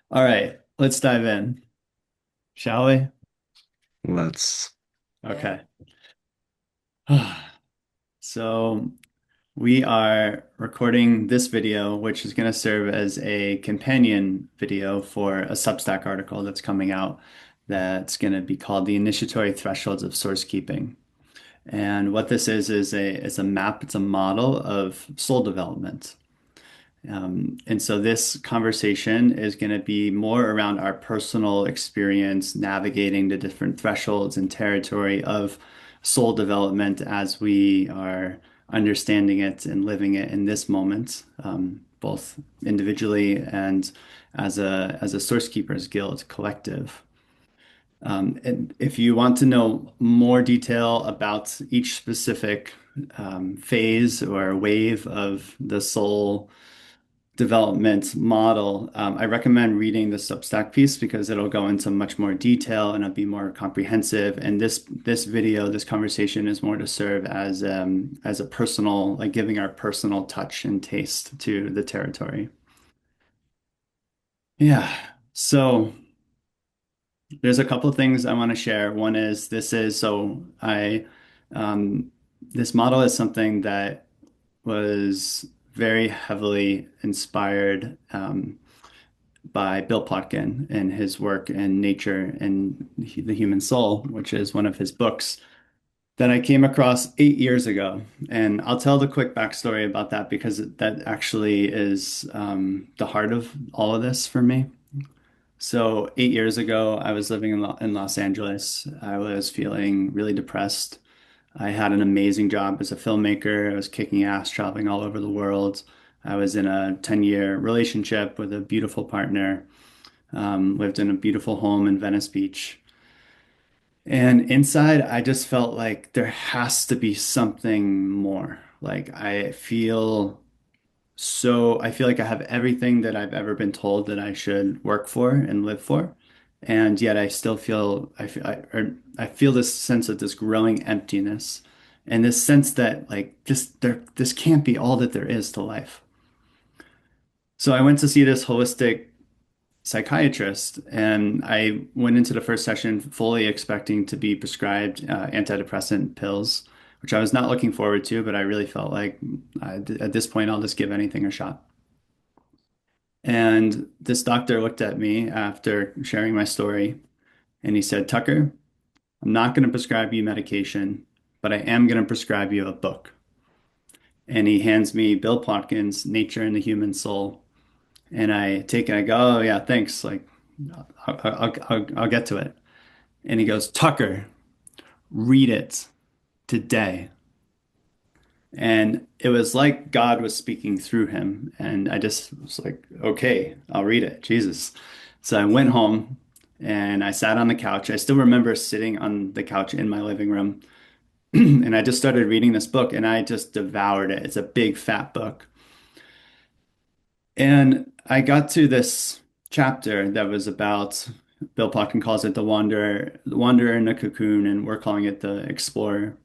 All right, let's dive in, shall we? Let's. Okay. So we are recording this video, which is going to serve as a companion video for a Substack article that's coming out that's going to be called The Initiatory Thresholds of Sourcekeeping. And what this is a map, it's a model of soul development. And so this conversation is going to be more around our personal experience navigating the different thresholds and territory of soul development as we are understanding it and living it in this moment, both individually and as a Source Keepers Guild collective. And if you want to know more detail about each specific phase or wave of the soul development model, I recommend reading the Substack piece because it'll go into much more detail and it'll be more comprehensive. And this video, this conversation is more to serve as a personal, like giving our personal touch and taste to the territory. Yeah. So there's a couple of things I want to share. One is this is so I this model is something that was very heavily inspired by Bill Plotkin and his work in Nature and the Human Soul, which is one of his books that I came across 8 years ago. And I'll tell the quick backstory about that because that actually is the heart of all of this for me. So 8 years ago, I was living in Los Angeles. I was feeling really depressed. I had an amazing job as a filmmaker. I was kicking ass, traveling all over the world. I was in a 10-year relationship with a beautiful partner. Lived in a beautiful home in Venice Beach. And inside, I just felt like there has to be something more. Like I feel like I have everything that I've ever been told that I should work for and live for. And yet I still feel, I feel this sense of this growing emptiness and this sense that like this can't be all that there is to life. So I went to see this holistic psychiatrist, and I went into the first session fully expecting to be prescribed antidepressant pills, which I was not looking forward to, but I really felt like at this point I'll just give anything a shot. And this doctor looked at me after sharing my story, and he said, "Tucker, I'm not going to prescribe you medication, but I am going to prescribe you a book." And he hands me Bill Plotkin's Nature and the Human Soul. And I take it, I go, "Oh, yeah, thanks. Like, I'll get to it." And he goes, "Tucker, read it today." And it was like God was speaking through him. And I just was like, "Okay, I'll read it. Jesus." So I went home and I sat on the couch. I still remember sitting on the couch in my living room. And I just started reading this book and I just devoured it. It's a big fat book. And I got to this chapter that was about Bill Plotkin calls it the wanderer in the cocoon, and we're calling it the explorer.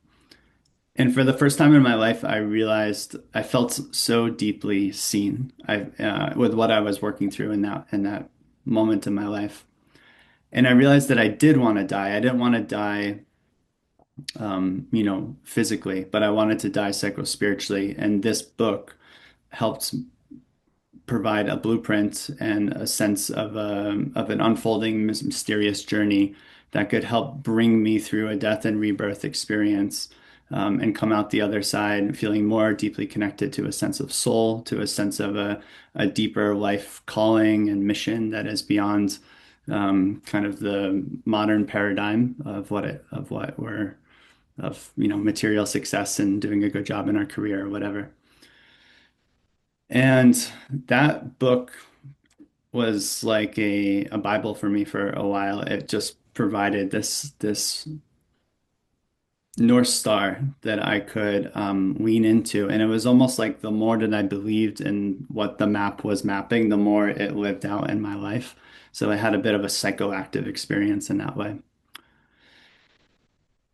And for the first time in my life, I realized I felt so deeply seen with what I was working through in that moment in my life. And I realized that I did want to die. I didn't want to die, physically, but I wanted to die psycho-spiritually. And this book helped provide a blueprint and a sense of an unfolding mysterious journey that could help bring me through a death and rebirth experience, and come out the other side feeling more deeply connected to a sense of soul, to a sense of a deeper life calling and mission that is beyond kind of the modern paradigm of what we're of material success and doing a good job in our career or whatever. And that book was like a Bible for me for a while. It just provided this North Star that I could lean into. And it was almost like the more that I believed in what the map was mapping, the more it lived out in my life. So I had a bit of a psychoactive experience in that way.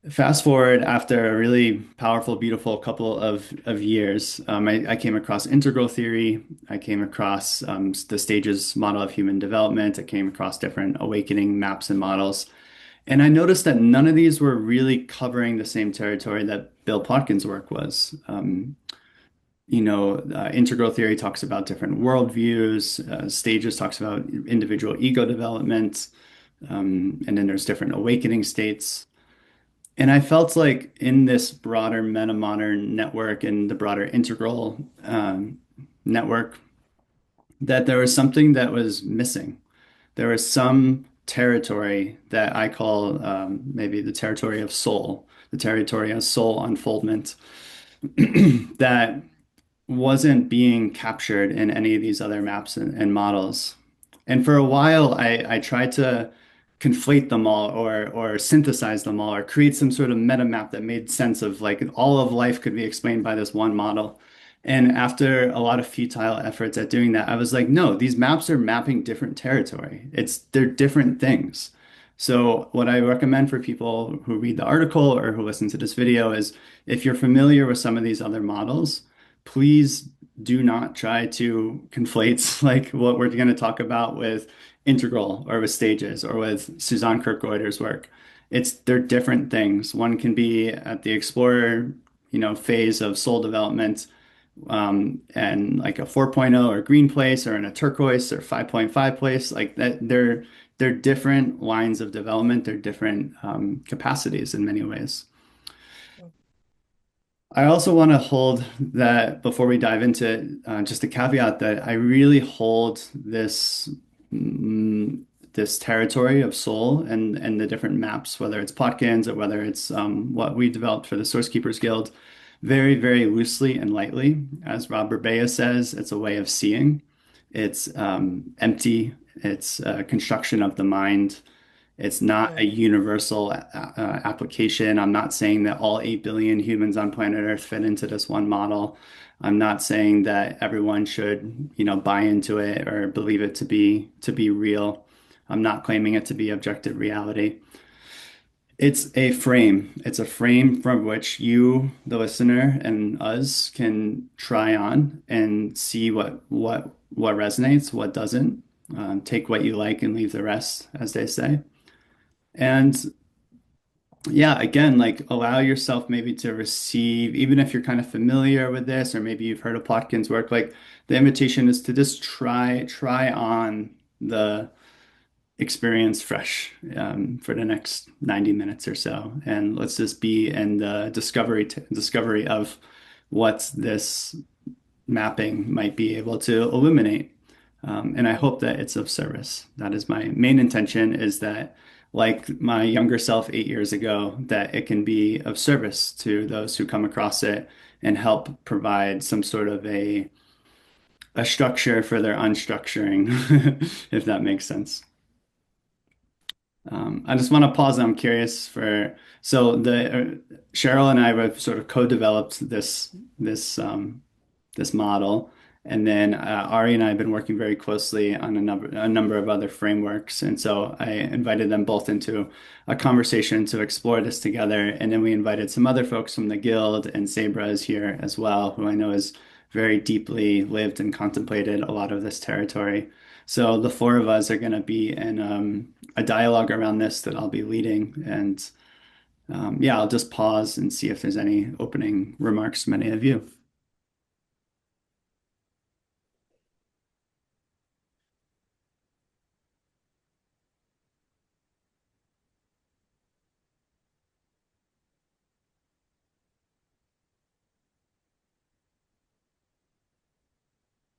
Fast forward after a really powerful, beautiful couple of years, I came across integral theory. I came across the stages model of human development. I came across different awakening maps and models. And I noticed that none of these were really covering the same territory that Bill Plotkin's work was. Integral theory talks about different worldviews. Stages talks about individual ego development. And then there's different awakening states. And I felt like in this broader meta-modern network and the broader integral network, that there was something that was missing. There was some territory that I call maybe the territory of soul, the territory of soul unfoldment that wasn't being captured in any of these other maps and models. And for a while, I tried to conflate them all or synthesize them all or create some sort of meta map that made sense of like all of life could be explained by this one model. And after a lot of futile efforts at doing that, I was like, no, these maps are mapping different territory. They're different things. So what I recommend for people who read the article or who listen to this video is if you're familiar with some of these other models, please do not try to conflate like what we're going to talk about with integral or with stages or with Suzanne Kierkegaard's work. They're different things. One can be at the explorer, phase of soul development, and like a 4.0 or green place or in a turquoise or 5.5 place like that. They're different lines of development. They're different capacities in many ways. I also want to hold that before we dive into it, just a caveat that I really hold this territory of soul and the different maps, whether it's Plotkin's or whether it's what we developed for the Sourcekeepers Guild, very, very loosely and lightly. As Rob Burbea says, it's a way of seeing. It's empty. It's a construction of the mind. It's not a Mm. universal application. I'm not saying that all 8 billion humans on planet Earth fit into this one model. I'm not saying that everyone should, buy into it or believe it to be real. I'm not claiming it to be objective reality. It's a frame. It's a frame from which you, the listener, and us can try on and see what resonates, what doesn't. Take what you like and leave the rest, as they say. And yeah, again, like allow yourself maybe to receive, even if you're kind of familiar with this, or maybe you've heard of Plotkin's work, like the invitation is to just try on the experience fresh for the next 90 minutes or so. And let's just be in the discovery of what this mapping might be able to illuminate. And I Mm. hope that it's of service. That is my main intention, is that, like my younger self 8 years ago, that it can be of service to those who come across it and help provide some sort of a structure for their unstructuring, if that makes sense. I just want to pause. I'm curious so the Cheryl and I have sort of co-developed this model. And then Ari and I have been working very closely on a number of other frameworks. And so I invited them both into a conversation to explore this together. And then we invited some other folks from the guild, and Sabra is here as well, who I know has very deeply lived and contemplated a lot of this territory. So the four of us are going to be in a dialogue around this that I'll be leading. And yeah, I'll just pause and see if there's any opening remarks from any of you.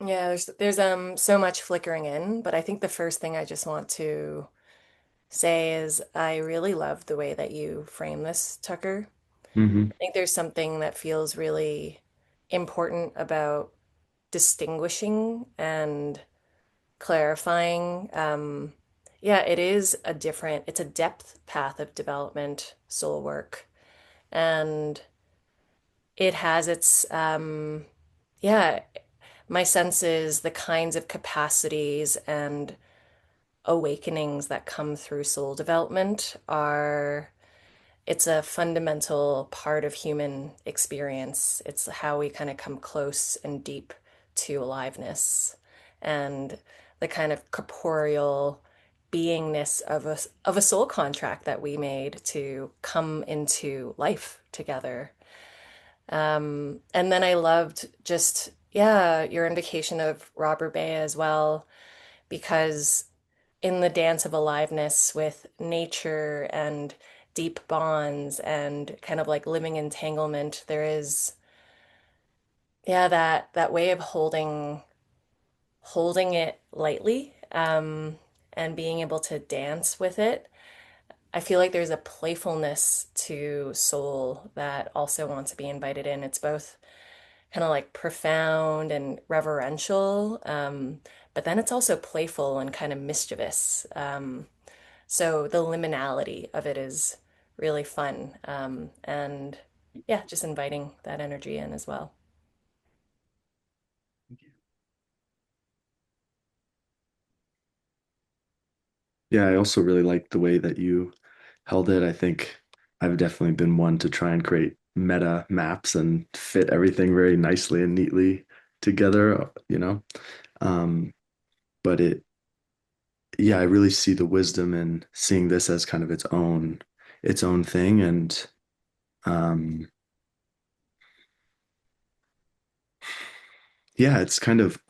Yeah, there's so much flickering in, but I think the first thing I just want to say is I really love the way that you frame this, Tucker. Hmm. I think there's something that feels really important about distinguishing and clarifying. Yeah, it's a depth path of development, soul work, and it has yeah, my sense is the kinds of capacities and awakenings that come through soul development are it's a fundamental part of human experience. It's how we kind of come close and deep to aliveness and the kind of corporeal beingness of a soul contract that we made to come into life together. And then I loved just, yeah, your indication of Robert Bay as well, because in the dance of aliveness with nature and deep bonds and kind of like living entanglement, there is, yeah, that way of holding it lightly, and being able to dance with it. I feel like there's a playfulness to soul that also wants to be invited in. It's both kind of like profound and reverential, but then it's also playful and kind of mischievous. So the liminality of it is really fun. And yeah, just inviting that energy in as well. Yeah, I also really like the way that you held it. I think I've definitely been one to try and create meta maps and fit everything very nicely and neatly together, you know. Um, but yeah, I really see the wisdom in seeing this as kind of its own thing. And um, yeah, it's kind of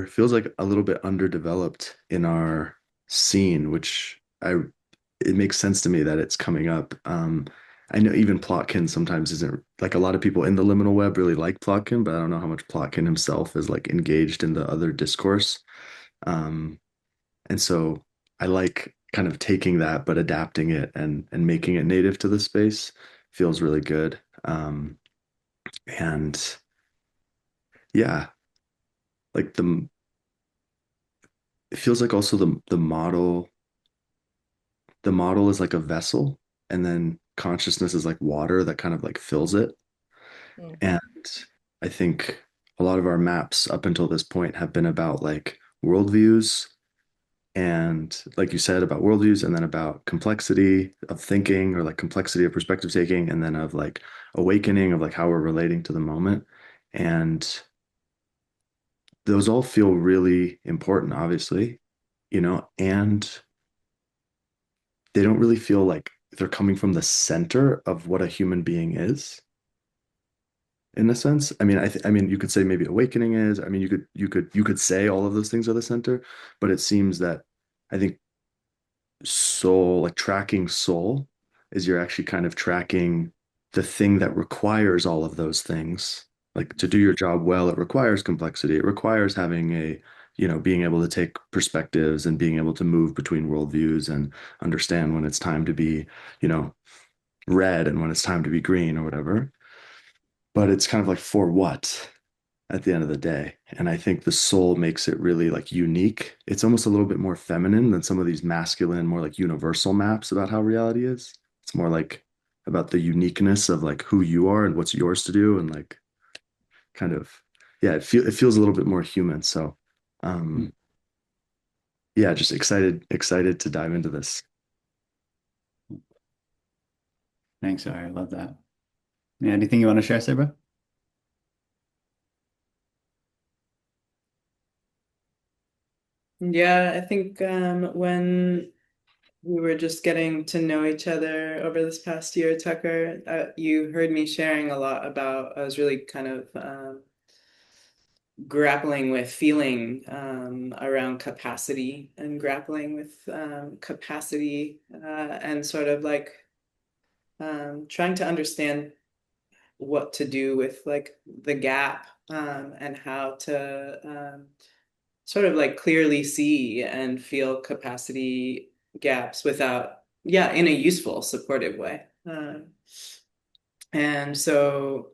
feels like a little bit underdeveloped in our scene, which it makes sense to me that it's coming up. I know even Plotkin sometimes isn't like a lot of people in the liminal web really like Plotkin, but I don't know how much Plotkin himself is like engaged in the other discourse. Um, and so I like kind of taking that but adapting it and making it native to the space feels really good. And yeah, like it feels like also the model is like a vessel and then consciousness is like water that kind of like fills it. Mm. And I think a lot of our maps up until this point have been about like worldviews and like you said about worldviews and then about complexity of thinking or like complexity of perspective taking and then of like awakening of like how we're relating to the moment. And those all feel really important, obviously, and they don't really feel like they're coming from the center of what a human being is in a sense. I mean, I mean, you could say maybe awakening is. I mean, you could say all of those things are the center, but it seems that I think soul, like tracking soul, is you're actually kind of tracking the thing that requires all of those things. Like to do your job well, it requires complexity. It requires having being able to take perspectives and being able to move between worldviews and understand when it's time to be, you know, red and when it's time to be green or whatever. But it's kind of like for what at the end of the day. And I think the soul makes it really like unique. It's almost a little bit more feminine than some of these masculine, more like universal maps about how reality is. It's more like about the uniqueness of like who you are and what's yours to do and like kind of yeah, it feels a little bit more human. So Hmm. um yeah, just excited to dive into this. Thanks, Ari. I love that. Yeah, anything you want to share, Sabra? Yeah, I think when we were just getting to know each other over this past year, Tucker, you heard me sharing a lot about, I was really kind of grappling with feeling around capacity and grappling with capacity and sort of like trying to understand what to do with like the gap and how to sort of like clearly see and feel capacity gaps without, yeah, in a useful, supportive way. And so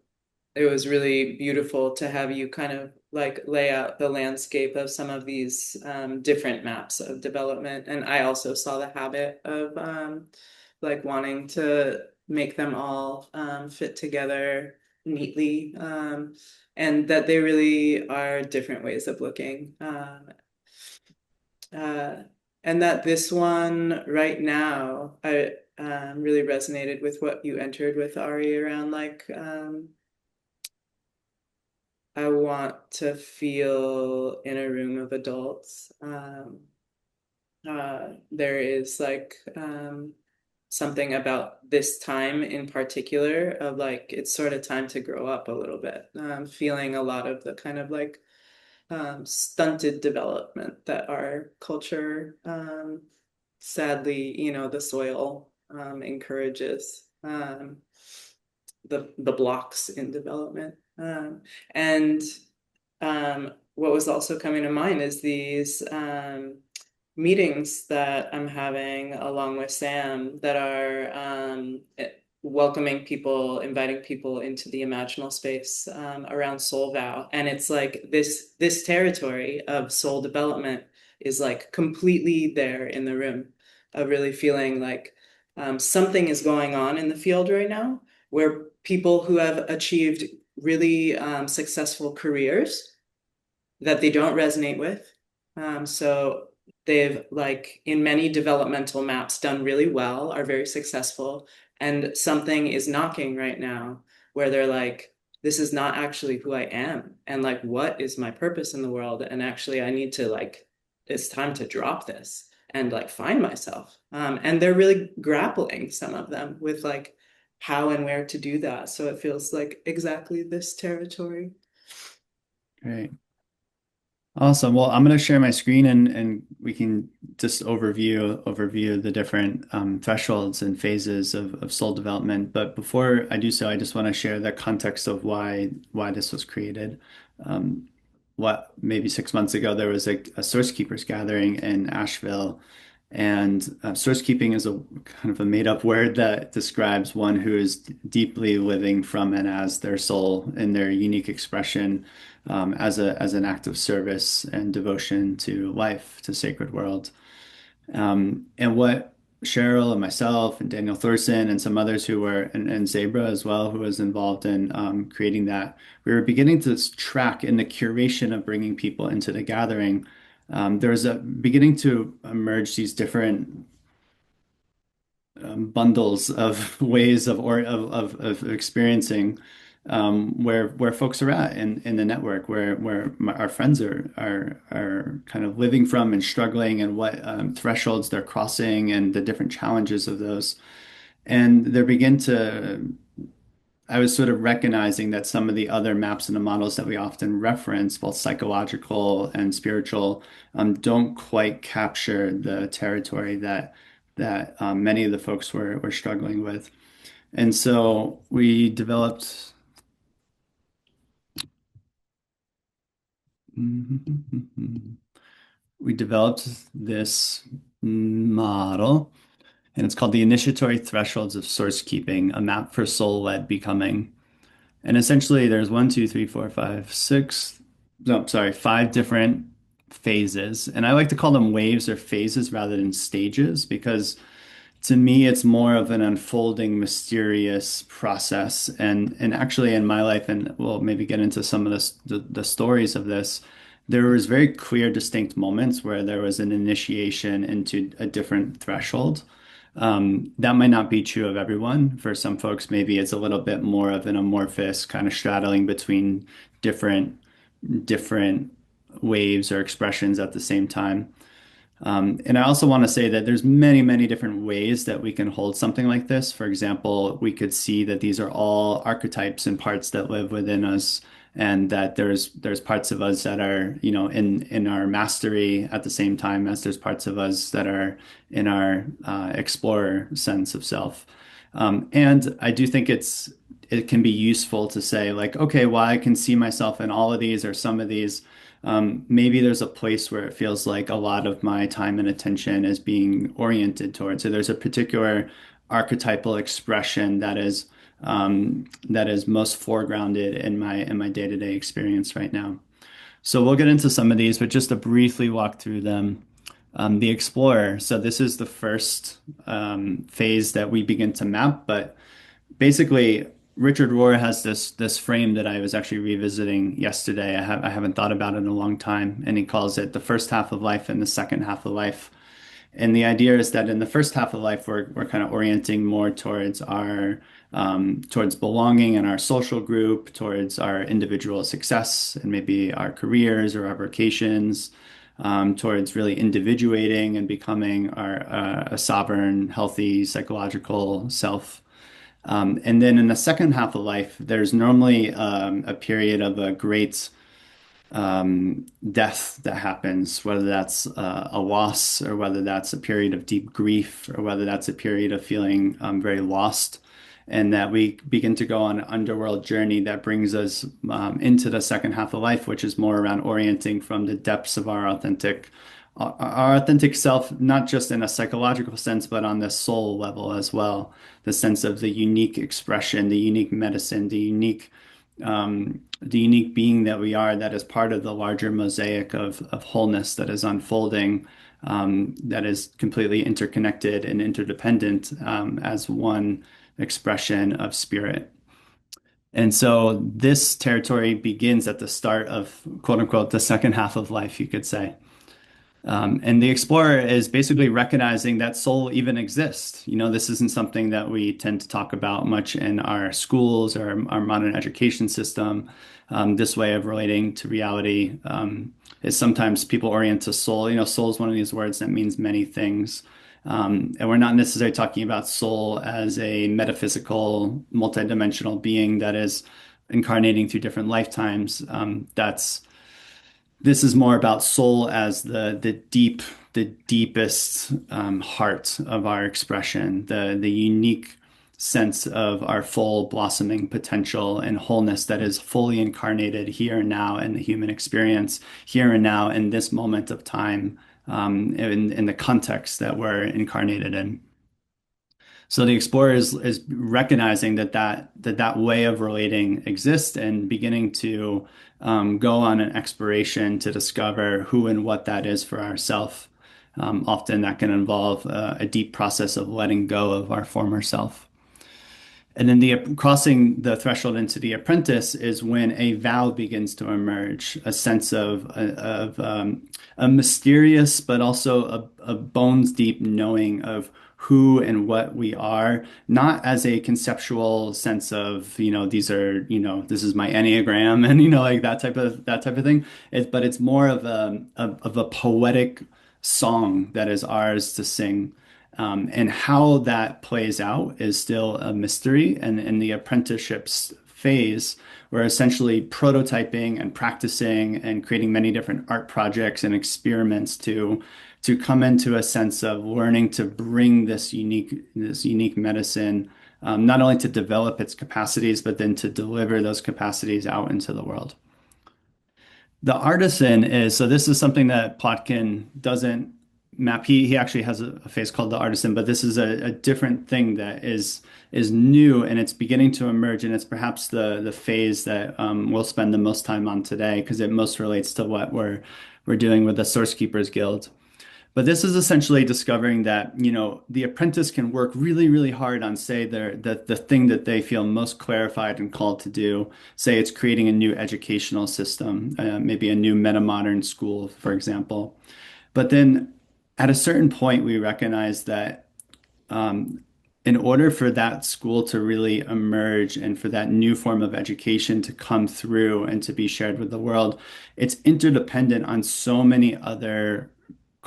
it was really beautiful to have you kind of like lay out the landscape of some of these different maps of development. And I also saw the habit of like wanting to make them all fit together neatly, and that they really are different ways of looking. Uh, and that this one right now, really resonated with what you entered with Ari around like I want to feel in a room of adults. There is like something about this time in particular of like it's sort of time to grow up a little bit. Feeling a lot of the kind of like stunted development that our culture, sadly, the soil encourages the blocks in development. And what was also coming to mind is these meetings that I'm having along with Sam that are welcoming people, inviting people into the imaginal space around soul vow. And it's like this territory of soul development is like completely there in the room of really feeling like something is going on in the field right now where people who have achieved really successful careers that they don't resonate with. So they've like in many developmental maps done really well, are very successful, and something is knocking right now where they're like, this is not actually who I am. And like, what is my purpose in the world? And actually, I need to like, it's time to drop this and like find myself. And they're really grappling, some of them, with like how and where to do that. So it feels like exactly this territory. Great. Awesome. Well, I'm going to share my screen and we can just overview the different thresholds and phases of soul development. But before I do so, I just want to share the context of why this was created. Um, what maybe 6 months ago there was a source keepers gathering in Asheville, and source keeping is a kind of a made up word that describes one who is deeply living from and as their soul in their unique expression as an act of service and devotion to life, to sacred world. And what Cheryl and myself and Daniel Thorson and some others who were, and Zebra as well, who was involved in creating that, we were beginning to track in the curation of bringing people into the gathering. There was a beginning to emerge these different bundles of ways of experiencing where folks are at in the network, where our friends are kind of living from and struggling, and what thresholds they're crossing, and the different challenges of those. And there begin to I was sort of recognizing that some of the other maps and the models that we often reference, both psychological and spiritual, don't quite capture the territory that many of the folks were struggling with. And so we developed this model, and it's called the Initiatory Thresholds of Sourcekeeping, a map for soul-led becoming. And essentially, there's one, two, three, four, five, six, no, sorry, five different phases. And I like to call them waves or phases rather than stages, because to me, it's more of an unfolding, mysterious process. And actually, in my life, and we'll maybe get into some of the stories of this, there was very clear, distinct moments where there was an initiation into a different threshold. That might not be true of everyone. For some folks, maybe it's a little bit more of an amorphous kind of straddling between different different waves or expressions at the same time. And I also want to say that there's many, many different ways that we can hold something like this. For example, we could see that these are all archetypes and parts that live within us, and that there's parts of us that are, in our mastery at the same time as there's parts of us that are in our explorer sense of self. And I do think it can be useful to say like, okay, well, I can see myself in all of these or some of these. Maybe there's a place where it feels like a lot of my time and attention is being oriented towards. So there's a particular archetypal expression that is most foregrounded in my day-to-day experience right now. So we'll get into some of these, but just to briefly walk through them. The Explorer. So this is the first phase that we begin to map, but basically, Richard Rohr has this frame that I was actually revisiting yesterday. I haven't thought about it in a long time, and he calls it the first half of life and the second half of life. And the idea is that in the first half of life, we're kind of orienting more towards our towards belonging in our social group, towards our individual success and maybe our careers or our vocations, towards really individuating and becoming a sovereign, healthy psychological self. And then in the second half of life, there's normally a period of a great death that happens, whether that's a loss or whether that's a period of deep grief or whether that's a period of feeling very lost. And that we begin to go on an underworld journey that brings us into the second half of life, which is more around orienting from the depths of our authentic self, not just in a psychological sense, but on the soul level as well. The sense of the unique expression, the unique medicine, the unique being that we are that is part of the larger mosaic of wholeness that is unfolding, that is completely interconnected and interdependent as one expression of spirit. And so this territory begins at the start of quote unquote the second half of life, you could say. And the explorer is basically recognizing that soul even exists. This isn't something that we tend to talk about much in our schools or our modern education system. This way of relating to reality is sometimes people orient to soul. Soul is one of these words that means many things. And we're not necessarily talking about soul as a metaphysical, multidimensional being that is incarnating through different lifetimes. This is more about soul as the deepest heart of our expression, the unique sense of our full blossoming potential and wholeness that is fully incarnated here and now in the human experience, here and now in this moment of time, in the context that we're incarnated in. So the explorer is recognizing that way of relating exists and beginning to go on an exploration to discover who and what that is for ourself. Often that can involve a deep process of letting go of our former self. And then the crossing the threshold into the apprentice is when a vow begins to emerge, a sense of a mysterious but also a bones deep knowing of who and what we are, not as a conceptual sense of, this is my Enneagram and, like that type of thing. But it's more of a poetic song that is ours to sing. And how that plays out is still a mystery. And in the apprenticeships phase, we're essentially prototyping and practicing and creating many different art projects and experiments to come into a sense of learning to bring this unique medicine, not only to develop its capacities, but then to deliver those capacities out into the world. The artisan so this is something that Plotkin doesn't map. He actually has a phase called the artisan, but this is a different thing that is new and it's beginning to emerge, and it's perhaps the phase that we'll spend the most time on today because it most relates to what we're doing with the Source Keepers Guild. But this is essentially discovering that, the apprentice can work really, really hard on, say, the thing that they feel most clarified and called to do. Say it's creating a new educational system, maybe a new meta-modern school, for example. But then at a certain point, we recognize that in order for that school to really emerge and for that new form of education to come through and to be shared with the world, it's interdependent on so many other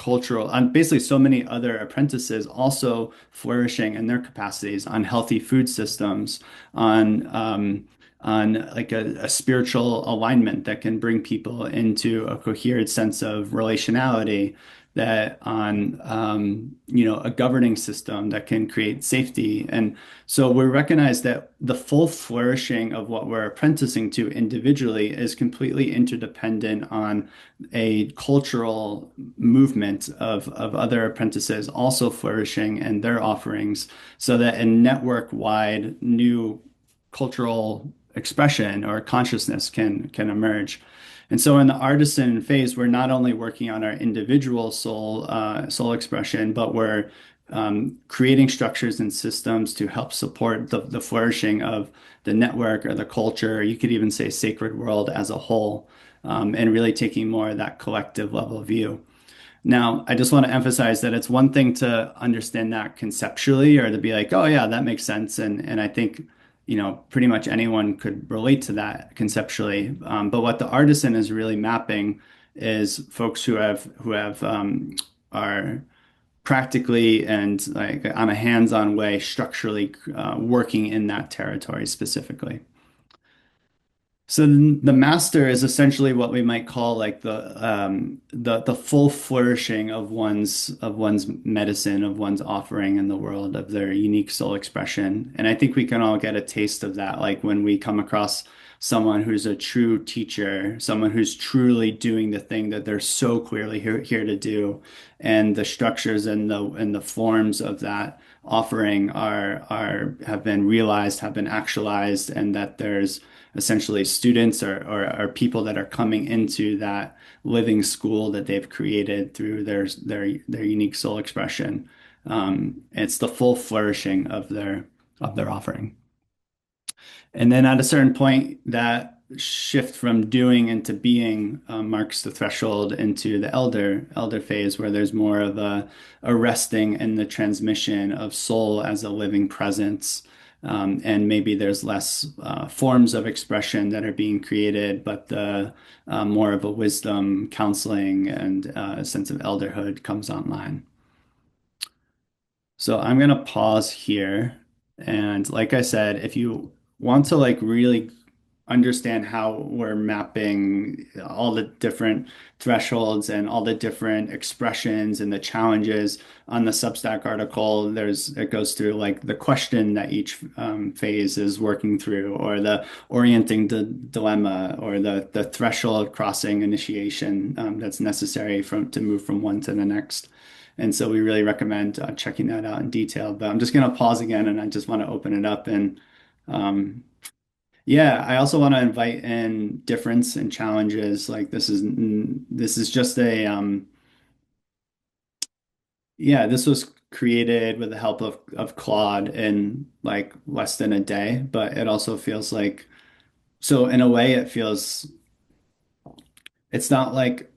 on basically so many other apprentices also flourishing in their capacities on healthy food systems, on like a spiritual alignment that can bring people into a coherent sense of relationality, that on a governing system that can create safety. And so we recognize that the full flourishing of what we're apprenticing to individually is completely interdependent on a cultural movement of other apprentices also flourishing and their offerings, so that a network-wide new cultural expression or consciousness can emerge. And so in the artisan phase, we're not only working on our individual soul expression, but we're creating structures and systems to help support the flourishing of the network or the culture. You could even say sacred world as a whole, and really taking more of that collective level view. Now, I just want to emphasize that it's one thing to understand that conceptually or to be like, oh yeah, that makes sense. And I think, pretty much anyone could relate to that conceptually. But what the artisan is really mapping is folks who are practically and like on a hands-on way structurally working in that territory specifically. So the master is essentially what we might call like the full flourishing of one's medicine, of one's offering in the world, of their unique soul expression. And I think we can all get a taste of that, like when we come across someone who's a true teacher, someone who's truly doing the thing that they're so clearly here to do, and the structures and the forms of that offering are have been realized, have been actualized, and that there's essentially students or people that are coming into that living school that they've created through their unique soul expression. It's the full flourishing of their offering. And then at a certain point, that shift from doing into being marks the threshold into the elder phase, where there's more of a resting in the transmission of soul as a living presence. And maybe there's less forms of expression that are being created, but the more of a wisdom, counseling, and a sense of elderhood comes online. So I'm gonna pause here. And like I said, if you want to like really understand how we're mapping all the different thresholds and all the different expressions and the challenges on the Substack article, it goes through like the question that each phase is working through, or the orienting dilemma, or the threshold crossing initiation that's necessary to move from one to the next. And so we really recommend checking that out in detail. But I'm just going to pause again and I just want to open it up. And yeah, I also want to invite in difference and challenges. Like this is just yeah, this was created with the help of Claude in like less than a day, but it also feels like, so in a way it feels, it's not like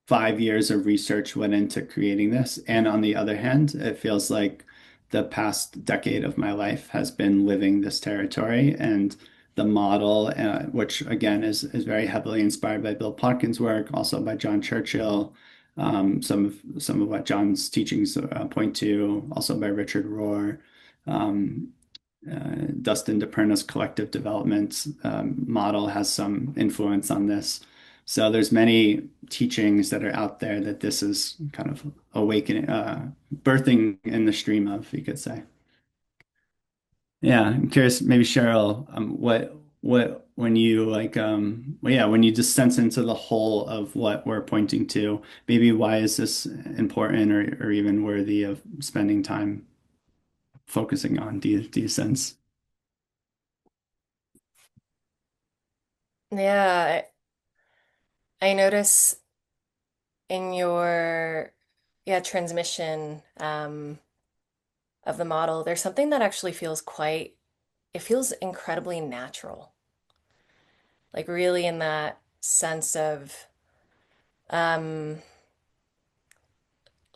5 years of research went into creating this. And on the other hand, it feels like the past decade of my life has been living this territory, and the model, which again is very heavily inspired by Bill Plotkin's work, also by John Churchill, some of what John's teachings point to, also by Richard Rohr. Um, Dustin DePerna's collective development model has some influence on this. So there's many teachings that are out there that this is kind of awakening, birthing in the stream of, you could say. Yeah, I'm curious, maybe Cheryl, when you like, well, yeah, when you just sense into the whole of what we're pointing to, maybe why is this important or even worthy of spending time focusing on? Do you sense? Yeah, I notice in your transmission of the model, there's something that actually feels it feels incredibly natural. Like really in that sense of um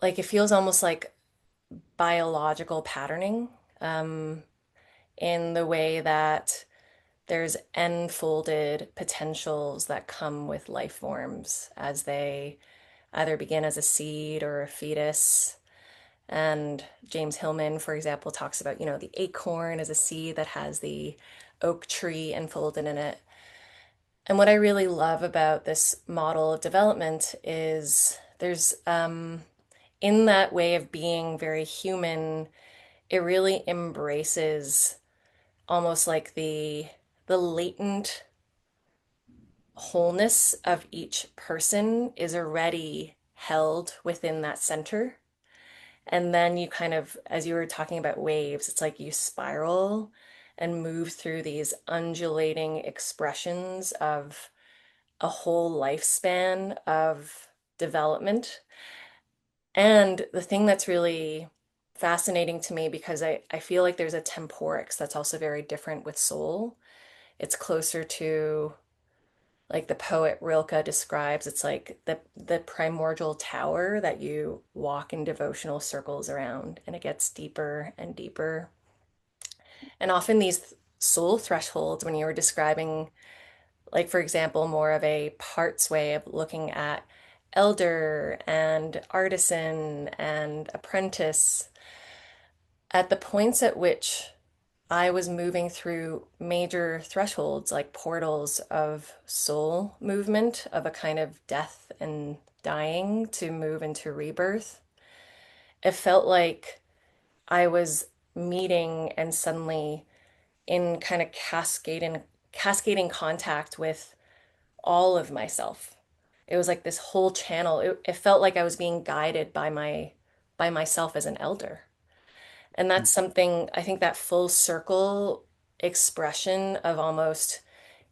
like it feels almost like biological patterning um in the way that there's enfolded potentials that come with life forms as they either begin as a seed or a fetus. And James Hillman, for example, talks about, the acorn as a seed that has the oak tree enfolded in it. And what I really love about this model of development is there's, in that way of being very human, it really embraces almost like the latent wholeness of each person is already held within that center. And then you kind of, as you were talking about waves, it's like you spiral and move through these undulating expressions of a whole lifespan of development. And the thing that's really fascinating to me, because I feel like there's a temporix that's also very different with soul. It's closer to like the poet Rilke describes, it's like the primordial tower that you walk in devotional circles around, and it gets deeper and deeper. And often these soul thresholds, when you were describing, like for example, more of a parts way of looking at elder and artisan and apprentice, at the points at which I was moving through major thresholds, like portals of soul movement, of a kind of death and dying to move into rebirth. It felt like I was meeting and suddenly in kind of cascading contact with all of myself. It was like this whole channel. It felt like I was being guided by myself as an elder. And that's something, I think, that full circle expression of almost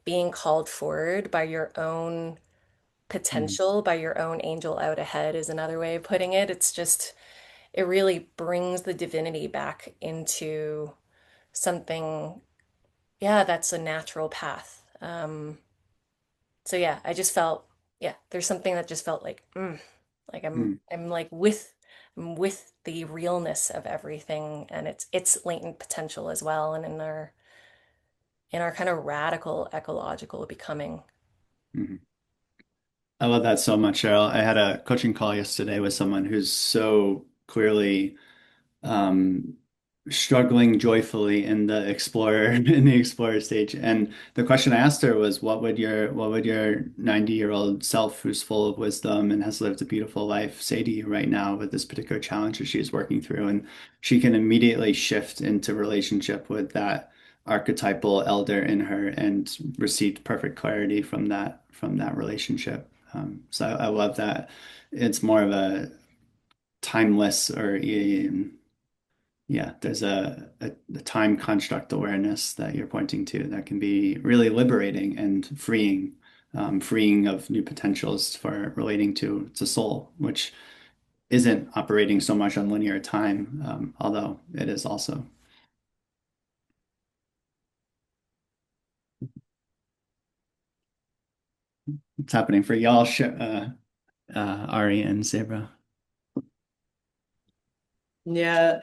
being called forward by your own Mhm. potential, by your own angel out ahead is another way of putting it. It's just, it really brings the divinity back into something, yeah, that's a natural path. So yeah, I just felt, yeah, there's something that just felt like, like Mhm. I'm like I'm with the realness of everything and its latent potential as well, and in our kind of radical ecological becoming. Mhm. I love that so much, Cheryl. I had a coaching call yesterday with someone who's so clearly um, struggling joyfully in the explorer in the explorer stage. And the question I asked her was, what would your 90-year-old self, who's full of wisdom and has lived a beautiful life, say to you right now with this particular challenge that she's working through? And she can immediately shift into relationship with that archetypal elder in her and received perfect clarity from that relationship. So I love that. It's more of a timeless or yeah, there's a time construct awareness that you're pointing to that can be really liberating and freeing, freeing of new potentials for relating to soul, which isn't operating so much on linear time, although it is also. It's happening for y'all, Ari and Zebra. Yeah,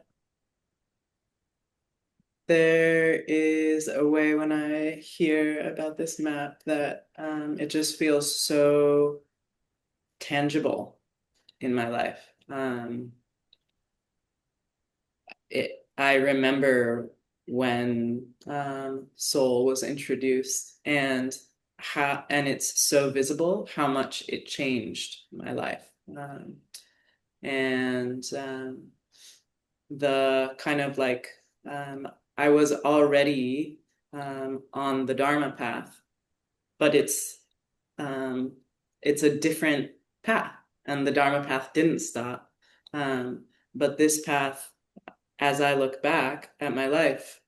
there is a way when I hear about this map that it just feels so tangible in my life. I remember when Soul was introduced and it's so visible how much it changed my life. And the kind of like I was already on the Dharma path, but um, it's a different path, and the Dharma path didn't stop. But this path, as I look back at my life,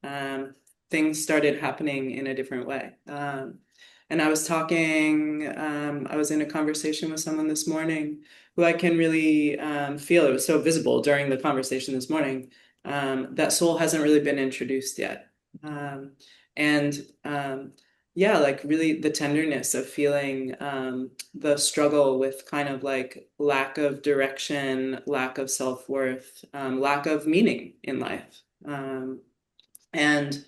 things started happening in a different way. And I was in a conversation with someone this morning who I can really feel, it was so visible during the conversation this morning, that soul hasn't really been introduced yet. Um, and yeah, like really the tenderness of feeling the struggle with kind of like lack of direction, lack of self-worth, lack of meaning in life. And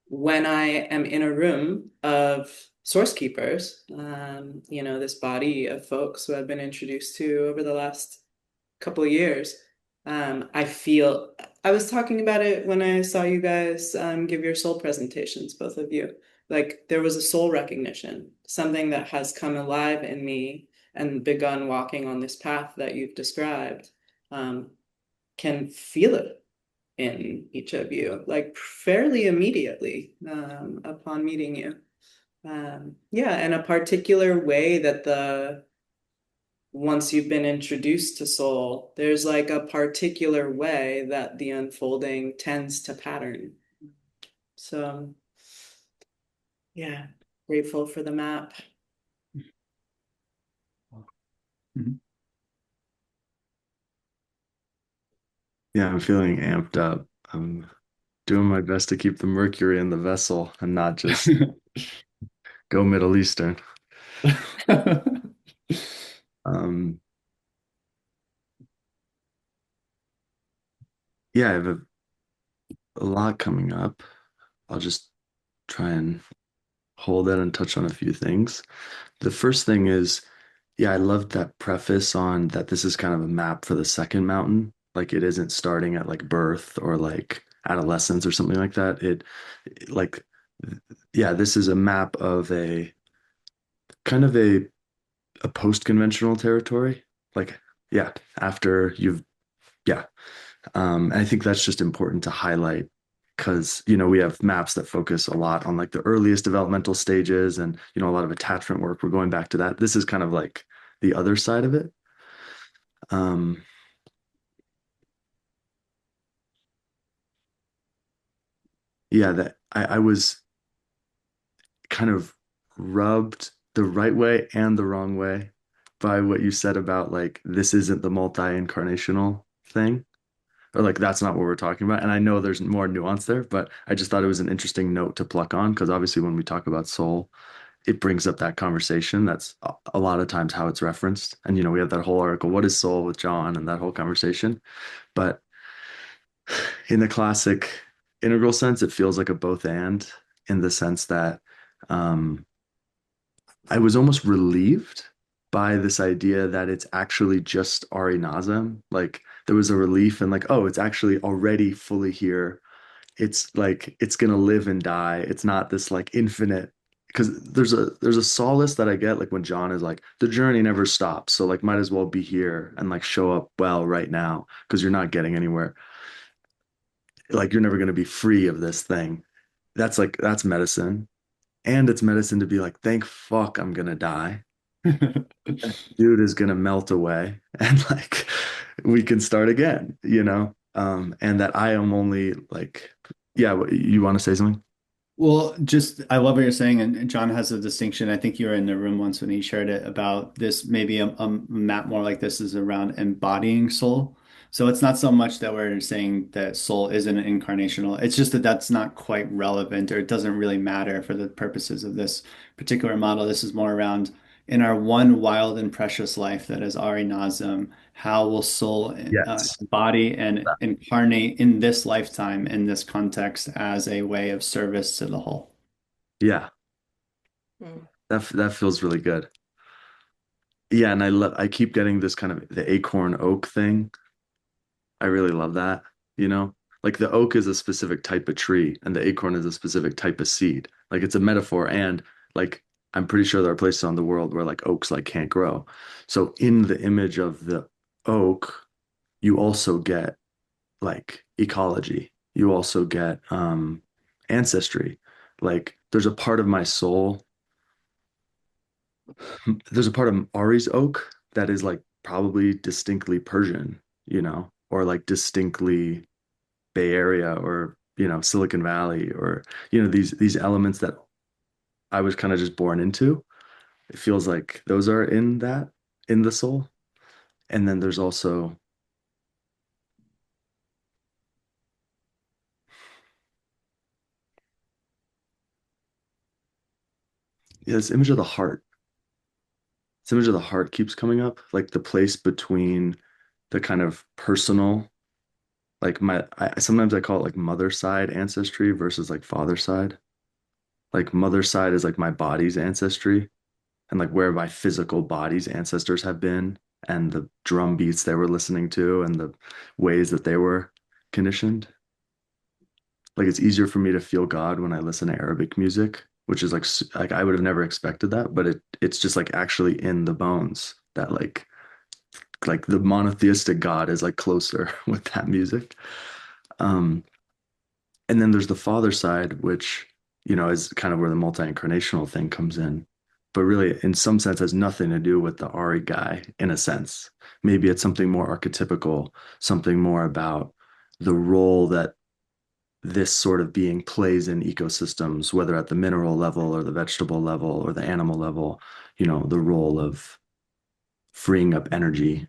when I am in a room of source keepers, this body of folks who I've been introduced to over the last couple of years, I feel I was talking about it when I saw you guys give your soul presentations, both of you. Like there was a soul recognition, something that has come alive in me and begun walking on this path that you've described. Um, can feel it in each of you, like fairly immediately upon meeting you. Yeah, and a particular way that the once you've been introduced to soul, there's like a particular way that the unfolding tends to pattern. So, yeah, grateful for the map. Mhm. Yeah, I'm feeling amped up. I'm doing my best to keep the mercury in the vessel and not just go Middle Eastern. Um, yeah, I have a lot coming up. I'll just try and hold that and touch on a few things. The first thing is, yeah, I loved that preface on that this is kind of a map for the second mountain. Like it isn't starting at like birth or like adolescence or something like that. Like, yeah, this is a map of a kind of a post-conventional territory. Like, yeah, after you've, yeah. And I think that's just important to highlight because, we have maps that focus a lot on like the earliest developmental stages and, a lot of attachment work. We're going back to that. This is kind of like the other side of it. Um, yeah, that I was kind of rubbed the right way and the wrong way by what you said about like this isn't the multi-incarnational thing. Or like that's not what we're talking about. And I know there's more nuance there, but I just thought it was an interesting note to pluck on because obviously when we talk about soul, it brings up that conversation. That's a lot of times how it's referenced. And we have that whole article, What is Soul with John and that whole conversation. But in the classic integral sense, it feels like a both and in the sense that um I was almost relieved by this idea that it's actually just Ari Nazem. Like there was a relief and like, oh, it's actually already fully here. It's like it's gonna live and die. It's not this like infinite because there's a solace that I get like when John is like the journey never stops. So like might as well be here and like show up well right now because you're not getting anywhere. Like you're never gonna be free of this thing. That's medicine. And it's medicine to be like, thank fuck I'm gonna die. Dude is gonna melt away and like we can start again. And that I am only like, yeah, you want to say something? Well, just I love what you're saying, and John has a distinction. I think you were in the room once when he shared it about this. Maybe a map more like this is around embodying soul. So it's not so much that we're saying that soul isn't incarnational. It's just that that's not quite relevant, or it doesn't really matter for the purposes of this particular model. This is more around in our one wild and precious life that is Ari Nazim. How will soul Yes. embody and incarnate in this lifetime, in this context, as a way of service to the whole? Yeah, Mm. that feels really good. Yeah, and I keep getting this kind of the acorn oak thing. I really love that, you know? Like the oak is a specific type of tree and the acorn is a specific type of seed. Like it's a metaphor and like I'm pretty sure there are places on the world where like oaks like can't grow. So in the image of the oak, you also get like ecology. You also get ancestry. Like there's a part of Ari's oak that is like probably distinctly Persian, or like distinctly Bay Area or Silicon Valley or these elements that I was kind of just born into. It feels like those are in the soul. And then there's also this image of the heart. This image of the heart keeps coming up, like the place between the kind of personal, like sometimes I call it like mother side ancestry versus like father side. Like mother side is like my body's ancestry and like where my physical body's ancestors have been and the drum beats they were listening to and the ways that they were conditioned. Like it's easier for me to feel God when I listen to Arabic music, which is like I would have never expected that, but it's just like actually in the bones that like the monotheistic God is like closer with that music. Um, and then there's the father side, which, is kind of where the multi-incarnational thing comes in. But really, in some sense, has nothing to do with the Ari guy, in a sense. Maybe it's something more archetypical, something more about the role that this sort of being plays in ecosystems, whether at the mineral level or the vegetable level or the animal level, the role of freeing up energy,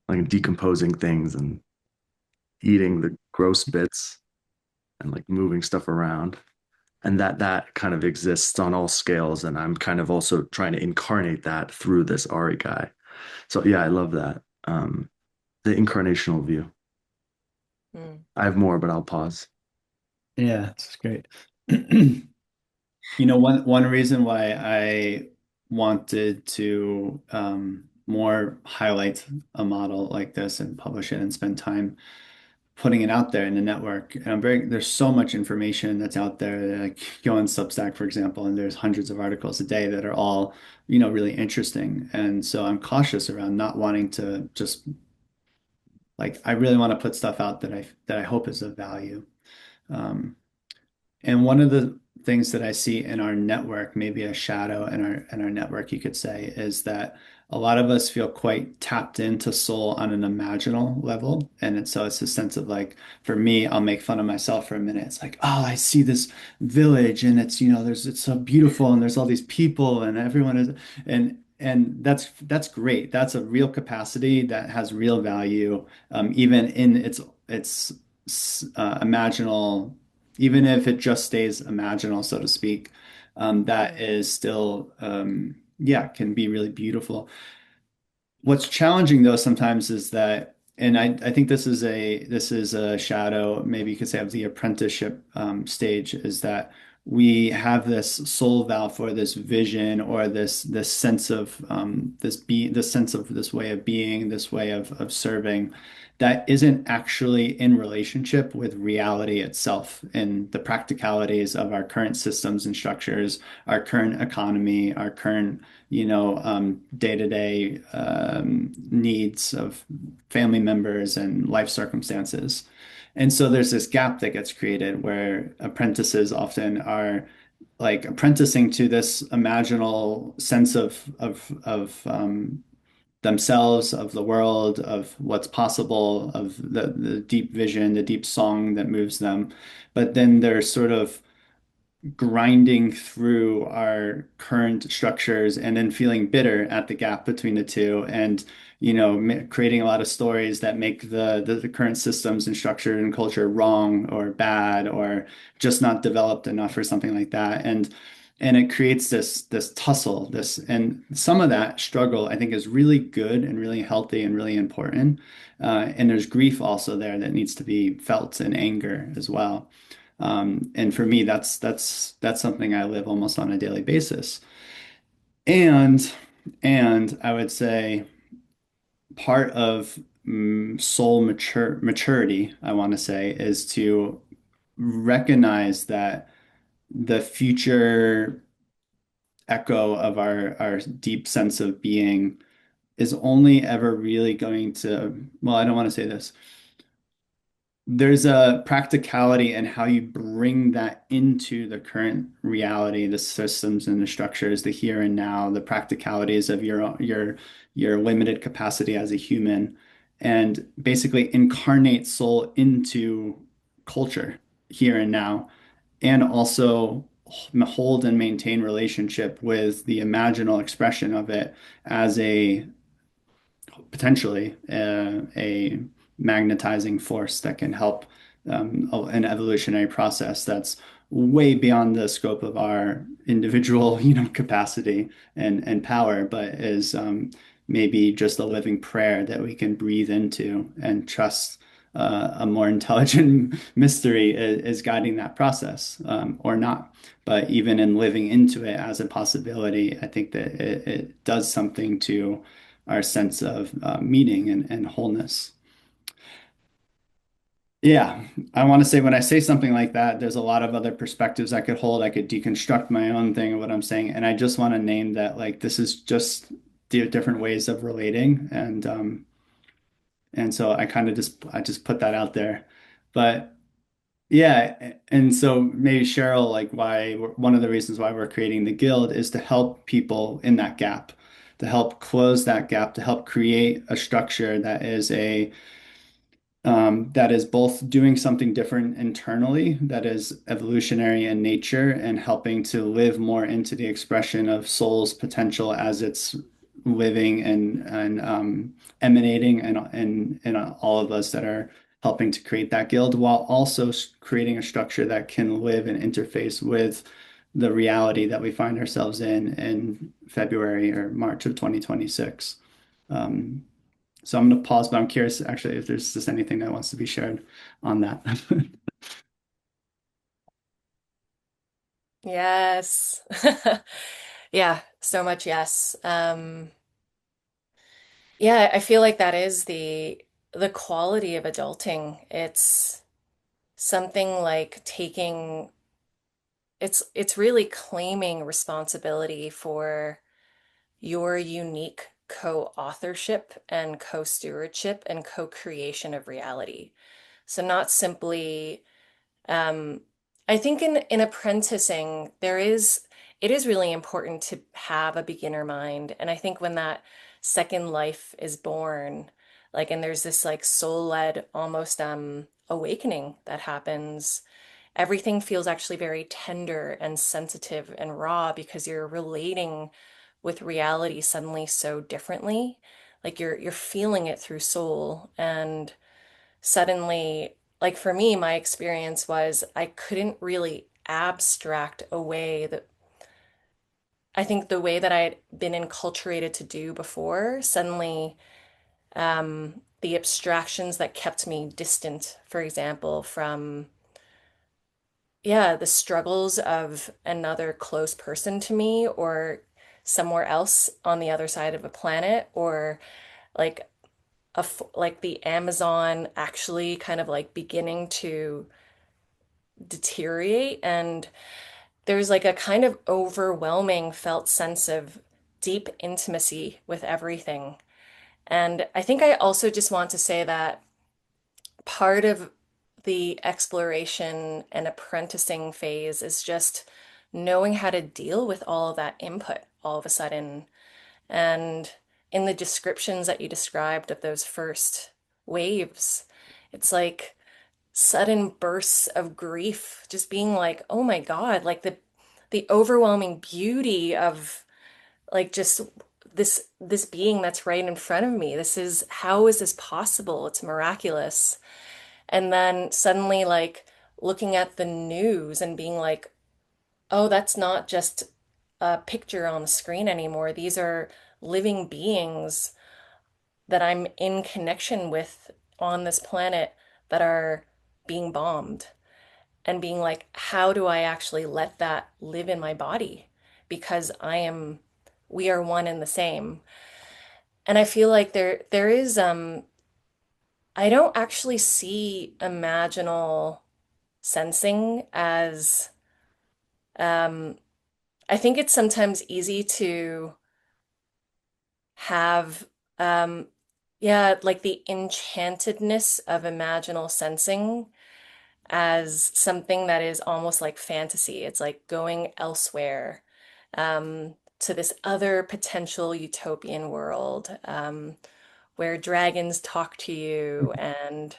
like decomposing things and eating the gross bits and like moving stuff around. and that kind of exists on all scales. And I'm kind of also trying to incarnate that through this Ari guy. So yeah, I love that. The incarnational view. Mm. I have more, but I'll pause. Yeah, that's great. One reason why I wanted to more highlight a model like this and publish it and spend time putting it out there in the network. And there's so much information that's out there. Like go on Substack, for example, and there's hundreds of articles a day that are all, really interesting. And so I'm cautious around not wanting to just like I really want to put stuff out that I hope is of value. Um, and one of the things that I see in our network, maybe a shadow in our network, you could say, is that a lot of us feel quite tapped into soul on an imaginal level. And so it's a sense of like, for me, I'll make fun of myself for a minute. It's like, oh, I see this village and it's so beautiful and there's all these people and everyone is and that's great. That's a real capacity that has real value, even in its imaginal even if it just stays imaginal, so to speak, that Mm. is still, yeah, can be really beautiful. What's challenging though sometimes is that, and I think this is a shadow, maybe you could say of the apprenticeship stage, is that we have this soul valve for this vision or this sense of this sense of this way of being, this way of serving that isn't actually in relationship with reality itself and the practicalities of our current systems and structures, our current economy, our current day-to-day needs of family members and life circumstances. And so there's this gap that gets created where apprentices often are like apprenticing to this imaginal sense of themselves, of the world, of what's possible, of the deep vision, the deep song that moves them. But then they're sort of grinding through our current structures and then feeling bitter at the gap between the two and creating a lot of stories that make the current systems and structure and culture wrong or bad or just not developed enough or something like that and it creates this tussle this and some of that struggle I think is really good and really healthy and really important and there's grief also there that needs to be felt and anger as well. And for me, that's something I live almost on a daily basis. And and I would say part of soul maturity, I want to say, is to recognize that the future echo of our deep sense of being is only ever really going to, well, I don't want to say this. There's a practicality in how you bring that into the current reality, the systems and the structures, the here and now, the practicalities of your limited capacity as a human, and basically incarnate soul into culture here and now, and also hold and maintain relationship with the imaginal expression of it as a potentially a magnetizing force that can help an evolutionary process that's way beyond the scope of our individual, capacity and power, but is maybe just a living prayer that we can breathe into and trust a more intelligent mystery is guiding that process, or not. But even in living into it as a possibility, I think that it does something to our sense of meaning and wholeness. Yeah, I want to say when I say something like that, there's a lot of other perspectives I could hold. I could deconstruct my own thing of what I'm saying, and I just want to name that like this is just different ways of relating, and so I just put that out there. But yeah, and so maybe Cheryl, like one of the reasons why we're creating the guild is to help people in that gap, to help close that gap, to help create a structure that is both doing something different internally, that is evolutionary in nature, and helping to live more into the expression of soul's potential as it's living and emanating and all of us that are helping to create that guild while also creating a structure that can live and interface with the reality that we find ourselves in February or March of 2026. Um, so I'm going to pause, but I'm curious actually if there's just anything that wants to be shared on that. Yes. Yeah, so much yes. Yeah, I feel like that is the quality of adulting. It's something like taking it's really claiming responsibility for your unique co-authorship and co-stewardship and co-creation of reality. So not simply Um, I think in apprenticing, it is really important to have a beginner mind. And I think when that second life is born, like, and there's this like soul-led almost awakening that happens, everything feels actually very tender and sensitive and raw because you're relating with reality suddenly so differently. Like you're feeling it through soul and suddenly, like for me, my experience was I couldn't really abstract away that I think the way that I had been enculturated to do before, suddenly the abstractions that kept me distant, for example, from, yeah, the struggles of another close person to me or somewhere else on the other side of a planet or like like the Amazon actually kind of like beginning to deteriorate. And there's like a kind of overwhelming felt sense of deep intimacy with everything. And I think I also just want to say that part of the exploration and apprenticing phase is just knowing how to deal with all of that input all of a sudden. And in the descriptions that you described of those first waves, it's like sudden bursts of grief, just being like, oh my God, like the overwhelming beauty of like just this being that's right in front of me. This is how is this possible? It's miraculous. And then suddenly like looking at the news and being like, oh, that's not just a picture on the screen anymore. These are living beings that I'm in connection with on this planet that are being bombed and being like, how do I actually let that live in my body? Because we are one and the same. And I feel like there is, I don't actually see imaginal sensing as, um, I think it's sometimes easy to have, um, yeah, like the enchantedness of imaginal sensing as something that is almost like fantasy. It's like going elsewhere, to this other potential utopian world, where dragons talk to you. And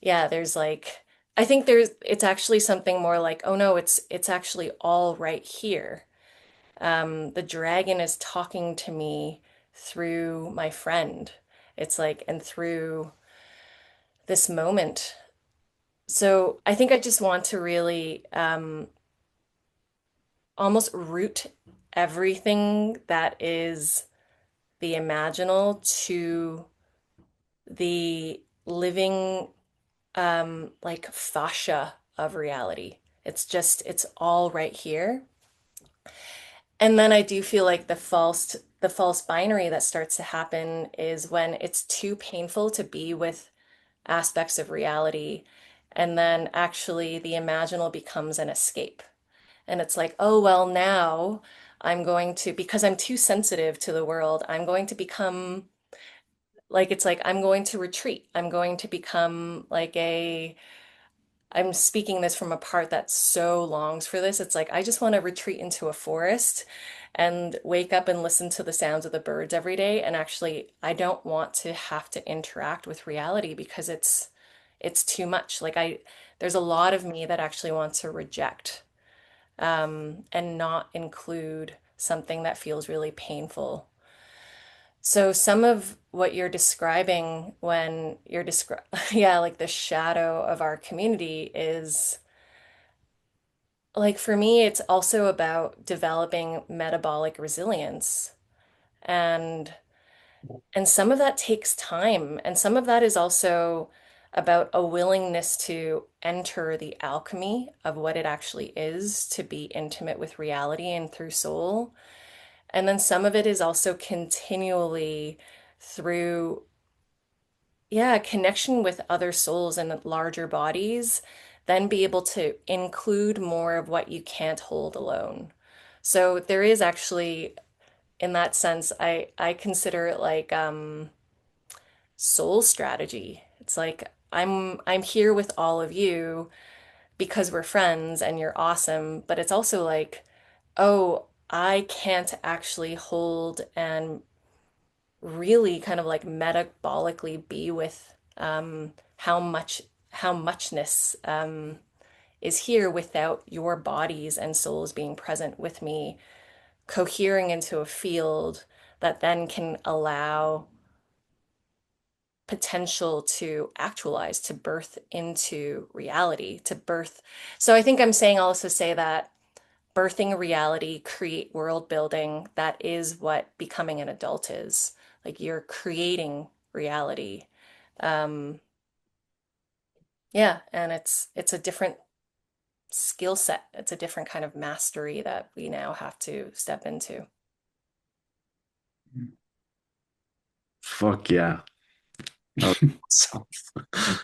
yeah, there's like, I think it's actually something more like, oh no, it's actually all right here. The dragon is talking to me through my friend. It's like, and through this moment. So I think I just want to really almost root everything that is the imaginal to the living like fascia of reality. It's just, it's all right here. And then I do feel like the false binary that starts to happen is when it's too painful to be with aspects of reality. And then actually the imaginal becomes an escape. And it's like, oh, well, now I'm going to, because I'm too sensitive to the world, I'm going to become like, it's like, I'm going to retreat. I'm going to become like I'm speaking this from a part that so longs for this. It's like, I just want to retreat into a forest and wake up and listen to the sounds of the birds every day. And actually, I don't want to have to interact with reality because it's too much. There's a lot of me that actually wants to reject and not include something that feels really painful. So some of what you're describing when you're descri yeah, like the shadow of our community is like for me, it's also about developing metabolic resilience. And and some of that takes time, and some of that is also about a willingness to enter the alchemy of what it actually is to be intimate with reality and through soul. And then some of it is also continually through, yeah, connection with other souls and larger bodies, then be able to include more of what you can't hold alone. So there is actually, in that sense, I consider it like soul strategy. It's like I'm here with all of you because we're friends and you're awesome, but it's also like, oh, I can't actually hold and really kind of like metabolically be with how muchness is here without your bodies and souls being present with me, cohering into a field that then can allow potential to actualize, to birth into reality, to birth. So I think I'm saying all this to say that birthing a reality, create world building, that is what becoming an adult is. Like you're creating reality. Um, yeah, and it's a different skill set. It's a different kind of mastery that we now have to step into. Fuck yeah. That was awesome.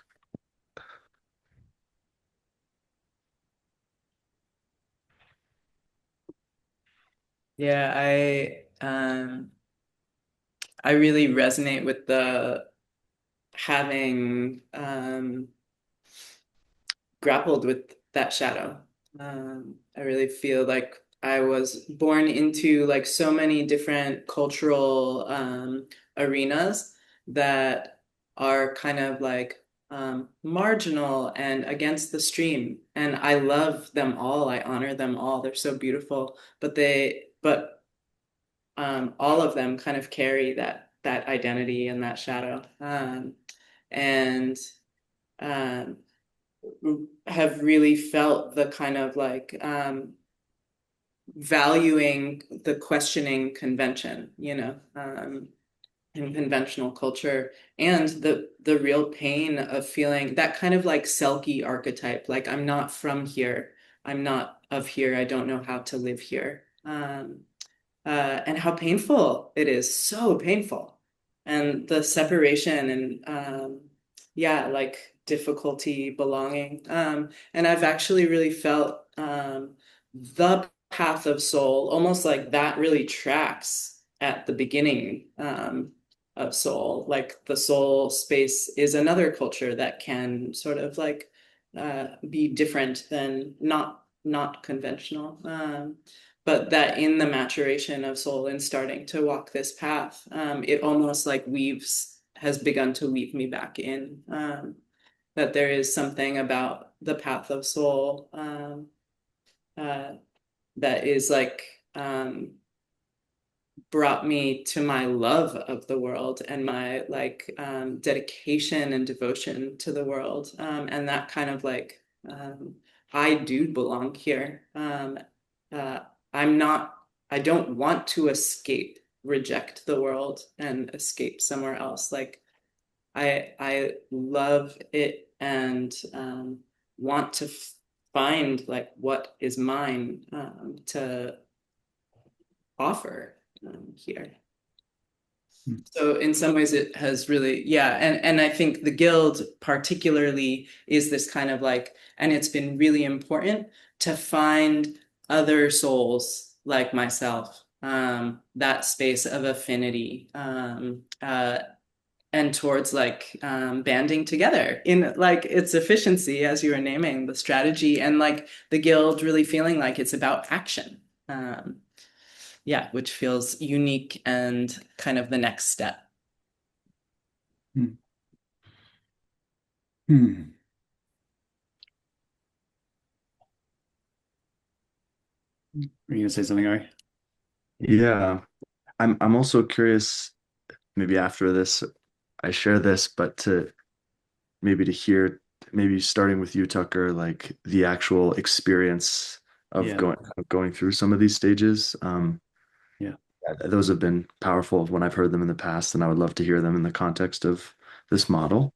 Yeah, I really resonate with the having grappled with that shadow. I really feel like I was born into like so many different cultural arenas that are kind of like marginal and against the stream. And I love them all. I honor them all. They're so beautiful. But all of them kind of carry that identity and that shadow. And um, have really felt the kind of like valuing the questioning convention, in conventional culture, and the real pain of feeling that kind of like Selkie archetype, like I'm not from here, I'm not of here, I don't know how to live here. And how painful it is, so painful. And the separation and yeah, like difficulty belonging. And I've actually really felt the path of soul, almost like that really tracks at the beginning of soul. Like the soul space is another culture that can sort of like be different than not conventional. But that in the maturation of soul and starting to walk this path, it almost like has begun to weave me back in. That there is something about the path of soul uh, that is like brought me to my love of the world and my like dedication and devotion to the world, and that kind of like I do belong here. Uh, I'm not. I don't want to escape, reject the world, and escape somewhere else. Like I love it and want to find like what is mine to offer here. So in some ways it has really, yeah, and I think the guild particularly is this kind of like, and it's been really important to find other souls like myself, that space of affinity, and towards like banding together in like its efficiency, as you were naming the strategy, and like the guild really feeling like it's about action. Yeah, which feels unique and kind of the next step. Hmm. Hmm. Were you gonna say something, Ari? Yeah. I'm also curious, maybe after this, I share this, but to maybe to hear, maybe starting with you, Tucker, like the actual experience Yeah. of going through some of these stages. Yeah. Those have been powerful when I've heard them in the past, and I would love to hear them in the context of this model.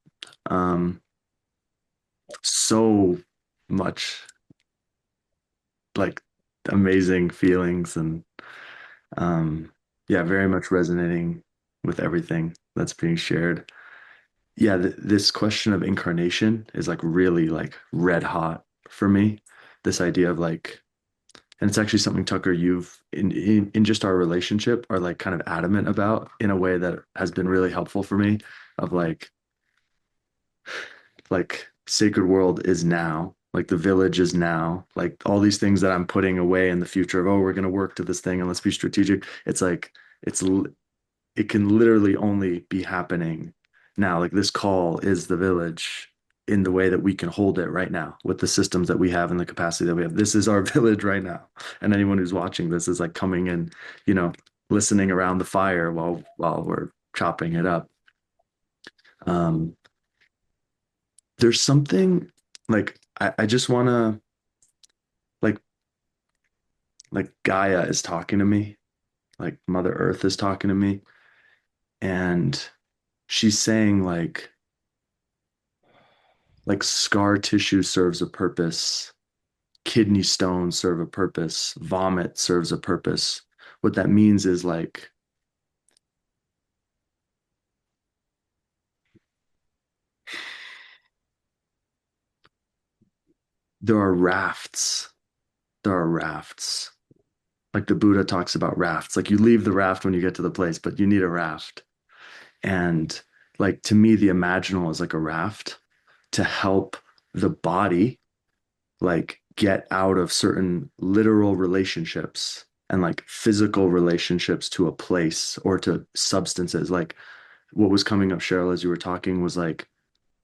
Um, so much like amazing feelings and yeah, very much resonating with everything that's being shared. Yeah, this question of incarnation is like really like red hot for me. This idea of like, and it's actually something Tucker, you've in just our relationship are like kind of adamant about in a way that has been really helpful for me of like sacred world is now, like the village is now, like all these things that I'm putting away in the future of, oh, we're going to work to this thing and let's be strategic. It's like it's it can literally only be happening now. Like this call is the village in the way that we can hold it right now with the systems that we have and the capacity that we have. This is our village right now. And anyone who's watching this is like coming in, you know, listening around the fire while we're chopping it up. Um, there's something like I just wanna like like Gaia is talking to me, like Mother Earth is talking to me, and she's saying like scar tissue serves a purpose, kidney stones serve a purpose, vomit serves a purpose. What that means is like there are rafts. There are rafts. Like the Buddha talks about rafts. Like you leave the raft when you get to the place, but you need a raft. And like to me, the imaginal is like a raft to help the body like get out of certain literal relationships and like physical relationships to a place or to substances. Like what was coming up, Cheryl, as you were talking was like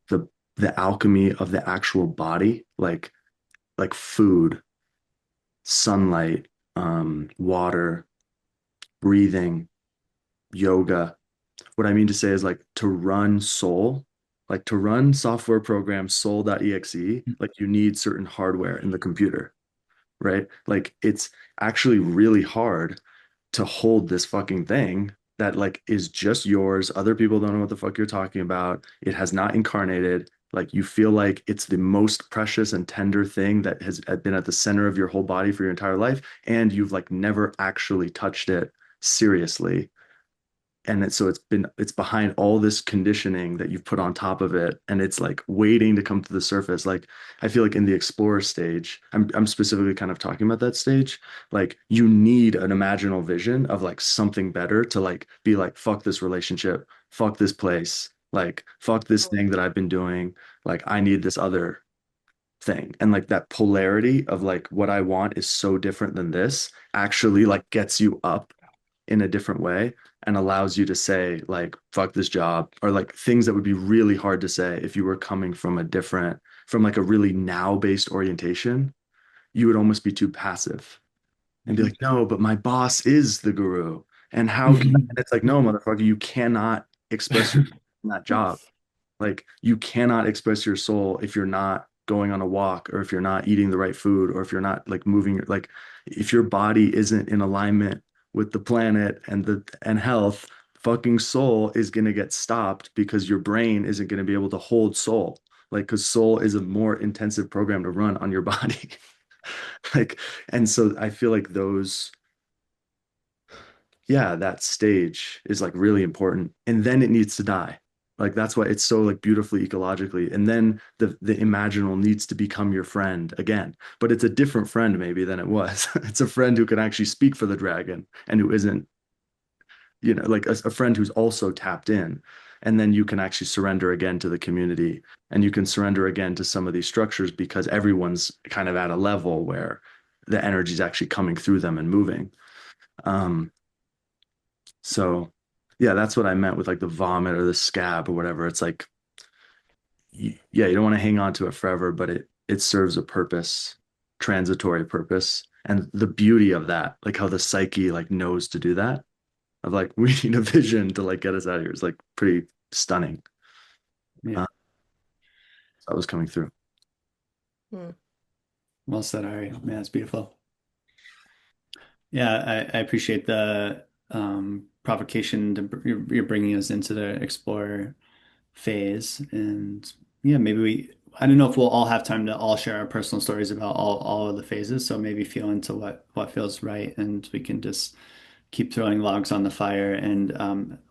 the the alchemy of the actual body, like food, sunlight, water, breathing, yoga. What I mean to say is like to run Soul, like to run software program soul.exe, like you need certain hardware in the computer, right? Like it's actually really hard to hold this fucking thing that like is just yours. Other people don't know what the fuck you're talking about. It has not incarnated. Like you feel like it's the most precious and tender thing that has been at the center of your whole body for your entire life, and you've like never actually touched it seriously, and so it's behind all this conditioning that you've put on top of it, and it's like waiting to come to the surface. Like I feel like in the explorer stage, I'm specifically kind of talking about that stage, like you need an imaginal vision of like something better to like be like fuck this relationship, fuck this place, like fuck this thing that I've been doing, like I need this other thing. And like that polarity of like what I want is so different than this actually like gets you up in a different way and allows you to say like fuck this job, or like things that would be really hard to say if you were coming from a different, from like a really now based orientation. You would almost be too passive and be like, no, but my boss is the guru, and how can, and it's like, no, motherfucker, you cannot express your in that job. Like you cannot express your soul if you're not going on a walk, or if you're not eating the right food, or if you're not like moving, like if your body isn't in alignment with the planet and health, fucking soul is going to get stopped because your brain isn't going to be able to hold soul. Like cuz soul is a more intensive program to run on your body. Like, and so I feel like those, yeah, that stage is like really important. And then it needs to die. Like that's why it's so like beautifully ecologically. And then the imaginal needs to become your friend again. But it's a different friend maybe than it was. It's a friend who can actually speak for the dragon and who isn't, you know, like a friend who's also tapped in. And then you can actually surrender again to the community, and you can surrender again to some of these structures because everyone's kind of at a level where the energy is actually coming through them and moving. Um, so yeah, that's what I meant with like the vomit or the scab or whatever. It's like, yeah, you don't want to hang on to it forever, but it serves a purpose, transitory purpose. And the beauty of that, like how the psyche like knows to do that. of like we need a vision to like get us out of here is like pretty stunning. Yeah. Uh, that was coming through. Hmm. Well said, Ari. Man, it's beautiful. Yeah, I appreciate the provocation you're bringing us into the explorer phase. And yeah, maybe I don't know if we'll all have time to all share our personal stories about all of the phases. So maybe feel into what feels right, and we can just keep throwing logs on the fire. And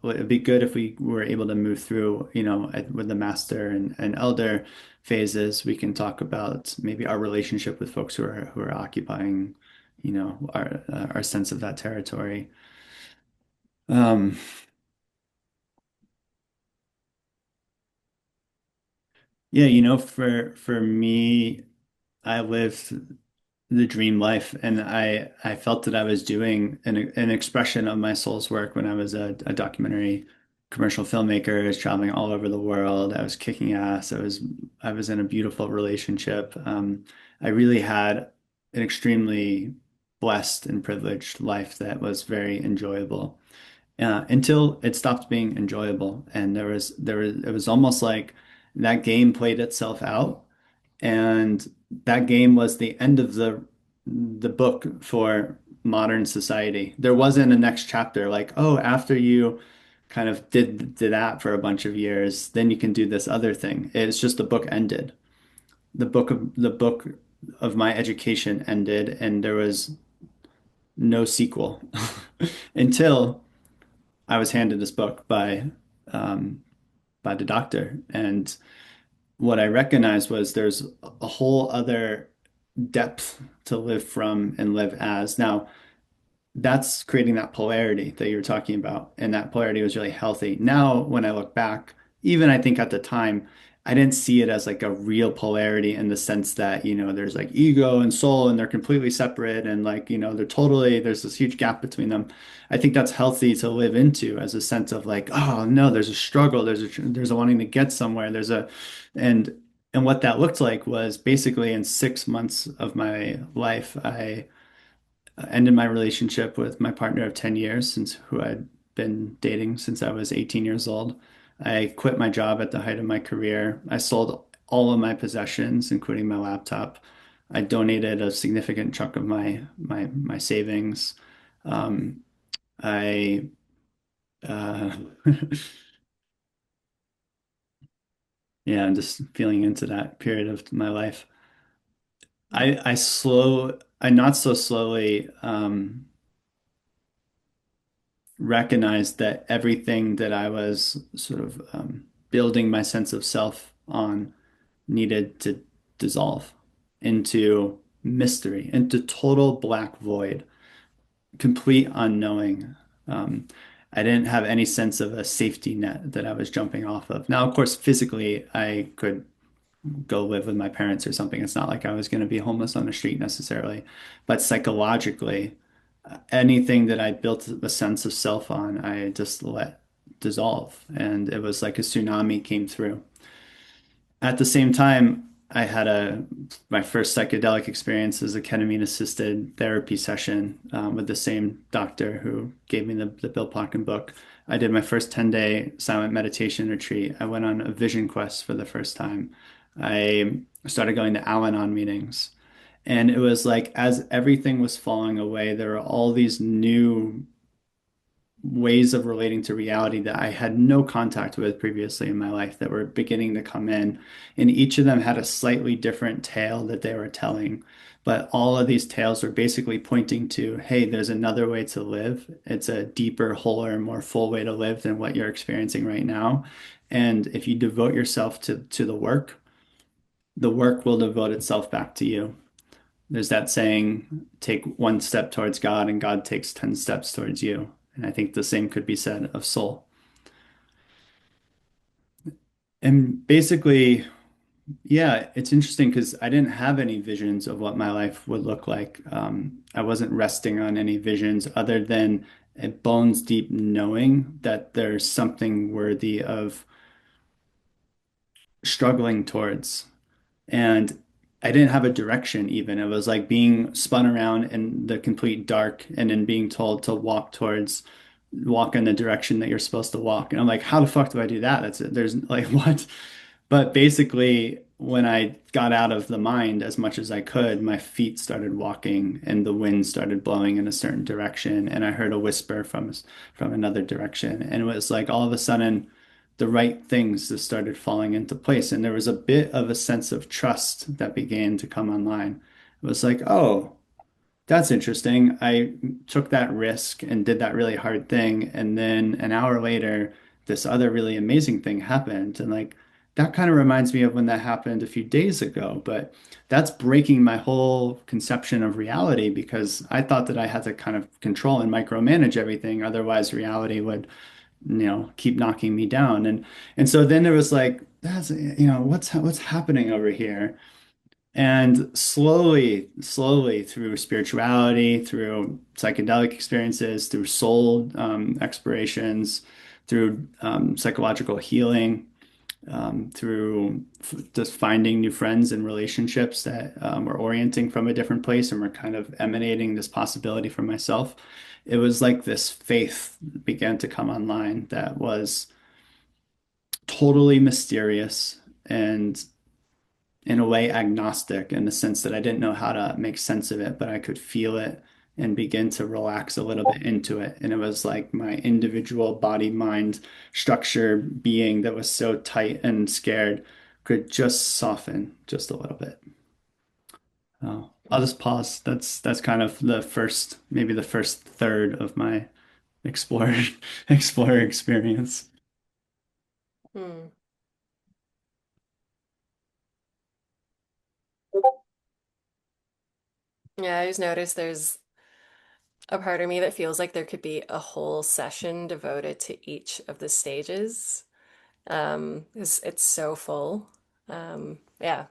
it'd be good if we were able to move through, with the master and elder phases. We can talk about maybe our relationship with folks who are occupying, our sense of that territory. Um, yeah, for me, I lived the dream life, and I felt that I was doing an expression of my soul's work when I was a documentary commercial filmmaker. I was traveling all over the world. I was kicking ass. I was in a beautiful relationship. I really had an extremely blessed and privileged life that was very enjoyable. Until it stopped being enjoyable, and it was almost like that game played itself out, and that game was the end of the book for modern society. There wasn't a next chapter like, oh, after you kind of did that for a bunch of years, then you can do this other thing. It's just the book ended. The book of my education ended, and there was no sequel until I was handed this book um, by the doctor. And what I recognized was there's a whole other depth to live from and live as. Now, that's creating that polarity that you were talking about. And that polarity was really healthy. Now, when I look back, even I think at the time, I didn't see it as like a real polarity in the sense that, there's like ego and soul and they're completely separate and like, there's this huge gap between them. I think that's healthy to live into as a sense of like, oh no, there's a struggle, there's a wanting to get somewhere, and and what that looked like was basically in 6 months of my life, I ended my relationship with my partner of 10 years, since who I'd been dating since I was 18 years old. I quit my job at the height of my career. I sold all of my possessions, including my laptop. I donated a significant chunk of my savings. Um, I uh, yeah, I'm just feeling into that period of my life. I not so slowly recognized that everything that I was sort of building my sense of self on needed to dissolve into mystery, into total black void, complete unknowing. Um, I didn't have any sense of a safety net that I was jumping off of. Now, of course, physically, I could go live with my parents or something. It's not like I was going to be homeless on the street necessarily, but psychologically, anything that I built a sense of self on, I just let dissolve. And it was like a tsunami came through. At the same time, I had my first psychedelic experience as a ketamine assisted therapy session with the same doctor who gave me the Bill Plotkin book. I did my first 10-day silent meditation retreat. I went on a vision quest for the first time. I started going to Al-Anon meetings. And it was like as everything was falling away, there were all these new ways of relating to reality that I had no contact with previously in my life that were beginning to come in. And each of them had a slightly different tale that they were telling. But all of these tales were basically pointing to, hey, there's another way to live. It's a deeper, wholer, more full way to live than what you're experiencing right now. And if you devote yourself to the work will devote itself back to you. There's that saying, take one step towards God and God takes 10 steps towards you. And I think the same could be said of soul. And basically, yeah, it's interesting because I didn't have any visions of what my life would look like. I wasn't resting on any visions other than a bones deep knowing that there's something worthy of struggling towards. And I didn't have a direction even. It was like being spun around in the complete dark and then being told to walk towards walk in the direction that you're supposed to walk. And I'm like, how the fuck do I do that? That's it. There's like what? But basically, when I got out of the mind as much as I could, my feet started walking and the wind started blowing in a certain direction. And I heard a whisper from another direction. And it was like all of a sudden, the right things just started falling into place. And there was a bit of a sense of trust that began to come online. It was like, oh, that's interesting. I took that risk and did that really hard thing. And then an hour later, this other really amazing thing happened. And like that kind of reminds me of when that happened a few days ago. But that's breaking my whole conception of reality because I thought that I had to kind of control and micromanage everything. Otherwise, reality would, keep knocking me down. And so then there was like, that's, what's happening over here? And slowly through spirituality, through psychedelic experiences, through soul explorations, through psychological healing, through just finding new friends and relationships that were orienting from a different place and were kind of emanating this possibility for myself. It was like this faith began to come online that was totally mysterious and in a way agnostic in the sense that I didn't know how to make sense of it, but I could feel it and begin to relax a little bit into it. And it was like my individual body mind structure being that was so tight and scared could just soften just a little bit. Oh, I'll just pause. That's kind of the first, maybe the first third of my explorer explorer experience. Hmm. Yeah, I just noticed there's a part of me that feels like there could be a whole session devoted to each of the stages. 'Cause it's so full. Yeah.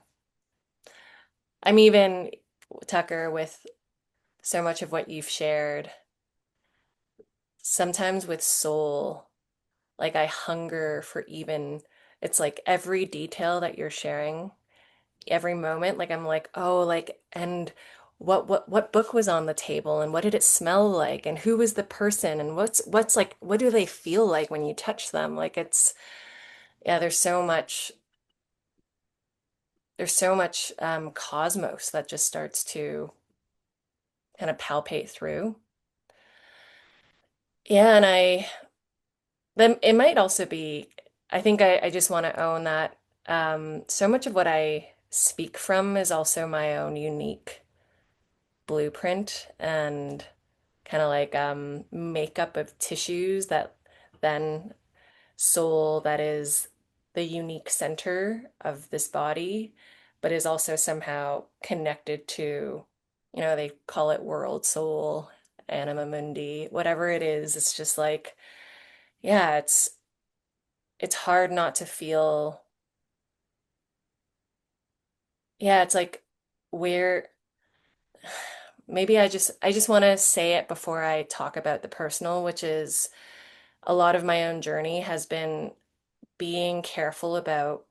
I'm even, Tucker, with so much of what you've shared, sometimes with soul, like I hunger for even, it's like every detail that you're sharing, every moment, like I'm like, oh, like, and what book was on the table and what did it smell like and who was the person and what's like what do they feel like when you touch them? Like it's yeah, there's so much cosmos that just starts to kind of palpate through. Yeah, and then it might also be, I think I just want to own that so much of what I speak from is also my own unique blueprint and kind of like makeup of tissues that then soul that is the unique center of this body, but is also somehow connected to, they call it world soul, anima mundi, whatever it is. It's just like, yeah, it's hard not to feel, yeah, it's like where maybe I just want to say it before I talk about the personal, which is a lot of my own journey has been being careful about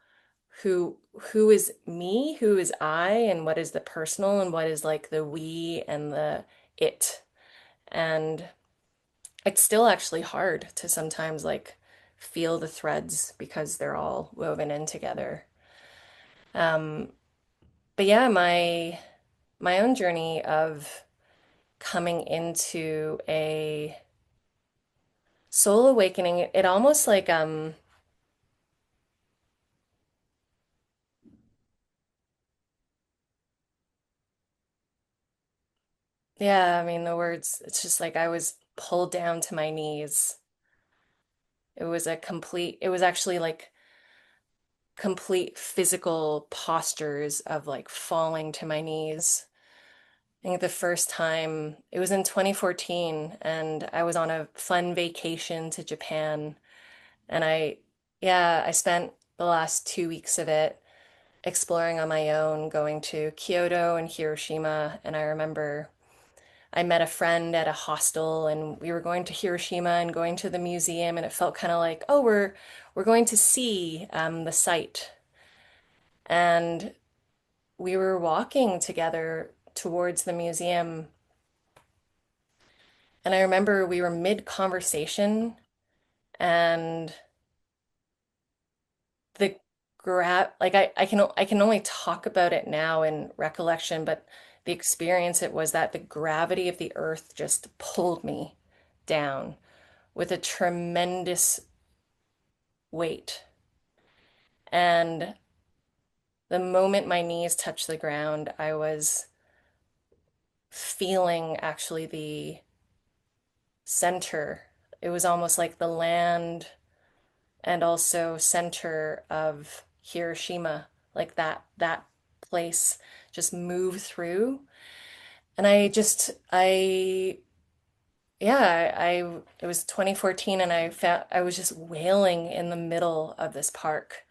who is me, who is I, and what is the personal and what is like the we and the it. And it's still actually hard to sometimes like feel the threads because they're all woven in together. Um, but yeah, my own journey of coming into a soul awakening, it almost like yeah, I mean the words, it's just like I was pulled down to my knees. It was actually like complete physical postures of like falling to my knees. I think the first time it was in 2014 and I was on a fun vacation to Japan and yeah, I spent the last 2 weeks of it exploring on my own, going to Kyoto and Hiroshima. And I remember I met a friend at a hostel and we were going to Hiroshima and going to the museum and it felt kind of like, oh, we're going to see the site. And we were walking together towards the museum And I remember we were mid-conversation and the like I can only talk about it now in recollection, but the experience it was that the gravity of the earth just pulled me down with a tremendous weight. And the moment my knees touched the ground, I was feeling actually the center. It was almost like the land and also center of Hiroshima, like that place just move through. And yeah, it was 2014 and I was just wailing in the middle of this park,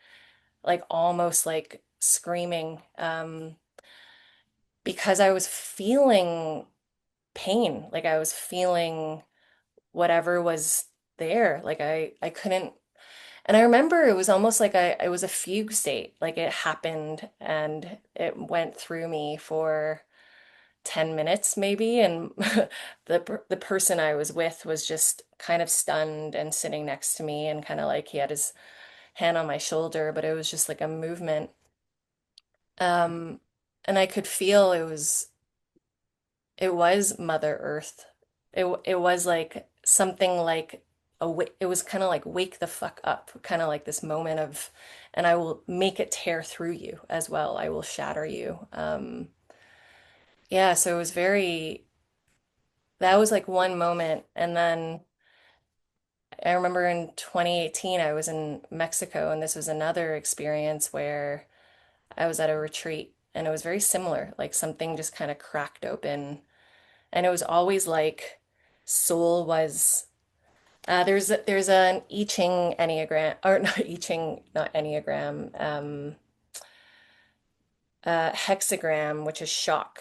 like almost like screaming, because I was feeling pain, like I was feeling whatever was there. Like I couldn't. And I remember it was almost like it was a fugue state. Like it happened and it went through me for 10 minutes maybe. And the person I was with was just kind of stunned and sitting next to me and kind of like he had his hand on my shoulder, but it was just like a movement. Um, and I could feel it was Mother Earth. It was like something like it was kind of like wake the fuck up, kind of like this moment of, and I will make it tear through you as well. I will shatter you. Yeah, so it was that was like one moment. And then I remember in 2018, I was in Mexico, and this was another experience where I was at a retreat, and it was very similar. Like something just kind of cracked open. And it was always like soul was there's an I Ching Enneagram or not I Ching, not Enneagram, hexagram, which is shock.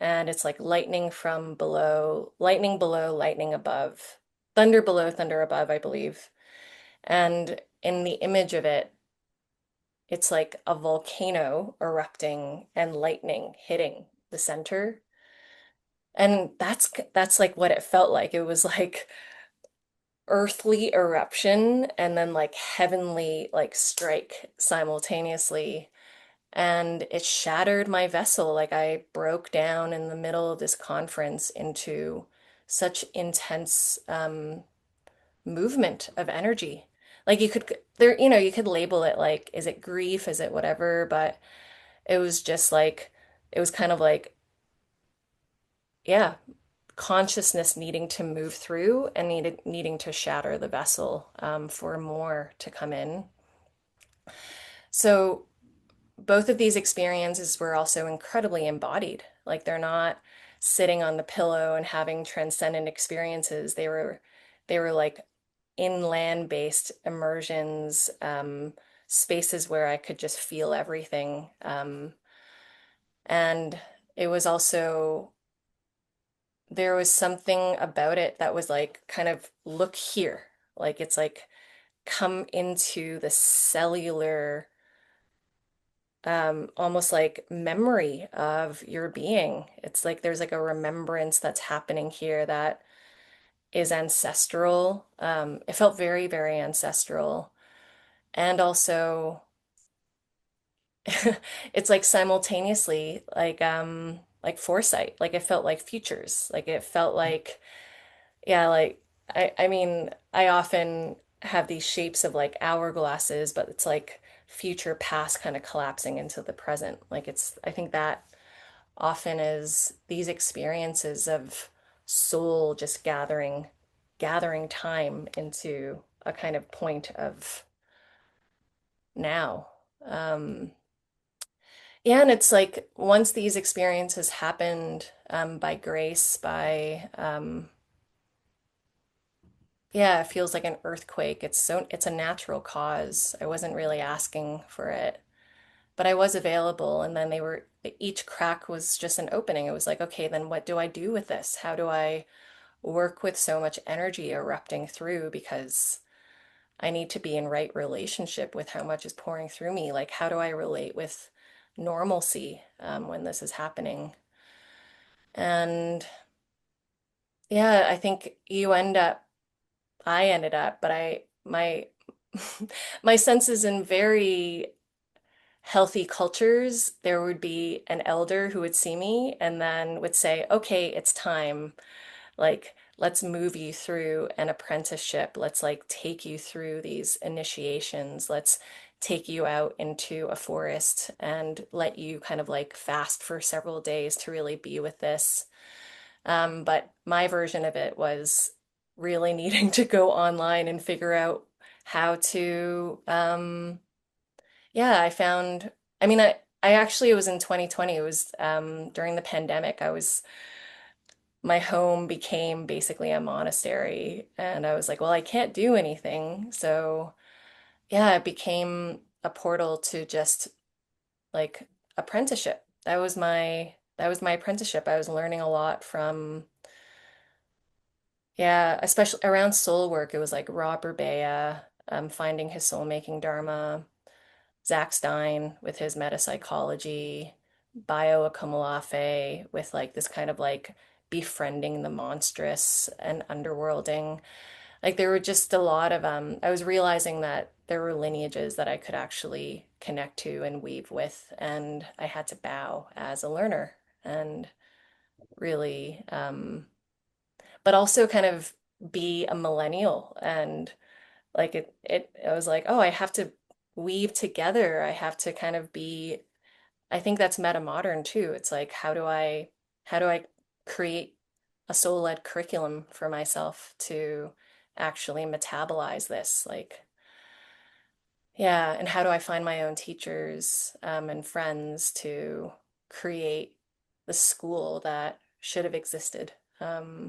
And it's like lightning below, lightning above, thunder below, thunder above, I believe. And in the image of it, it's like a volcano erupting and lightning hitting the center. And that's like what it felt like. It was like earthly eruption and then like heavenly like strike simultaneously. And it shattered my vessel. Like I broke down in the middle of this conference into such intense movement of energy. Like you could there, you could label it like, is it grief? Is it whatever? But it was just like, it was kind of like, yeah, consciousness needing to move through and needing to shatter the vessel for more to come in. So both of these experiences were also incredibly embodied. Like they're not sitting on the pillow and having transcendent experiences. They were like inland-based immersions, spaces where I could just feel everything. And it was also there was something about it that was like kind of look here. Like it's like come into the cellular, almost like memory of your being. It's like there's like a remembrance that's happening here that is ancestral. It felt very, very ancestral. And also it's like simultaneously like foresight. Like it felt like futures. Like it felt like, yeah, like I mean, I often have these shapes of like hourglasses, but it's like future past kind of collapsing into the present. Like I think that often is these experiences of soul just gathering time into a kind of point of now. Um, yeah, and it's like once these experiences happened by grace, yeah, it feels like an earthquake. It's a natural cause. I wasn't really asking for it, but I was available. And then each crack was just an opening. It was like, okay, then what do I do with this? How do I work with so much energy erupting through? Because I need to be in right relationship with how much is pouring through me. Like, how do I relate with normalcy when this is happening? And yeah, I think I ended up, but my sense is in very healthy cultures, there would be an elder who would see me and then would say, okay, it's time. Like, let's move you through an apprenticeship. Let's like take you through these initiations. Let's take you out into a forest and let you kind of like fast for several days to really be with this. But my version of it was really needing to go online and figure out how to, yeah, I found, I mean, I actually, it was in 2020. It was during the pandemic. My home became basically a monastery. And I was like, well, I can't do anything. So, yeah, it became a portal to just like apprenticeship. That was my apprenticeship. I was learning a lot from, yeah, especially around soul work. It was like Rob Bea, finding his soul-making dharma. Zach Stein with his metapsychology, Bio Akomolafe with like this kind of like befriending the monstrous and underworlding. Like there were just a lot of I was realizing that there were lineages that I could actually connect to and weave with, and I had to bow as a learner and really but also kind of be a millennial and like I was like, oh, I have to weave together. I have to kind of be, I think that's meta modern too. It's like, how do I create a soul-led curriculum for myself to actually metabolize this? Like, yeah, and how do I find my own teachers, and friends to create the school that should have existed? Yeah,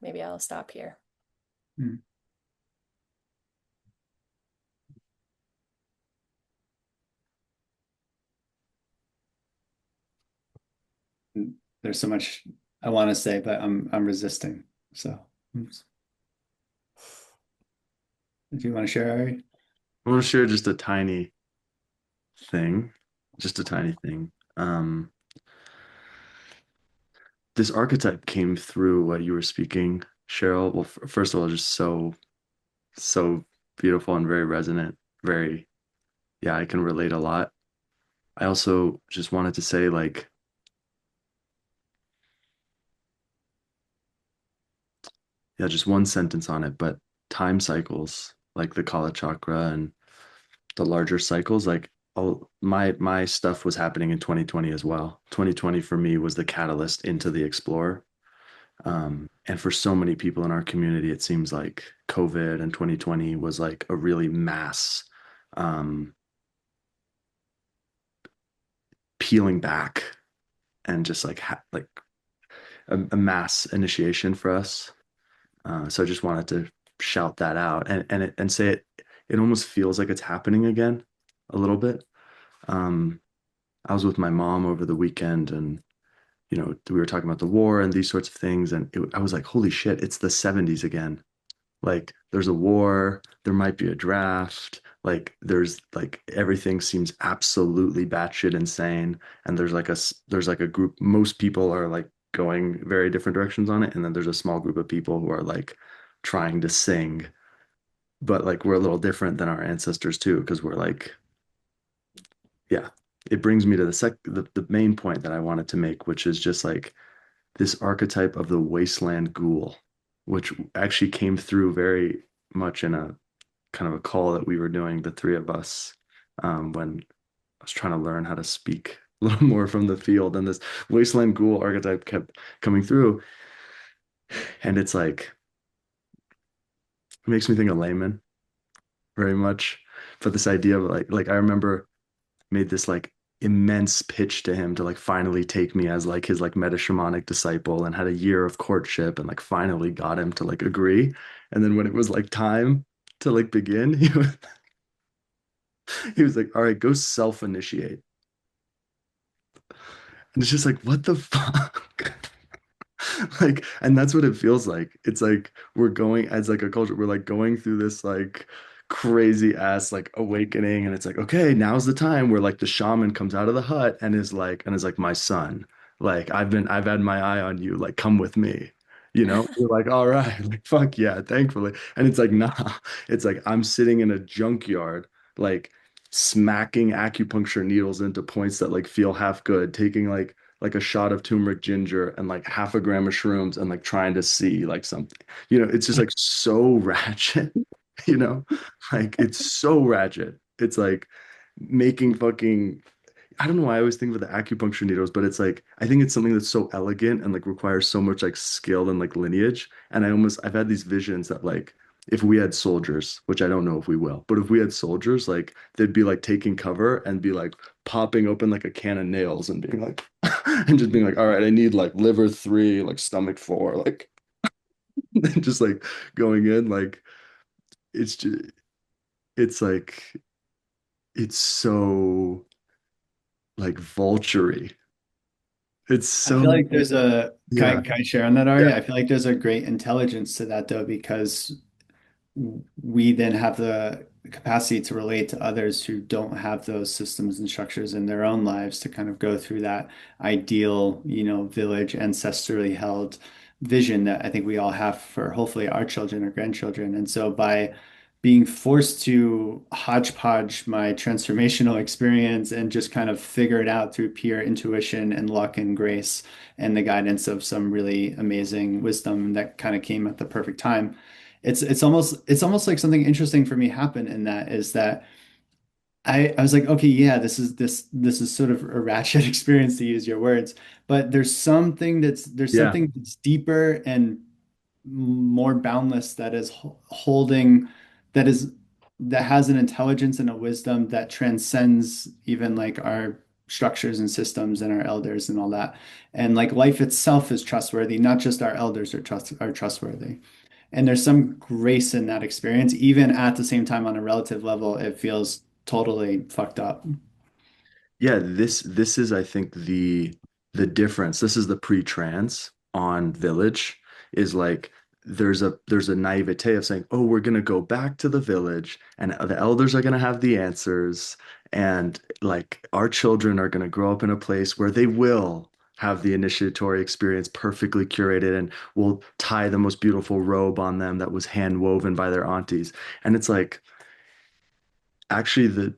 maybe I'll stop here. Mm. There's so much I want to say, but I'm resisting. So, oops. If you want to share, Ari. I want to share just a tiny thing, just a tiny thing. This archetype came through what you were speaking, Cheryl. Well, first of all, just so beautiful and very resonant. Very, yeah, I can relate a lot. I also just wanted to say, like, yeah, just one sentence on it, but time cycles, like the Kala chakra and the larger cycles, like all my stuff was happening in 2020 as well. 2020 for me was the catalyst into the Explorer. And for so many people in our community, it seems like COVID and 2020 was like a really mass um, peeling back and just like like a mass initiation for us. So I just wanted to shout that out and say it. It almost feels like it's happening again a little bit. Um, I was with my mom over the weekend, and we were talking about the war and these sorts of things, and I was like, "Holy shit! It's the '70s again." Like there's a war, there might be a draft, like there's like everything seems absolutely batshit insane, and there's like a group. Most people are like going very different directions on it, and then there's a small group of people who are like trying to sing, but like we're a little different than our ancestors too, because we're like, yeah. It brings me to the main point that I wanted to make, which is just like this archetype of the wasteland ghoul, which actually came through very much in a kind of a call that we were doing, the three of us, when I was trying to learn how to speak a little more from the field. And this wasteland ghoul archetype kept coming through. And it's like, it makes me think of Layman very much. But this idea of like I remember made this like immense pitch to him to like finally take me as like his like meta shamanic disciple, and had a year of courtship and like finally got him to like agree. And then when it was like time to like begin, he was like, all right, go self-initiate. And it's just like, what the fuck? Like, and that's what it feels like. It's like we're going as like a culture, we're like going through this like crazy ass like awakening, and it's like, okay, now's the time where like the shaman comes out of the hut and is like my son, Like I've had my eye on you. Like come with me. You know, we're like, all right, like fuck yeah, thankfully. And it's like, nah, it's like I'm sitting in a junkyard, like smacking acupuncture needles into points that like feel half good, taking like a shot of turmeric ginger and like half a gram of shrooms and like trying to see like something. You know, it's just like so ratchet, you know? Like it's so ratchet. It's like making fucking I don't know why I always think of the acupuncture needles, but it's like I think it's something that's so elegant and like requires so much like skill and like lineage. And I've had these visions that like if we had soldiers, which I don't know if we will, but if we had soldiers, like they'd be like taking cover and be like popping open like a can of nails and being like and just being like, all right, I need like liver 3, like stomach 4, like and just like going in like it's just it's like it's so like vulture-y. It's I feel so like there's a, yeah. can I share on that, Ari? Yeah. I feel like there's a great intelligence to that though, because we then have the capacity to relate to others who don't have those systems and structures in their own lives to kind of go through that ideal, village ancestrally held vision that I think we all have for hopefully our children or grandchildren. And so by being forced to hodgepodge my transformational experience and just kind of figure it out through pure intuition and luck and grace and the guidance of some really amazing wisdom that kind of came at the perfect time, it's almost like something interesting for me happened in that is that I was like, okay, yeah, this is sort of a ratchet experience to use your words, but there's Yeah. something that's deeper and more boundless that is holding that is that has an intelligence and a wisdom that transcends even like our structures and systems and our elders and all that. And like life itself is trustworthy, not just our elders are trustworthy. And there's some grace in that experience, even at the same time on a relative level, it feels totally fucked up. Yeah, this is I think the difference. This is the pre-trans on Village is like there's a naivete of saying, "Oh, we're going to go back to the village and the elders are going to have the answers and like our children are going to grow up in a place where they will have the initiatory experience perfectly curated and will tie the most beautiful robe on them that was hand woven by their aunties." And it's like actually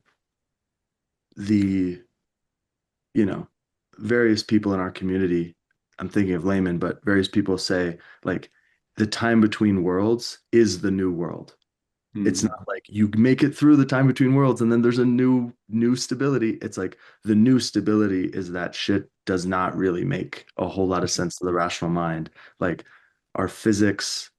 the you know, various people in our community, I'm thinking of laymen, but various people say like the time between worlds is the new world. It's Hmm. not like you make it through the time between worlds and then there's a new stability. It's like the new stability is that shit does not really make a whole lot of sense to the rational mind. Like our physics,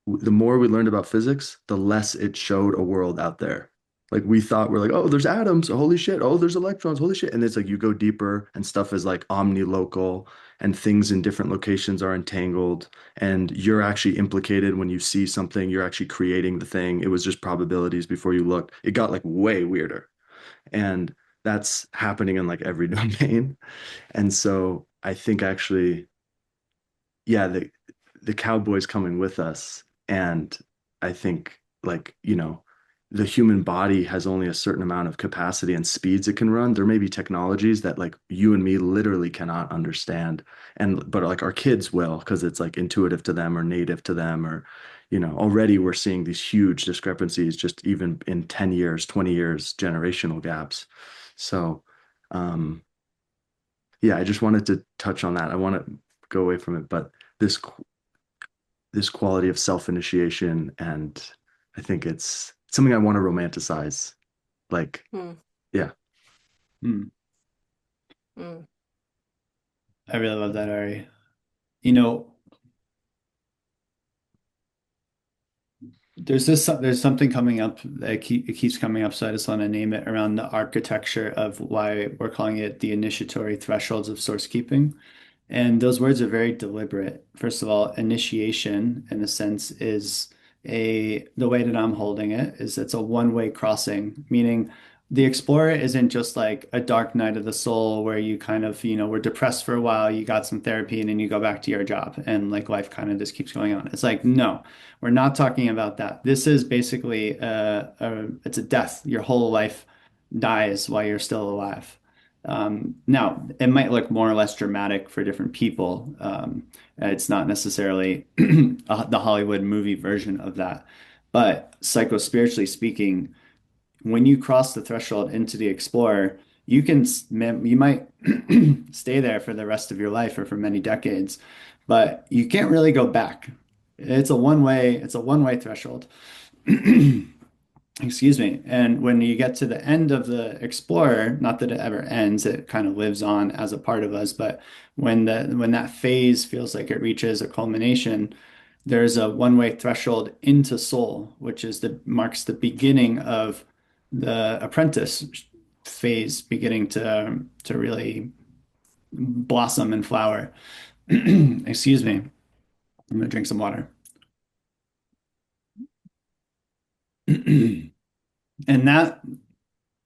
the more we learned about physics, the less it showed a world out there. Like we thought we're like, oh, there's atoms, holy shit. Oh, there's electrons, holy shit. And it's like you go deeper and stuff is like omnilocal and things in different locations are entangled and you're actually implicated when you see something, you're actually creating the thing. It was just probabilities before you looked. It got like way weirder. And that's happening in like every domain. And so I think actually yeah, the cowboy's coming with us. And I think like, the human body has only a certain amount of capacity and speeds it can run. There may be technologies that like you and me literally cannot understand. And but like our kids will because it's like intuitive to them or native to them or already we're seeing these huge discrepancies just even in 10 years, 20 years, generational gaps. So um yeah, I just wanted to touch on that. I want to go away from it, but this this quality of self-initiation, and I think it's something I want to romanticize. Like, Mm, yeah, Hmm. mm, I really love that, Ari. You know, there's something coming up that it keeps coming up, so I just want to name it around the architecture of why we're calling it the initiatory thresholds of source keeping. And those words are very deliberate. First of all, initiation, in a sense, is the way that I'm holding it is it's a one-way crossing, meaning the explorer isn't just like a dark night of the soul where you kind of, were depressed for a while, you got some therapy, and then you go back to your job and like life kind of just keeps going on. It's like, no, we're not talking about that. This is basically it's a death. Your whole life dies while you're still alive. Now, it might look more or less dramatic for different people. It's not necessarily the Hollywood movie version of that. But psychospiritually speaking, when you cross the threshold into the Explorer, you might stay there for the rest of your life or for many decades, but you can't really go back. It's a one-way threshold. Excuse me. And when you get to the end of the Explorer, not that it ever ends, it kind of lives on as a part of us, but when that phase feels like it reaches a culmination, there's a one-way threshold into soul, which is the marks the beginning of the apprentice phase beginning to really blossom and flower. Excuse me. I'm gonna drink some water. And that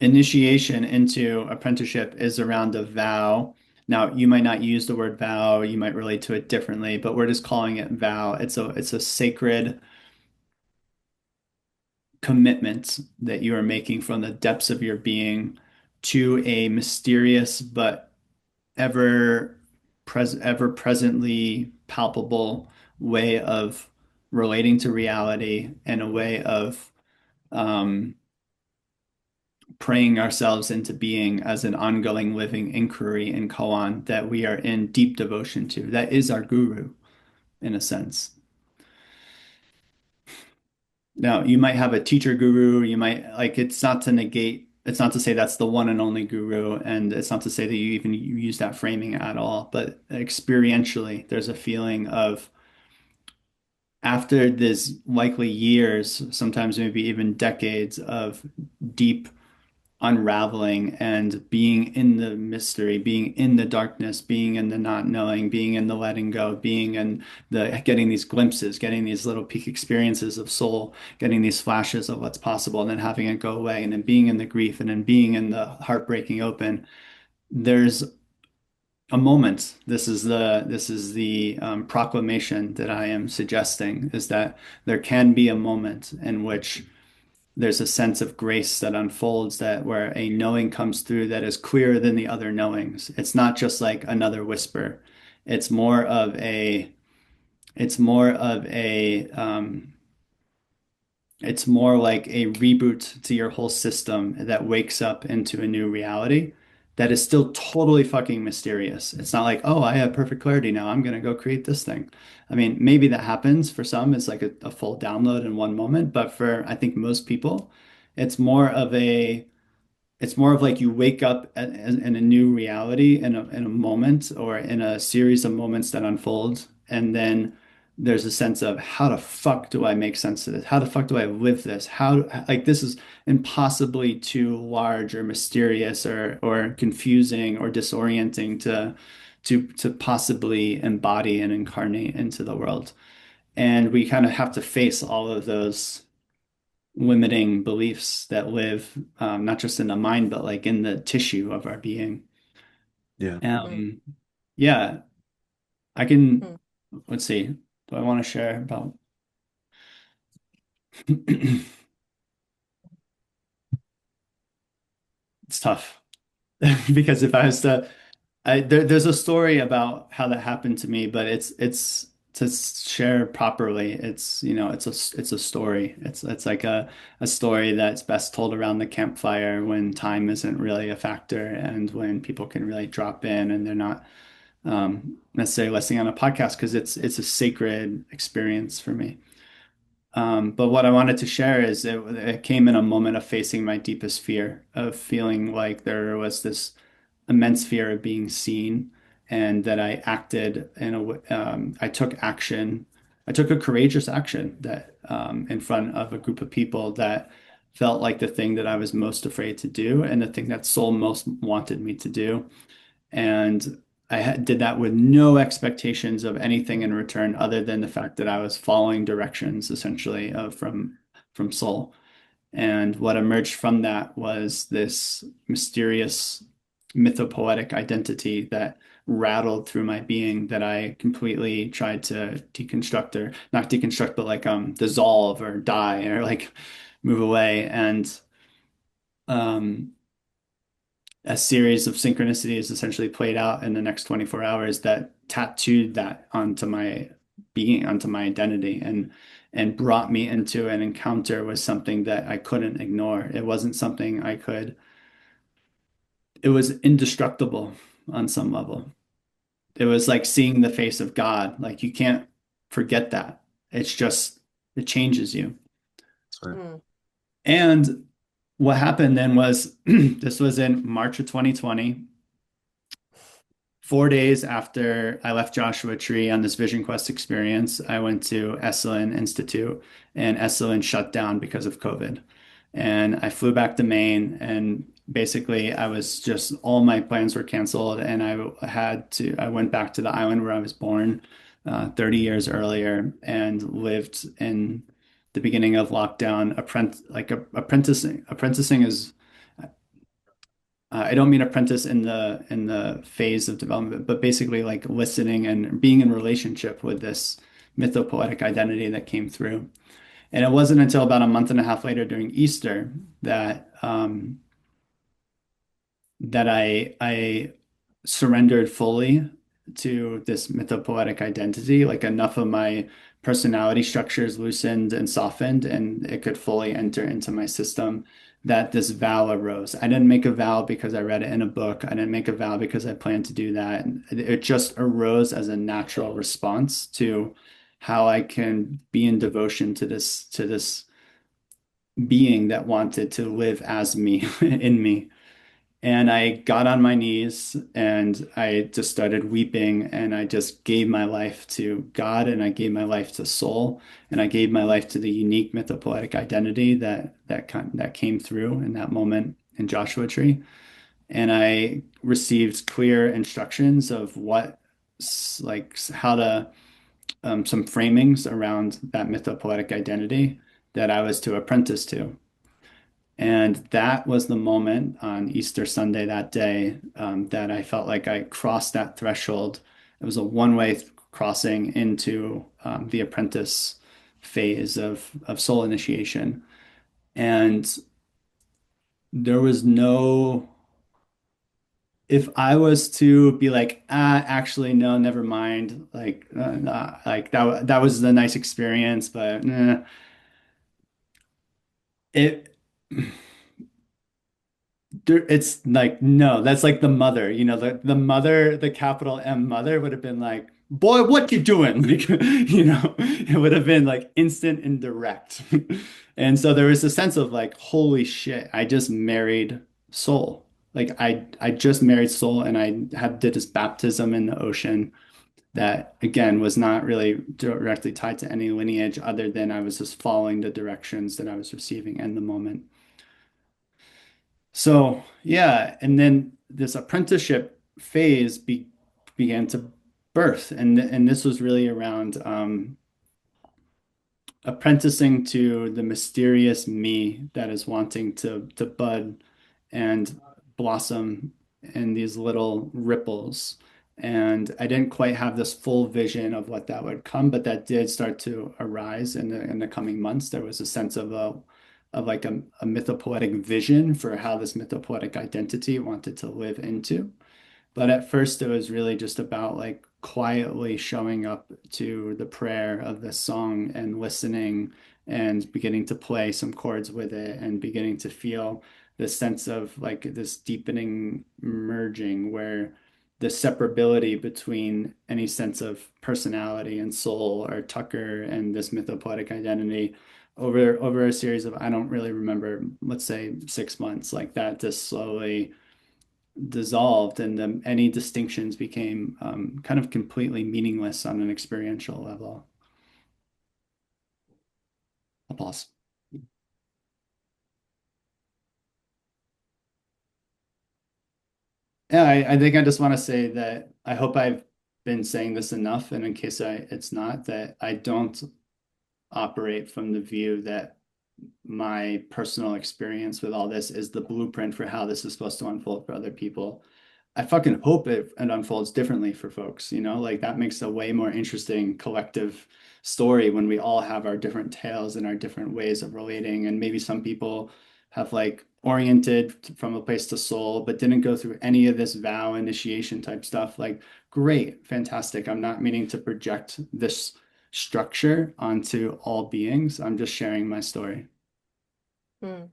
initiation into apprenticeship is around a vow. Now, you might not use the word vow, you might relate to it differently, but we're just calling it vow. It's a sacred commitment that you are making from the depths of your being to a mysterious but ever presently palpable way of relating to reality and a way of um, praying ourselves into being as an ongoing living inquiry and koan that we are in deep devotion to. That is our guru, in a sense. Now, you might have a teacher guru, you might like it's not to negate, it's not to say that's the one and only guru, and it's not to say that you even use that framing at all, but experientially, there's a feeling of after this likely years, sometimes maybe even decades of deep unraveling and being in the mystery, being in the darkness, being in the not knowing, being in the letting go, being in the getting these glimpses, getting these little peak experiences of soul, getting these flashes of what's possible, and then having it go away, and then being in the grief, and then being in the heartbreaking open. There's a moment. This is the proclamation that I am suggesting is that there can be a moment in which there's a sense of grace that unfolds that where a knowing comes through that is clearer than the other knowings. It's not just like another whisper. It's more of a it's more of a it's more like a reboot to your whole system that wakes up into a new reality that is still totally fucking mysterious. It's not like, oh, I have perfect clarity now. I'm gonna go create this thing. I mean, maybe that happens for some. It's like a full download in one moment, but for I think most people, it's more of a it's more of like you wake up in a new reality in a moment or in a series of moments that unfold, and then there's a sense of how the fuck do I make sense of this? How the fuck do I live this? How like this is impossibly too large or mysterious or confusing or disorienting to possibly embody and incarnate into the world. And we kind of have to face all of those limiting beliefs that live not just in the mind, but like in the tissue of our being. Yeah. Mm, Um, yeah, I can, mm, let's see, do I want to share about? It's tough because if I was to, there's a story about how that happened to me, but it's to share properly. It's it's a story. It's like a story that's best told around the campfire when time isn't really a factor and when people can really drop in and they're not necessarily listening on a podcast because it's a sacred experience for me. But what I wanted to share is it came in a moment of facing my deepest fear, of feeling like there was this immense fear of being seen, and that I acted I took action. I took a courageous action that in front of a group of people that felt like the thing that I was most afraid to do and the thing that soul most wanted me to do. And did that with no expectations of anything in return other than the fact that I was following directions essentially from Soul. And what emerged from that was this mysterious mythopoetic identity that rattled through my being that I completely tried to deconstruct or not deconstruct, but like dissolve or die or like move away. And um a series of synchronicities essentially played out in the next 24 hours that tattooed that onto my being, onto my identity, and brought me into an encounter with something that I couldn't ignore. It wasn't something I could, it was indestructible on some level. It was like seeing the face of God. Like you can't forget that. It's just, it changes you. That's right. Mm. And what happened then was this was in March of 2020. 4 days after I left Joshua Tree on this Vision Quest experience, I went to Esalen Institute, and Esalen shut down because of COVID. And I flew back to Maine, and basically I was just, all my plans were canceled, and I went back to the island where I was born 30 years earlier and lived in the beginning of lockdown, apprenticing. Apprenticing is I don't mean apprentice in the phase of development, but basically like listening and being in relationship with this mythopoetic identity that came through. And it wasn't until about a month and a half later during Easter that I surrendered fully to this mythopoetic identity. Like enough of my personality structures loosened and softened, and it could fully enter into my system. That this vow arose. I didn't make a vow because I read it in a book. I didn't make a vow because I planned to do that. It just arose as a natural response to how I can be in devotion to this being that wanted to live as me in me. And I got on my knees and I just started weeping, and I just gave my life to God, and I gave my life to soul, and I gave my life to the unique mythopoetic identity that came through in that moment in Joshua Tree. And I received clear instructions of like how to some framings around that mythopoetic identity that I was to apprentice to. And that was the moment on Easter Sunday that day that I felt like I crossed that threshold. It was a one-way crossing into the apprentice phase of soul initiation. And there was no, if I was to be like, actually, no, never mind. Like, nah, like that was a nice experience, but it. It's like, no, that's like the mother, the mother, the capital M mother would have been like, boy, what you doing? Like, it would have been like instant and direct. And so there was a sense of like, holy shit, I just married soul. Like I just married soul, and I did this baptism in the ocean that again was not really directly tied to any lineage other than I was just following the directions that I was receiving in the moment. So yeah, and then this apprenticeship phase began to birth, and this was really around apprenticing to the mysterious me that is wanting to bud and blossom in these little ripples. And I didn't quite have this full vision of what that would come, but that did start to arise in the coming months. There was a sense of like a mythopoetic vision for how this mythopoetic identity wanted to live into. But at first, it was really just about like quietly showing up to the prayer of the song and listening and beginning to play some chords with it and beginning to feel this sense of like this deepening merging where the separability between any sense of personality and soul or Tucker and this mythopoetic identity over a series of, I don't really remember, let's say 6 months, like that just slowly dissolved, and any distinctions became kind of completely meaningless on an experiential level. Applause. Yeah, I think I just want to say that I hope I've been saying this enough, and in case it's not, that I don't operate from the view that my personal experience with all this is the blueprint for how this is supposed to unfold for other people. I fucking hope it unfolds differently for folks, like that makes a way more interesting collective story when we all have our different tales and our different ways of relating. And maybe some people have like oriented from a place to soul, but didn't go through any of this vow initiation type stuff. Like, great, fantastic. I'm not meaning to project this structure onto all beings. I'm just sharing my story. Mm.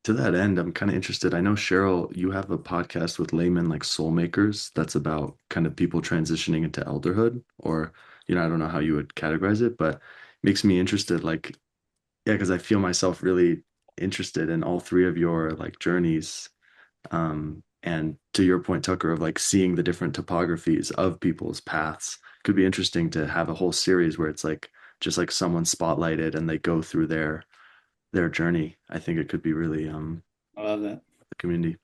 To that end, I'm kind of interested. I know, Cheryl, you have a podcast with laymen like soul makers that's about kind of people transitioning into elderhood, or, I don't know how you would categorize it, but it makes me interested. Like, yeah, because I feel myself really interested in all three of your like journeys. And to your point, Tucker, of like seeing the different topographies of people's paths could be interesting to have a whole series where it's like just like someone spotlighted and they go through their journey. I think it could be really I love that. the community.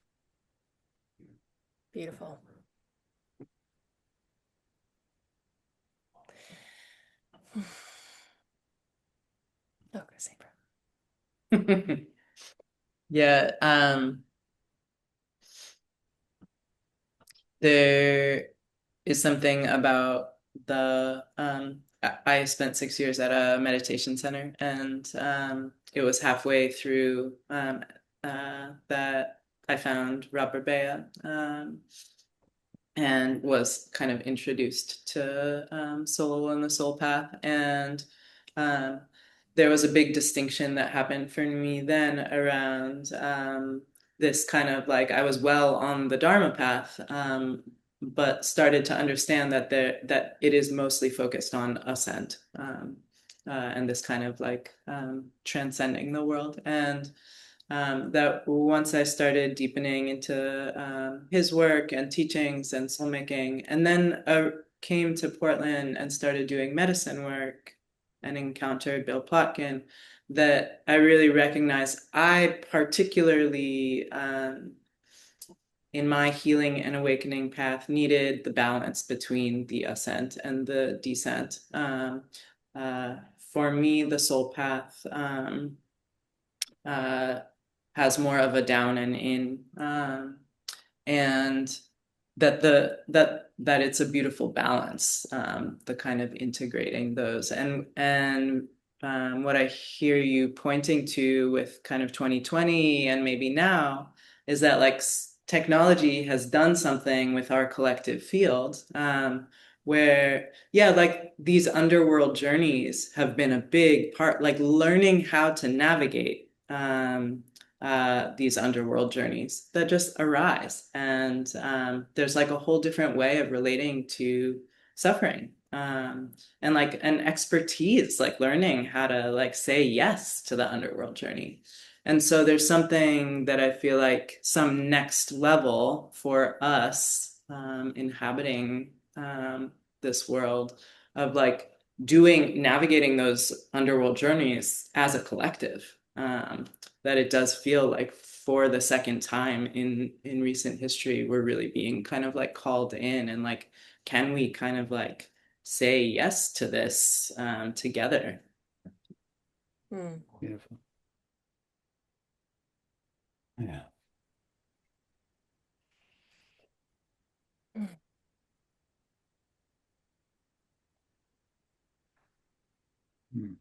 Beautiful. Okay, Sabra. Yeah, there is something about I spent 6 years at a meditation center, and it was halfway through that I found Robert Bea, and was kind of introduced to soul and the soul path. And um, there was a big distinction that happened for me then around this kind of like I was well on the Dharma path, but started to understand that it is mostly focused on ascent, and this kind of like transcending the world. And that once I started deepening into his work and teachings and soulmaking, and then came to Portland and started doing medicine work and encountered Bill Plotkin, that I really recognized I particularly, in my healing and awakening path, needed the balance between the ascent and the descent. For me, the soul path uh, has more of a down and in, and that it's a beautiful balance, the kind of integrating those. And what I hear you pointing to with kind of 2020 and maybe now is that like technology has done something with our collective field, where yeah, like these underworld journeys have been a big part, like learning how to navigate these underworld journeys that just arise. And there's like a whole different way of relating to suffering, and like an expertise, like learning how to like say yes to the underworld journey. And so there's something that I feel like some next level for us inhabiting this world of like navigating those underworld journeys as a collective. That it does feel like for the second time in recent history, we're really being kind of like called in, and like, can we kind of like say yes to this together? Mm. Beautiful. Yeah. Mm. Hmm.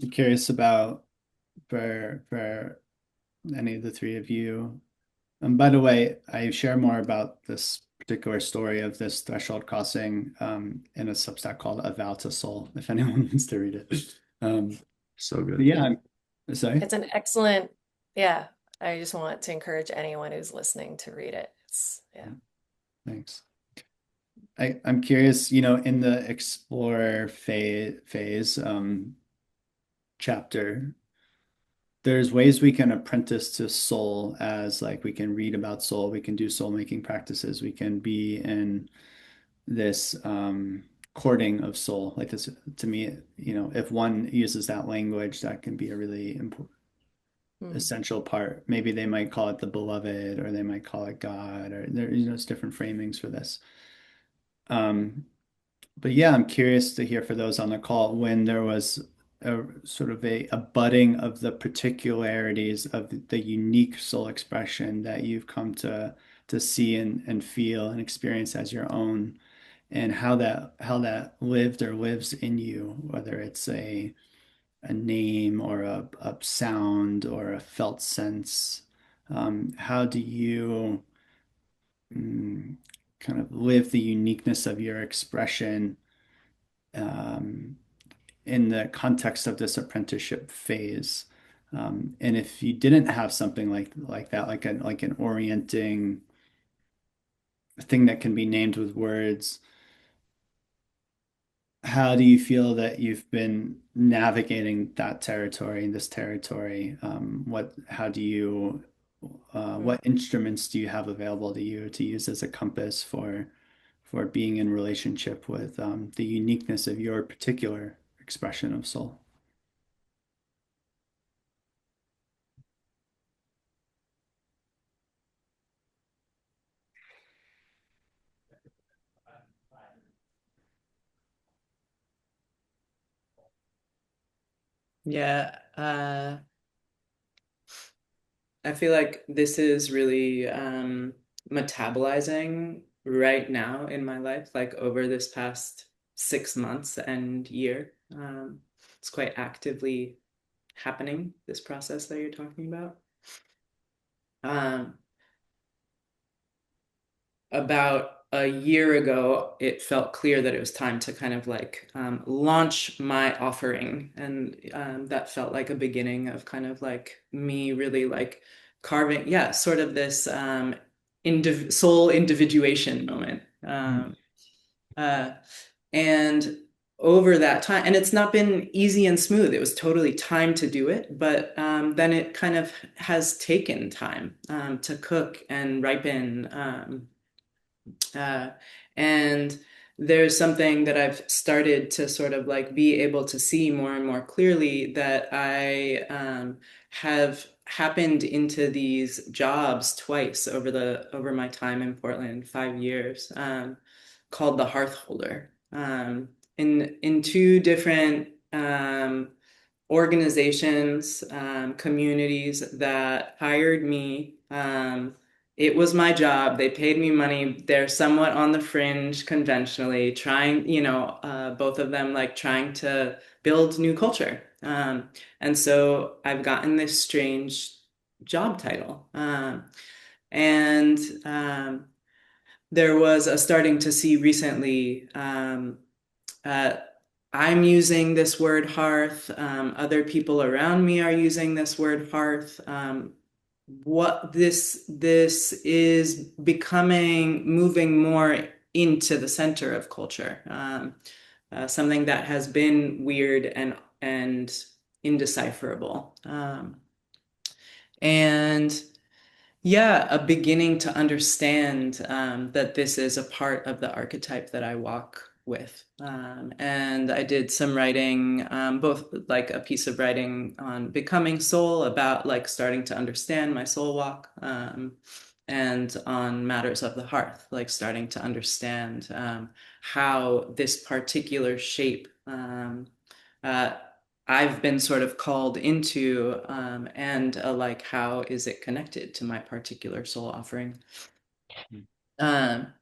I'm curious about for any of the three of you. And by the way, I share more about this particular story of this threshold crossing in a Substack called A Vow to Soul, if anyone wants to read it. So But good. yeah, sorry. It's an excellent, yeah. I just want to encourage anyone who's listening to read it. It's, yeah. Thanks. I'm curious, in the explore phase chapter, there's ways we can apprentice to soul as like we can read about soul, we can do soul making practices, we can be in this courting of soul. Like this, to me, if one uses that language, that can be a really important, Mm. essential part. Maybe they might call it the beloved, or they might call it God, or there's different framings for this. Um, But yeah, I'm curious to hear for those on the call when there was a sort of a budding of the particularities of the unique soul expression that you've come to see and feel and experience as your own, and how that lived or lives in you, whether it's a name or a sound or a felt sense. How do you mm, kind of live the uniqueness of your expression um, in the context of this apprenticeship phase? And if you didn't have something like that, like an orienting thing that can be named with words, how do you feel that you've been navigating that territory, this territory? How do you, what instruments do you have available to you to use as a compass for being in relationship with the uniqueness of your particular expression of soul? Yeah, I feel like this is really metabolizing right now in my life, like over this past 6 months and year. It's quite actively happening, this process that you're talking about. Um, about a year ago, it felt clear that it was time to kind of like launch my offering. And that felt like a beginning of kind of like me really like carving, yeah, sort of this soul individuation moment. Uh, and over that time, and it's not been easy and smooth. It was totally time to do it, but then it kind of has taken time to cook and ripen. Uh, and there's something that I've started to sort of like be able to see more and more clearly that I have happened into these jobs twice over my time in Portland, 5 years, called the hearth holder, in two different organizations, communities that hired me. It was my job. They paid me money. They're somewhat on the fringe conventionally, trying, both of them like trying to build new culture. And so I've gotten this strange job title. And there was a starting to see recently uh, I'm using this word hearth. Other people around me are using this word hearth. What this is becoming, moving more into the center of culture. Something that has been weird and indecipherable. And yeah, a beginning to understand that this is a part of the archetype that I walk with. And I did some writing, both like a piece of writing on becoming soul, about like starting to understand my soul walk, and on matters of the hearth, like starting to understand how this particular shape uh, I've been sort of called into, and like how is it connected to my particular soul offering? Um,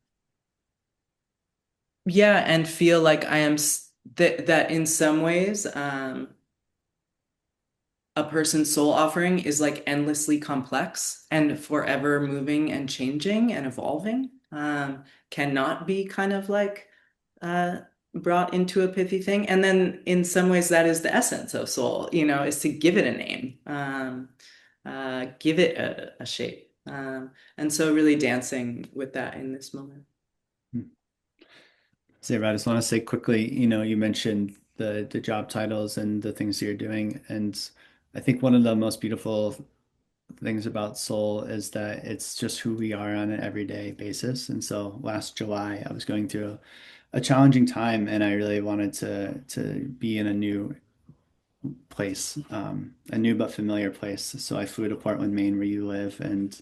yeah, and feel like I am that in some ways, a person's soul offering is like endlessly complex and forever moving and changing and evolving. Cannot be kind of like uh, brought into a pithy thing. And then in some ways, that is the essence of soul, is to give it a name, give it a shape. And so really dancing with that in this moment. Zara, I just want to say quickly, you mentioned the job titles and the things that you're doing, and I think one of the most beautiful things about soul is that it's just who we are on an everyday basis. And so last July, I was going through a challenging time, and I really wanted to be in a new place, a new but familiar place. So I flew to Portland, Maine, where you live, and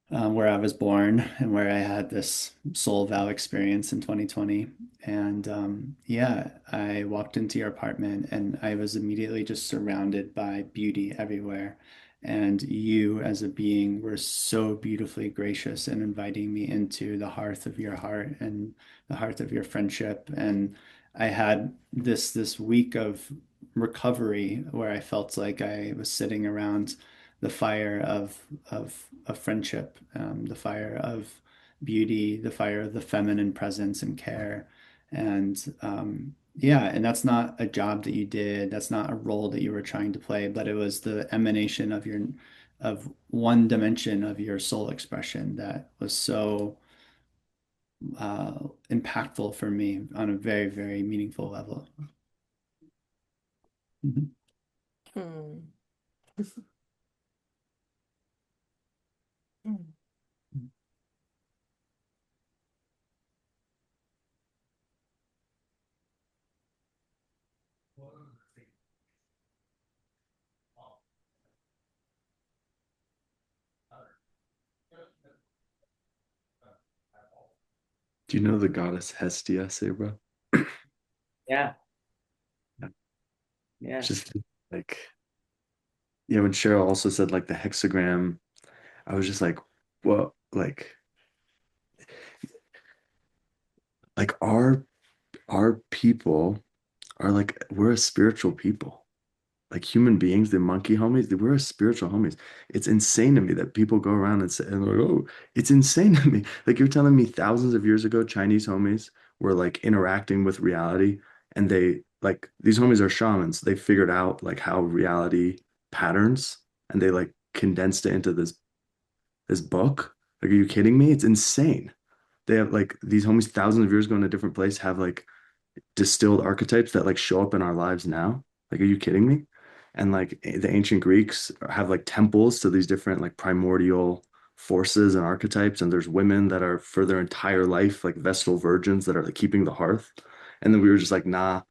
where I was born and where I had this soul vow experience in 2020. And yeah, I walked into your apartment and I was immediately just surrounded by beauty everywhere. And you, as a being, were so beautifully gracious in inviting me into the hearth of your heart and the hearth of your friendship. And I had this week of recovery where I felt like I was sitting around the fire of friendship, the fire of beauty, the fire of the feminine presence and care. And yeah, and that's not a job that you did, that's not a role that you were trying to play, but it was the emanation of your of one dimension of your soul expression that was so uh, impactful for me on a very, very meaningful level. Mhm. Hmm. Do you know the goddess Hestia, Sabra? Yeah, Yeah. It's yeah. just like, yeah, when Cheryl also said like the hexagram, I was just like, well, like our people are like we're a spiritual people. Like human beings, the monkey homies, we're spiritual homies. It's insane to me that people go around and say, and like, oh, it's insane to me. Like you're telling me thousands of years ago, Chinese homies were like interacting with reality, and they like these homies are shamans. They figured out like how reality patterns, and they like condensed it into this book. Like, are you kidding me? It's insane. They have like these homies thousands of years ago in a different place have like distilled archetypes that like show up in our lives now. Like, are you kidding me? And like the ancient Greeks have like temples to these different like primordial forces and archetypes. And there's women that are for their entire life, like Vestal virgins that are like keeping the hearth. And then we were just like, nah,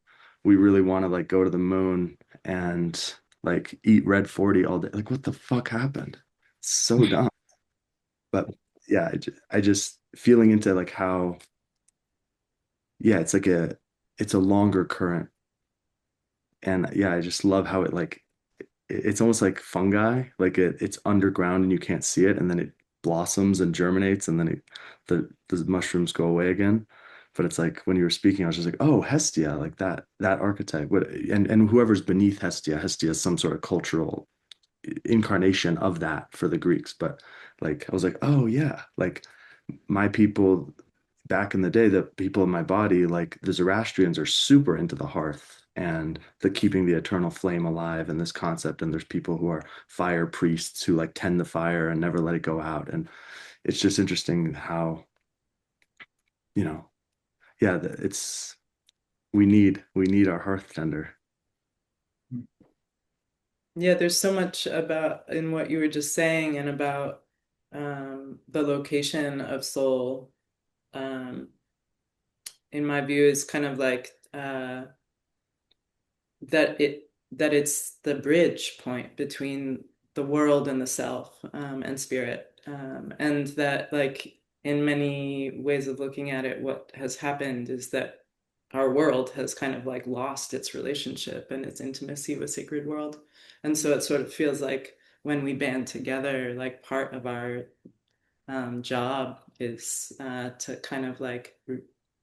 we really want to like go to the moon and like eat red 40 all day. Like, what the fuck happened? So dumb. But yeah, I just feeling into like how, yeah, it's a longer current. And yeah, I just love how it like it's almost like fungi, like it's underground and you can't see it, and then it blossoms and germinates, and then the mushrooms go away again. But it's like when you were speaking, I was just like, oh, Hestia, like that archetype. What and whoever's beneath Hestia, Hestia is some sort of cultural incarnation of that for the Greeks. But like I was like, oh yeah, like my people back in the day, the people in my body, like the Zoroastrians are super into the hearth and the keeping the eternal flame alive and this concept. And there's people who are fire priests who like tend the fire and never let it go out. And it's just interesting how, you know, yeah, it's we need our hearth tender. Yeah, there's so much about in what you were just saying and about the location of soul, um, in my view, is kind of like that it's the bridge point between the world and the self, and spirit, and that like in many ways of looking at it, what has happened is that our world has kind of like lost its relationship and its intimacy with sacred world, and so it sort of feels like when we band together, like part of our job is to kind of like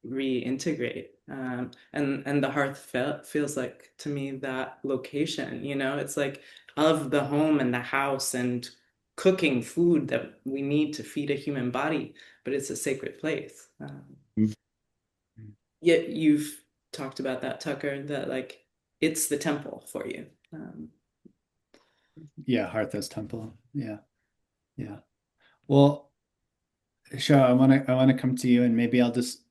reintegrate. And the hearth feels like to me that location, it's like of the home and the house and cooking food that we need to feed a human body, but it's a sacred place. Yet you've talked about that, Tucker, that like it's the temple for you. Yeah, Harthos Temple. Yeah, yeah. Well, sure. I wanna come to you, and maybe I'll just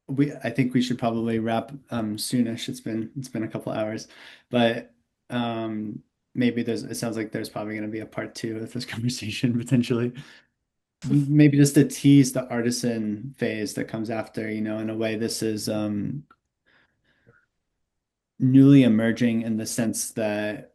we I think we should probably wrap soonish. It's been a couple hours, but maybe it sounds like there's probably going to be a part two of this conversation potentially. Maybe just to tease the artisan phase that comes after, in a way this is newly emerging in the sense that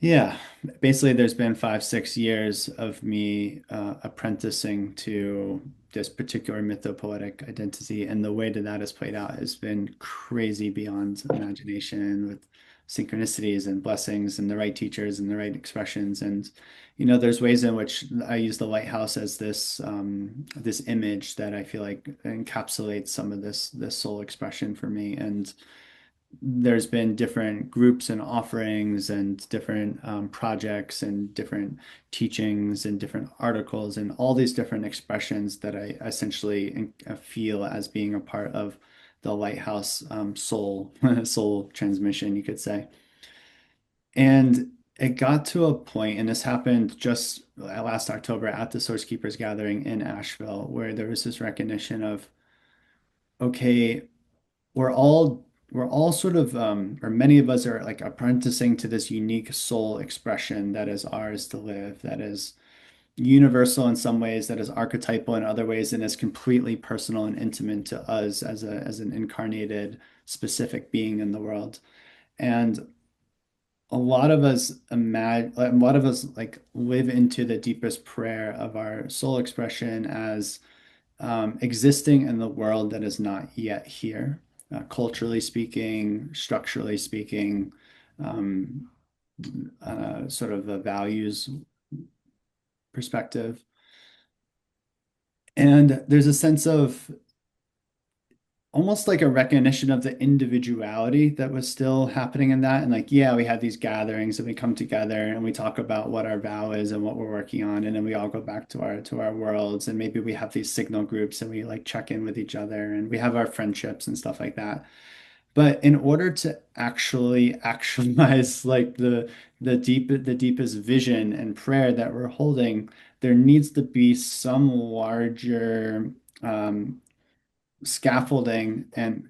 yeah, basically there's been 5, 6 years of me apprenticing to this particular mythopoetic identity, and the way that that has played out has been crazy beyond imagination with synchronicities and blessings and the right teachers and the right expressions. And there's ways in which I use the lighthouse as this image that I feel like encapsulates some of this soul expression for me. And there's been different groups and offerings and different projects and different teachings and different articles and all these different expressions that I essentially feel as being a part of the lighthouse soul soul transmission, you could say. And it got to a point, and this happened just last October at the Source Keepers gathering in Asheville, where there was this recognition of, okay, we're all sort of or many of us are like apprenticing to this unique soul expression that is ours to live, that is universal in some ways, that is archetypal in other ways, and is completely personal and intimate to us as an incarnated specific being in the world. And a lot of us like live into the deepest prayer of our soul expression as existing in the world that is not yet here, culturally speaking, structurally speaking, um, sort of a values perspective. And there's a sense of almost like a recognition of the individuality that was still happening in that. And like, yeah, we had these gatherings and we come together and we talk about what our vow is and what we're working on. And then we all go back to our worlds. And maybe we have these signal groups and we like check in with each other and we have our friendships and stuff like that. But in order to actually actualize like the deepest vision and prayer that we're holding, there needs to be some larger scaffolding and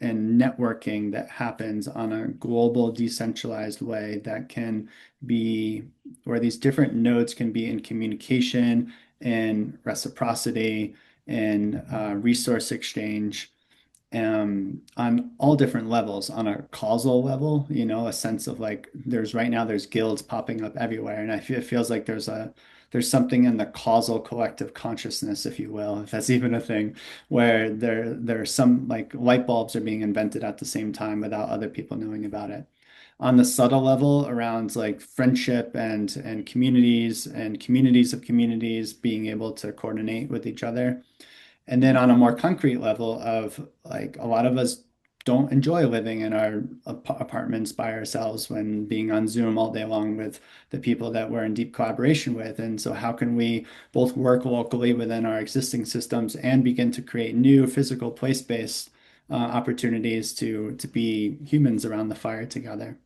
networking that happens on a global decentralized way that can be where these different nodes can be in communication and reciprocity and resource exchange on all different levels, on a causal level, a sense of like there's right now there's guilds popping up everywhere, and I feel it feels like there's something in the causal collective consciousness, if you will, if that's even a thing, where there's some like light bulbs are being invented at the same time without other people knowing about it. On the subtle level around like friendship and communities of communities being able to coordinate with each other, and then on a more concrete level of like a lot of us don't enjoy living in our apartments by ourselves when being on Zoom all day long with the people that we're in deep collaboration with. And so how can we both work locally within our existing systems and begin to create new physical place-based opportunities to be humans around the fire together?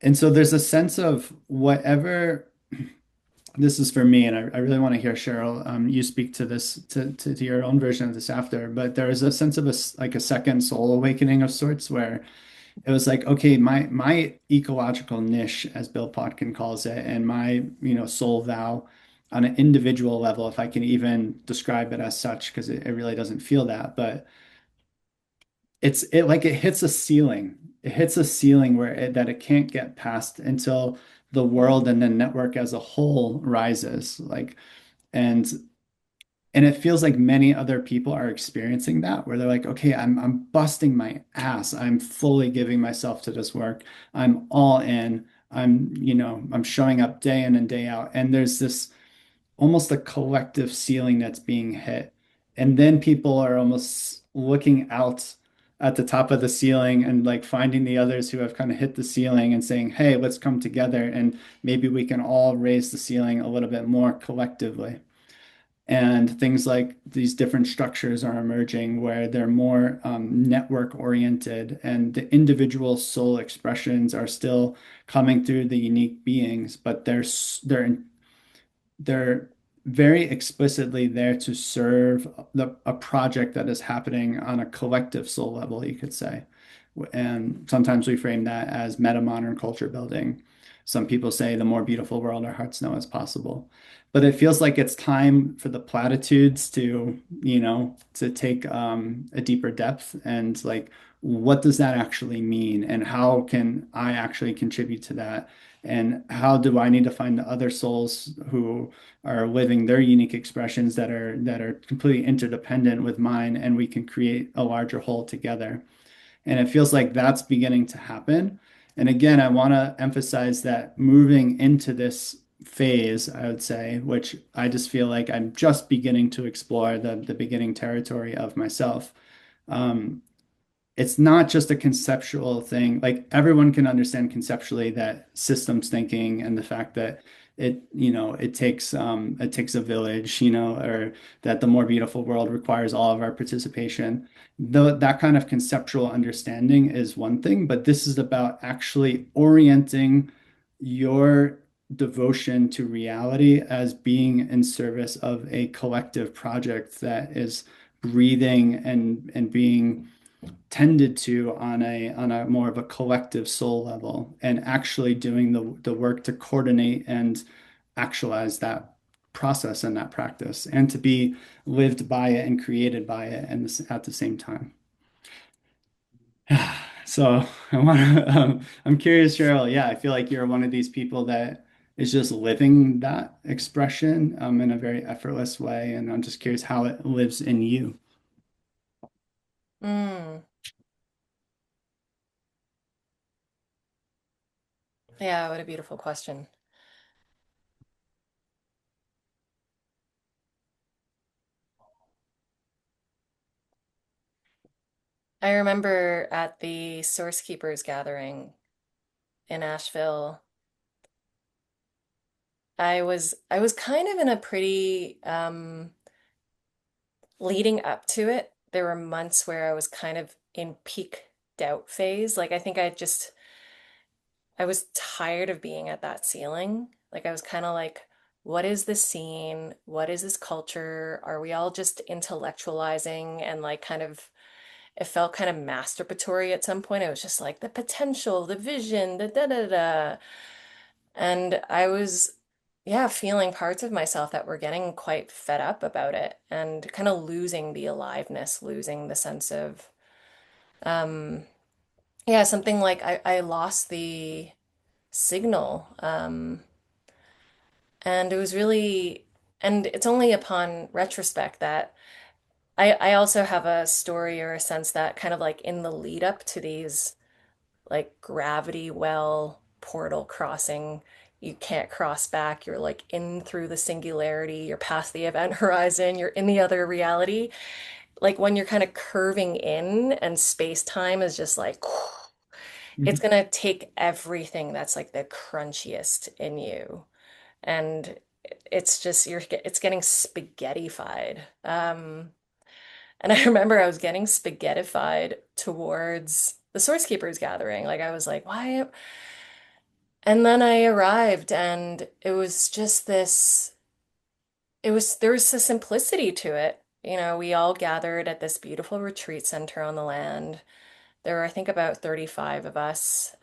And so there's a sense of whatever this is for me, and I really want to hear Cheryl, you speak to this to your own version of this after, but there is a sense of like a second soul awakening of sorts where it was like, okay, my ecological niche, as Bill Potkin calls it, and my soul vow on an individual level, if I can even describe it as such, because it really doesn't feel that, but it like it hits a ceiling. It hits a ceiling that it can't get past until the world and the network as a whole rises. Like, and and it feels like many other people are experiencing that, where they're like, okay, I'm busting my ass. I'm fully giving myself to this work. I'm all in. I'm showing up day in and day out. And there's this almost a collective ceiling that's being hit. And then people are almost looking out at the top of the ceiling and like finding the others who have kind of hit the ceiling and saying, hey, let's come together and maybe we can all raise the ceiling a little bit more collectively. And things like these different structures are emerging where they're more network oriented, and the individual soul expressions are still coming through the unique beings, but they're very explicitly there to serve a project that is happening on a collective soul level, you could say. And sometimes we frame that as meta modern culture building. Some people say the more beautiful world our hearts know is possible. But it feels like it's time for the platitudes to take a deeper depth and like, what does that actually mean? And how can I actually contribute to that? And how do I need to find the other souls who are living their unique expressions that are completely interdependent with mine, and we can create a larger whole together. And it feels like that's beginning to happen. And again, I want to emphasize that moving into this phase, I would say, which I just feel like I'm just beginning to explore the beginning territory of myself. Um, it's not just a conceptual thing. Like everyone can understand conceptually that systems thinking and the fact that it takes a village, or that the more beautiful world requires all of our participation. Though that kind of conceptual understanding is one thing, but this is about actually orienting your devotion to reality as being in service of a collective project that is breathing and being tended to on a more of a collective soul level, and actually doing the work to coordinate and actualize that process and that practice, and to be lived by it and created by it and at the same time. So I'm curious, Cheryl. Yeah, I feel like you're one of these people that is just living that expression in a very effortless way, and I'm just curious how it lives in you. Mm, yeah, what a beautiful question. I remember at the Sourcekeepers gathering in Asheville, I was kind of in a pretty leading up to it. There were months where I was kind of in peak doubt phase. Like I think I was tired of being at that ceiling. Like I was kind of like, what is this scene? What is this culture? Are we all just intellectualizing and like kind of it felt kind of masturbatory at some point. It was just like the potential, the vision, the da da da. And I was, yeah, feeling parts of myself that were getting quite fed up about it and kind of losing the aliveness, losing the sense of, um, yeah, something like I lost the signal. And it was really, and it's only upon retrospect that I also have a story or a sense that kind of like in the lead up to these like gravity well portal crossing. You can't cross back. You're like in through the singularity. You're past the event horizon. You're in the other reality. Like when you're kind of curving in and space time is just like, it's Mhm. gonna take everything that's like the crunchiest in you. And it's just, it's getting spaghettified. And I remember I was getting spaghettified towards the Source Keepers gathering. Like I was like, why? And then I arrived and it was just this, there was a simplicity to it. You know, we all gathered at this beautiful retreat center on the land. There were, I think, about 35 of us.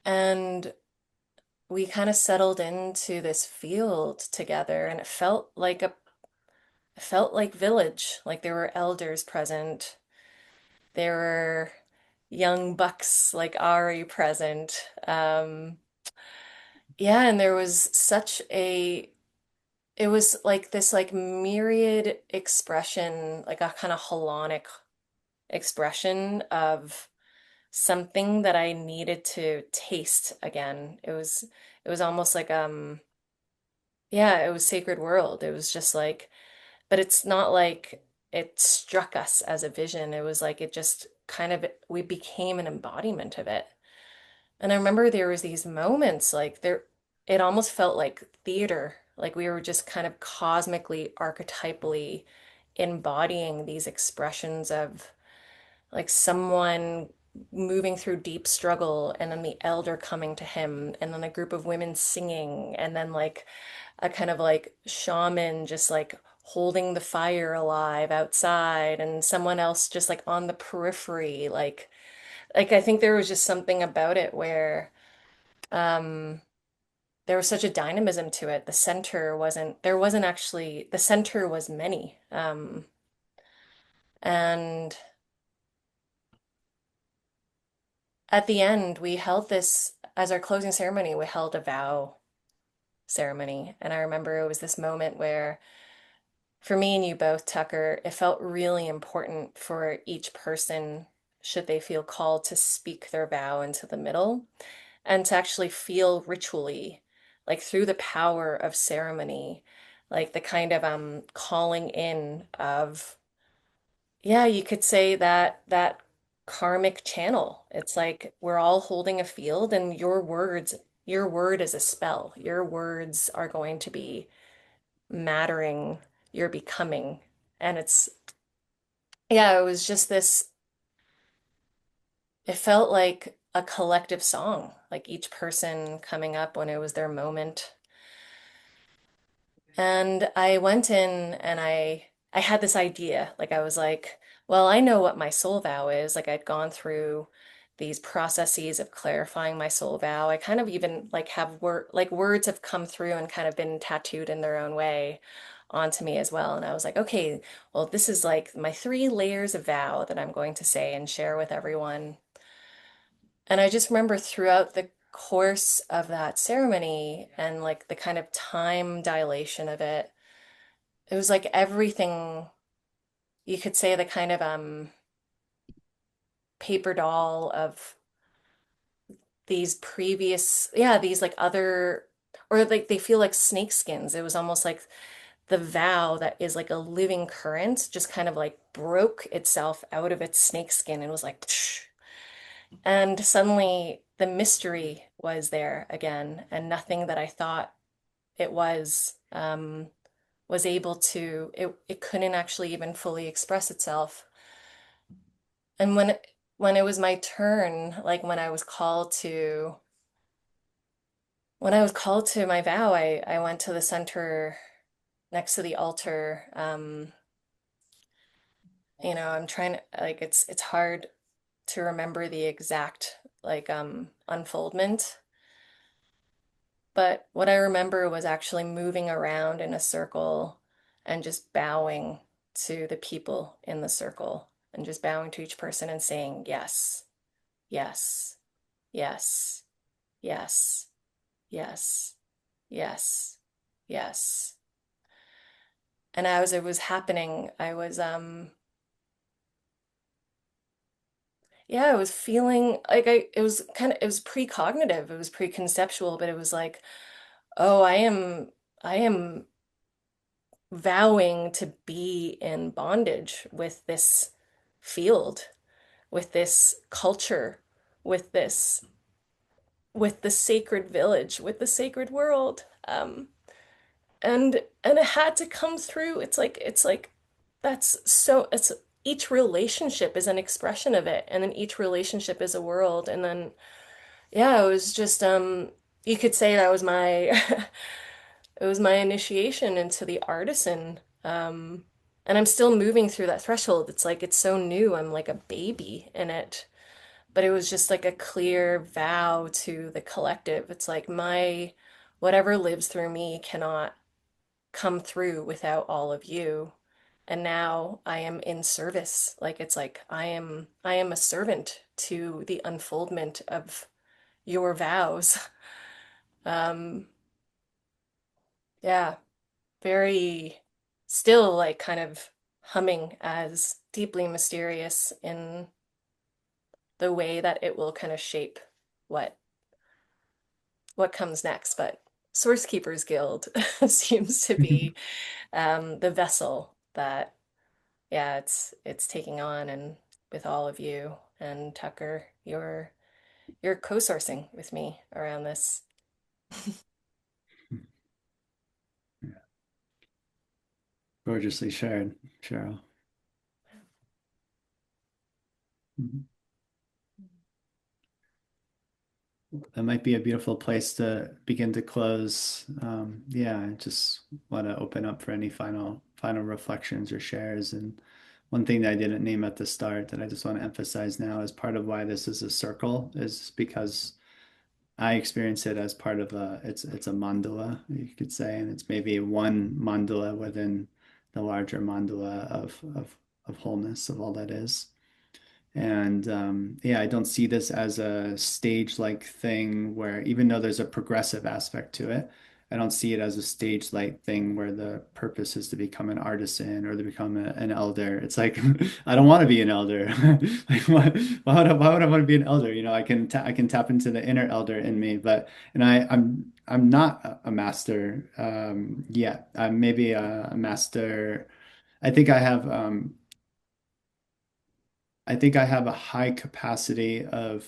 And we kind of settled into this field together and it felt like village. Like there were elders present. There were young bucks like Ari present. Yeah, and there was it was like this like myriad expression, like a kind of holonic expression of something that I needed to taste again. It was almost like yeah, it was sacred world. It was just like, but it's not like it struck us as a vision. It was like it just kind of we became an embodiment of it. And I remember there was these moments like there it almost felt like theater, like we were just kind of cosmically, archetypally embodying these expressions of like someone moving through deep struggle and then the elder coming to him and then a group of women singing and then like a kind of like shaman just like holding the fire alive outside and someone else just like on the periphery like I think there was just something about it where um there was such a dynamism to it. The center wasn't there wasn't actually the center was many. And at the end we held this as our closing ceremony, we held a vow ceremony. And I remember it was this moment where for me and you both, Tucker, it felt really important for each person should they feel called to speak their vow into the middle and to actually feel ritually, like through the power of ceremony, like the kind of calling in of, yeah, you could say that karmic channel. It's like we're all holding a field and your word is a spell. Your words are going to be mattering your becoming. And it's, yeah, it was just this, it felt like a collective song, like each person coming up when it was their moment. And I went in and I had this idea. Like I was like, well, I know what my soul vow is. Like I'd gone through these processes of clarifying my soul vow. I kind of even like have words have come through and kind of been tattooed in their own way onto me as well. And I was like, okay, well, this is like my 3 layers of vow that I'm going to say and share with everyone. And I just remember throughout the course of that ceremony and like the kind of time dilation of it was like everything you could say the kind of paper doll of these previous, yeah, these like other, or like they feel like snake skins. It was almost like the vow that is like a living current just kind of like broke itself out of its snake skin and was like psh. And suddenly the mystery was there again, and nothing that I thought it was able to, it couldn't actually even fully express itself. And when it was my turn, like when I was called to my vow, I went to the center next to the altar. I'm trying to like it's hard to remember the exact like unfoldment, but what I remember was actually moving around in a circle and just bowing to the people in the circle and just bowing to each person and saying yes, yes, yes, yes, yes, yes, yes. And as it was happening, I was yeah, I was feeling like it was precognitive, it was preconceptual, but it was like, oh, I am vowing to be in bondage with this field, with this culture, with this with the sacred village, with the sacred world. And it had to come through. It's like that's so it's each relationship is an expression of it, and then each relationship is a world. And then yeah, it was just you could say that was my it was my initiation into the artisan. And I'm still moving through that threshold. It's like it's so new. I'm like a baby in it. But it was just like a clear vow to the collective. It's like my whatever lives through me cannot come through without all of you. And now I am in service. Like it's like I am a servant to the unfoldment of your vows. Um, yeah, very still like kind of humming as deeply mysterious in the way that it will kind of shape what what comes next. But Sourcekeepers Guild seems to be the vessel that yeah, it's taking on, and with all of you and Tucker, you're co-sourcing with me around this. Yeah. Gorgeously shared, Cheryl. Mhm. That might be a beautiful place to begin to close. Yeah, I just want to open up for any final reflections or shares. And one thing that I didn't name at the start that I just want to emphasize now as part of why this is a circle is because I experience it as part of it's a mandala, you could say, and it's maybe one mandala within the larger mandala of wholeness of all that is. And yeah, I don't see this as a stage-like thing where even though there's a progressive aspect to it, I don't see it as a stage light thing where the purpose is to become an artisan or to become an elder. It's like I don't want to be an elder. Like why would I want to be an elder? You know, I can tap into the inner elder in me, but and I'm not a master yet. I'm maybe a master. I think I think I have a high capacity of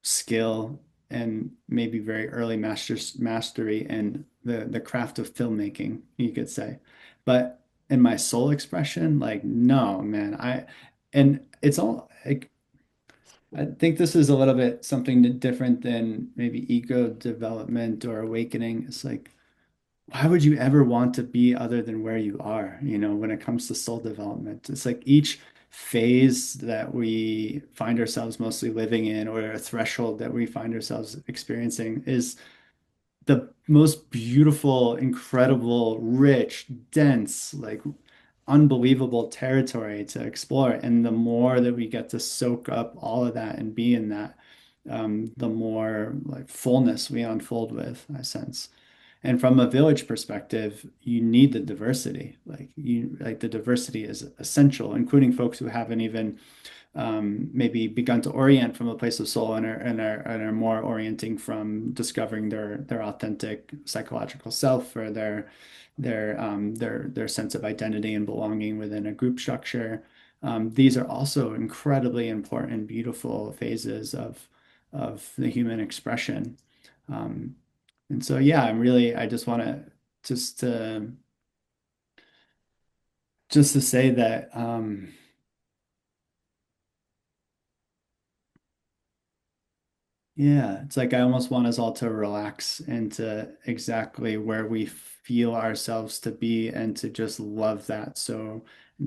skill and maybe very early mastery in the craft of filmmaking, you could say. But in my soul expression, like no, man, and it's all like I think this is a little bit something different than maybe ego development or awakening. It's like why would you ever want to be other than where you are, you know, when it comes to soul development? It's like each phase that we find ourselves mostly living in or a threshold that we find ourselves experiencing is the most beautiful, incredible, rich, dense, like unbelievable territory to explore. And the more that we get to soak up all of that and be in that, the more like fullness we unfold with, I sense. And from a village perspective, you need the diversity. Like the diversity is essential, including folks who haven't even maybe begun to orient from a place of soul and are more orienting from discovering their authentic psychological self or their sense of identity and belonging within a group structure. These are also incredibly important, beautiful phases of the human expression. Um, and so, yeah, I just want to just to just to say that yeah, it's like I almost want us all to relax into exactly where we feel ourselves to be and to just love that so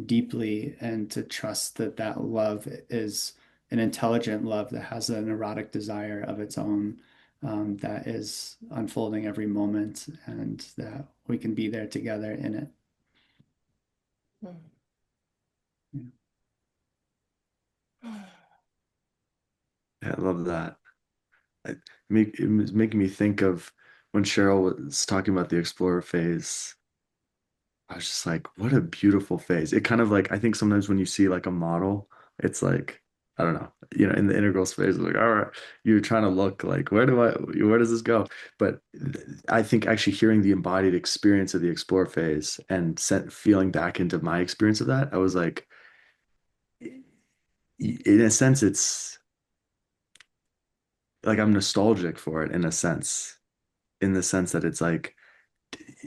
deeply and to trust that that love is an intelligent love that has an erotic desire of its own that is unfolding every moment and that we can be there together in it. Yeah, I love that. It was making me think of when Cheryl was talking about the explorer phase. I was just like, what a beautiful phase. It kind of like I think sometimes when you see like a model, it's like I don't know, in the integral space, like all right, you're trying to look like where does this go? But I think actually hearing the embodied experience of the explore phase and feeling back into my experience of that, I was like, in a sense, it's like I'm nostalgic for it in the sense that it's like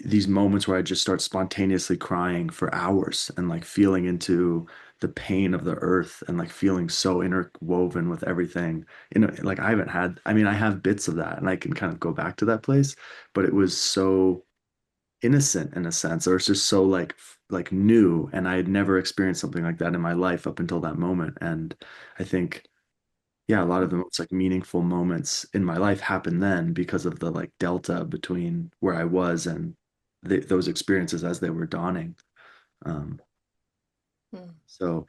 these moments where I just start spontaneously crying for hours and like feeling into the pain of the earth and like feeling so interwoven with everything. Like I haven't had, I mean, I have bits of that and I can kind of go back to that place, but it was so innocent in a sense, or it's just so like new. And I had never experienced something like that in my life up until that moment. And I think yeah, a lot of the most like meaningful moments in my life happened then because of the like delta between where I was and those experiences as they were dawning. Um, Mm. so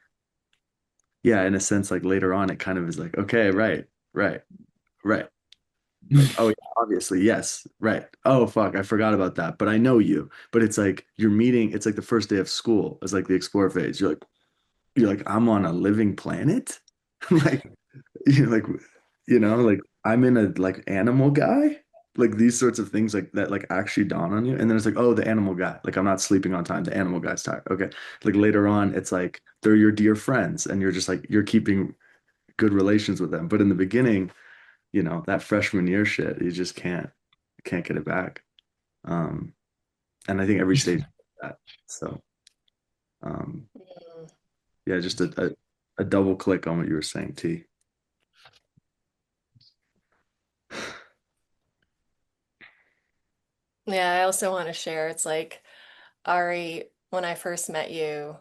yeah, in a sense, like later on, it kind of is like, okay, right, right, right. Like, oh yeah, obviously, yes, right. Oh fuck, I forgot about that. But I know you. But it's like you're meeting, it's like the first day of school. It's like the explore phase. You're like, I'm on a living planet? Like you like like I'm in a like animal guy like these sorts of things like that like actually dawn on you and then it's like oh the animal guy like I'm not sleeping on time the animal guy's tired okay like later on it's like they're your dear friends and you're just like you're keeping good relations with them but in the beginning that freshman year shit you just can't get it back um and I think every stage is like that so um Mm. yeah just a double click on what you were saying T. Yeah, I also want to share. It's like, Ari, when I first met you,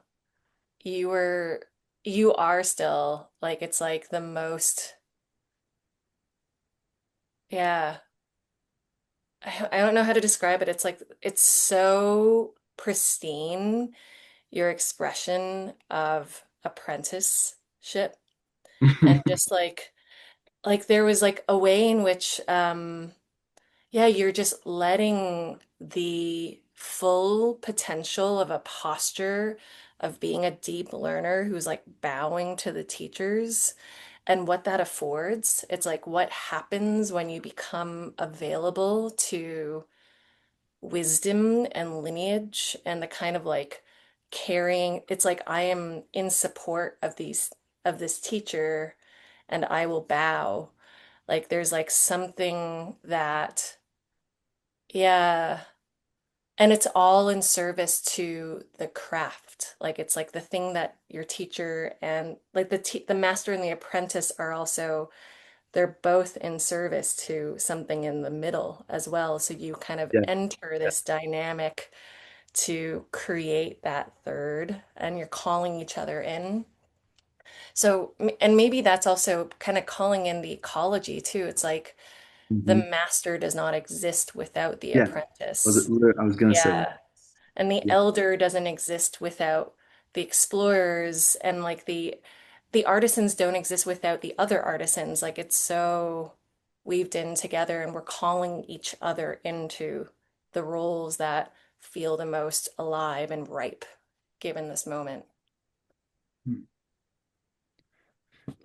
you were, you are still like, it's like the most, yeah, I don't know how to describe it. It's like, it's so pristine, your expression of apprenticeship. And just like there was like a way in which, Yeah, you're just letting the full potential of a posture of being a deep learner who's like bowing to the teachers and what that affords. It's like what happens when you become available to wisdom and lineage and the kind of like carrying. It's like I am in support of these of this teacher and I will bow. Like there's like something that, yeah. And it's all in service to the craft. Like it's like the thing that your teacher and like the master and the apprentice are also, they're both in service to something in the middle as well. So you kind of Yeah. enter this dynamic to create that third, and you're calling each other in. So, and maybe that's also kind of calling in the ecology too. It's like the Hmm. master does not exist without the Yeah. apprentice. I was gonna say that. Yeah. And the Yeah. elder doesn't exist without the explorers, and like the artisans don't exist without the other artisans. Like it's so weaved in together, and we're calling each other into the roles that feel the most alive and ripe given this moment. Hmm.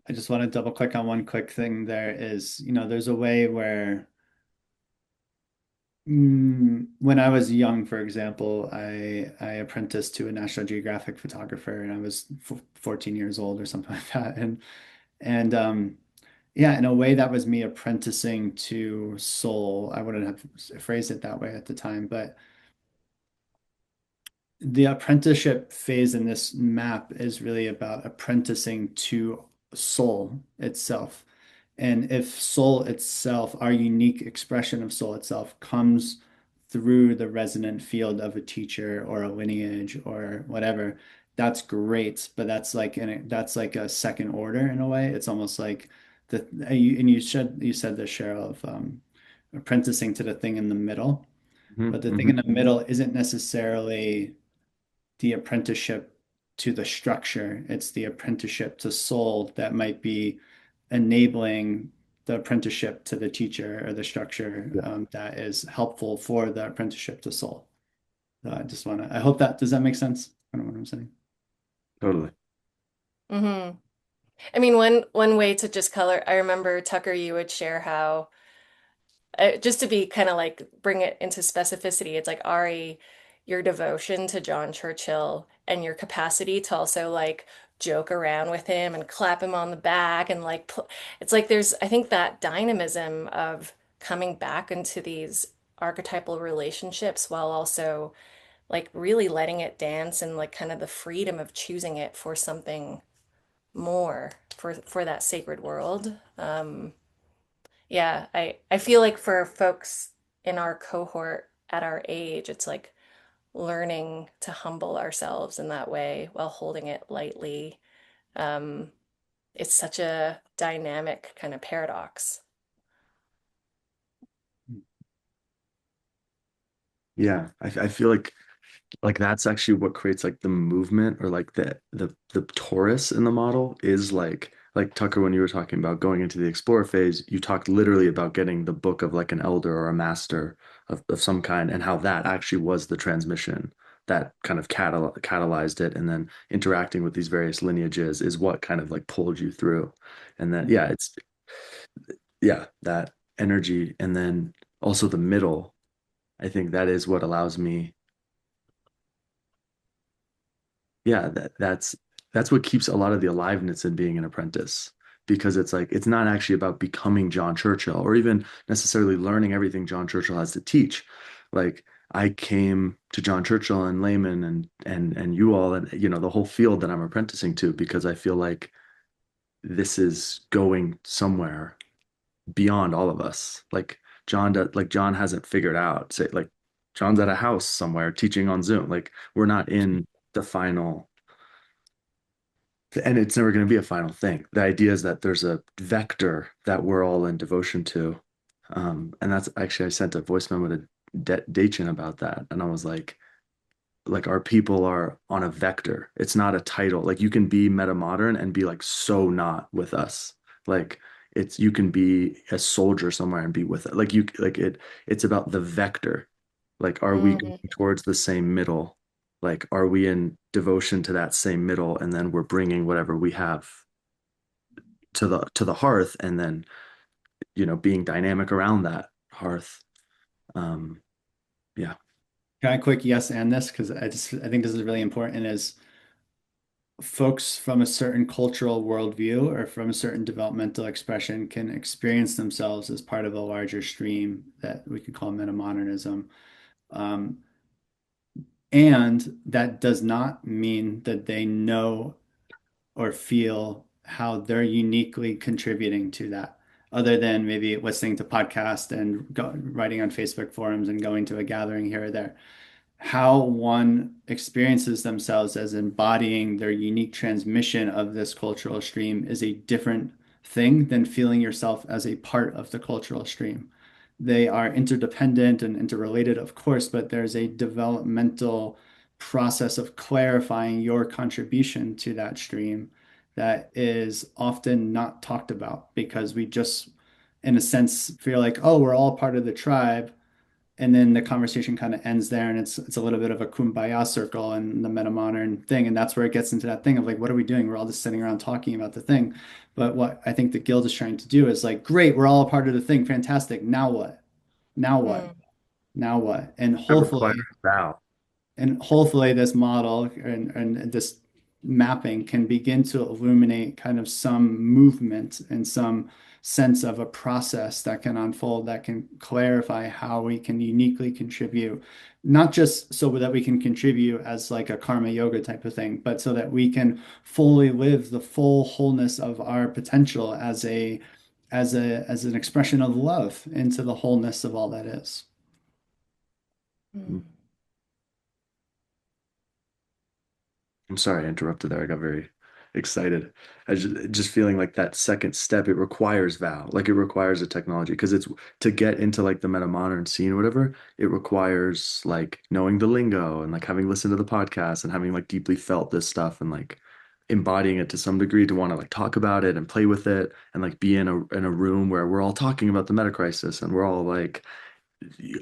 I just want to double click on one quick thing there is, there's a way where when I was young, for example, I apprenticed to a National Geographic photographer and I was 14 years old or something like that. And yeah, in a way that was me apprenticing to soul. I wouldn't have phrased it that way at the time, but the apprenticeship phase in this map is really about apprenticing to soul itself. And if soul itself, our unique expression of soul itself, comes through the resonant field of a teacher or a lineage or whatever, that's great. But that's like a second order in a way. It's almost like you said the Cheryl of apprenticing to the thing in the middle. Hmm. But the thing Hmm. in the middle isn't necessarily the apprenticeship to the structure. It's the apprenticeship to soul that might be enabling the apprenticeship to the teacher or the structure Yeah, that is helpful for the apprenticeship to soul. So I hope does that make sense? I don't know what I'm saying. totally. Hmm. I mean, one way to just color, I remember Tucker, you would share how just to be kind of like bring it into specificity, it's like Ari, your devotion to John Churchill and your capacity to also like joke around with him and clap him on the back and like it's like there's I think that dynamism of coming back into these archetypal relationships while also like really letting it dance and like kind of the freedom of choosing it for something more for that sacred world. Yeah, I feel like for folks in our cohort at our age, it's like learning to humble ourselves in that way while holding it lightly. Um, it's such a dynamic kind of paradox. Yeah, I feel like that's actually what creates like the movement or like the torus in the model is like Tucker, when you were talking about going into the explorer phase, you talked literally about getting the book of like an elder or a master of some kind and how that actually was the transmission that kind of catalyzed it, and then interacting with these various lineages is what kind of like pulled you through. And then yeah, it's yeah, that energy, and then also the middle. I think that is what allows me, yeah, that's what keeps a lot of the aliveness in being an apprentice, because it's like it's not actually about becoming John Churchill or even necessarily learning everything John Churchill has to teach. Like I came to John Churchill and Layman and you all, and the whole field that I'm apprenticing to, because I feel like this is going somewhere beyond all of us. Like John hasn't figured out, say, like John's at a house somewhere teaching on Zoom. Like we're not in the final, and it's never going to be a final thing. The idea is that there's a vector that we're all in devotion to. And that's actually, I sent a voice memo to Dachin about that. And I was like our people are on a vector. It's not a title. Like you can be meta modern and be like so not with us. Like it's you can be a soldier somewhere and be with it. Like you like it's about the vector. Like are we going Mm, towards the same middle? Like are we in devotion to that same middle and then we're bringing whatever we have to the hearth and then being dynamic around that hearth. Um yeah. Can I quick yes and this? Because I think this is really important is folks from a certain cultural worldview or from a certain developmental expression can experience themselves as part of a larger stream that we could call metamodernism. Um, and that does not mean that they know or feel how they're uniquely contributing to that, other than maybe listening to podcasts and writing on Facebook forums and going to a gathering here or there. How one experiences themselves as embodying their unique transmission of this cultural stream is a different thing than feeling yourself as a part of the cultural stream. They are interdependent and interrelated, of course, but there's a developmental process of clarifying your contribution to that stream that is often not talked about because we just, in a sense, feel like, oh, we're all part of the tribe, and then the conversation kind of ends there and it's a little bit of a kumbaya circle and the meta modern thing, and that's where it gets into that thing of like, what are we doing? We're all just sitting around talking about the thing. But what I think the guild is trying to do is like, great, we're all a part of the thing, fantastic, now what? Now what? mm, Now what? And That requires hopefully, vow. this model and this mapping can begin to illuminate kind of some movement and some sense of a process that can unfold, that can clarify how we can uniquely contribute, not just so that we can contribute as like a karma yoga type of thing, but so that we can fully live the full wholeness of our potential as as an expression of love into the wholeness of all that is. mm, I'm sorry I interrupted there. I got very excited. I just feeling like that second step, it requires vow, like it requires a technology because it's to get into like the meta modern scene or whatever, it requires like knowing the lingo and like having listened to the podcast and having like deeply felt this stuff and like embodying it to some degree to want to like talk about it and play with it and like be in a room where we're all talking about the meta crisis and we're all like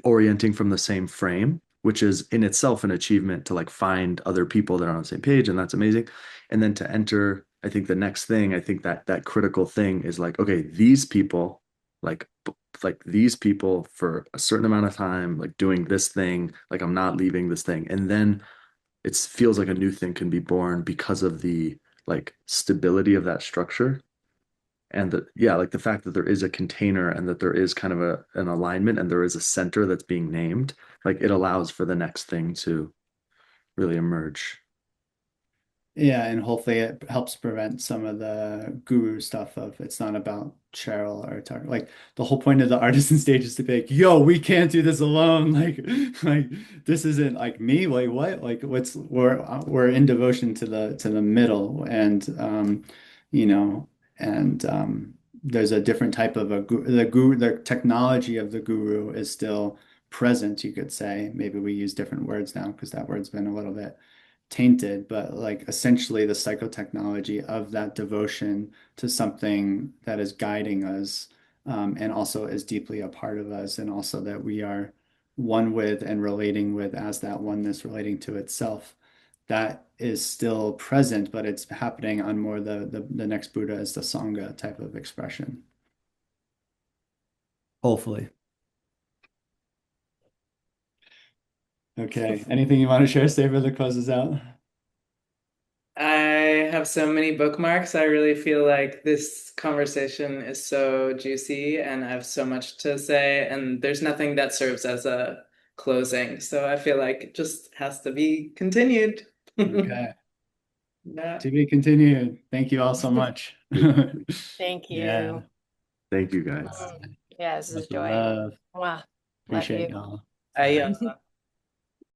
orienting from the same frame, which is in itself an achievement to like find other people that are on the same page, and that's amazing. And then to enter, I think the next thing, I think that that critical thing is like, okay, these people, like like these people for a certain amount of time, like doing this thing, like I'm not leaving this thing, and then it feels like a new thing can be born because of the like stability of that structure and that yeah like the fact that there is a container and that there is kind of an alignment and there is a center that's being named like it allows for the next thing to really emerge. Yeah, and hopefully it helps prevent some of the guru stuff of it's not about Cheryl or Tucker. Like the whole point of the artisan stage is to be like, yo, we can't do this alone. Like this isn't like me. Like what? Like what's we're in devotion to the middle, and you know, and there's a different type of a guru. The technology of the guru is still present, you could say. Maybe we use different words now because that word's been a little bit tainted, but like essentially the psychotechnology of that devotion to something that is guiding us, and also is deeply a part of us, and also that we are one with and relating with as that oneness relating to itself. That is still present, but it's happening on more the next Buddha is the Sangha type of expression. Hopefully. Okay. Anything you want to share, Saber, that closes out? I have so many bookmarks. I really feel like this conversation is so juicy and I have so much to say, and there's nothing that serves as a closing. So I feel like it just has to be continued. Okay. Yeah. To be continued. Thank you all so much. thank Yeah. you. Thank you guys. Mm, yeah, this is a Lots of joy. love. Wow, love Appreciate you. y'all. Bye. I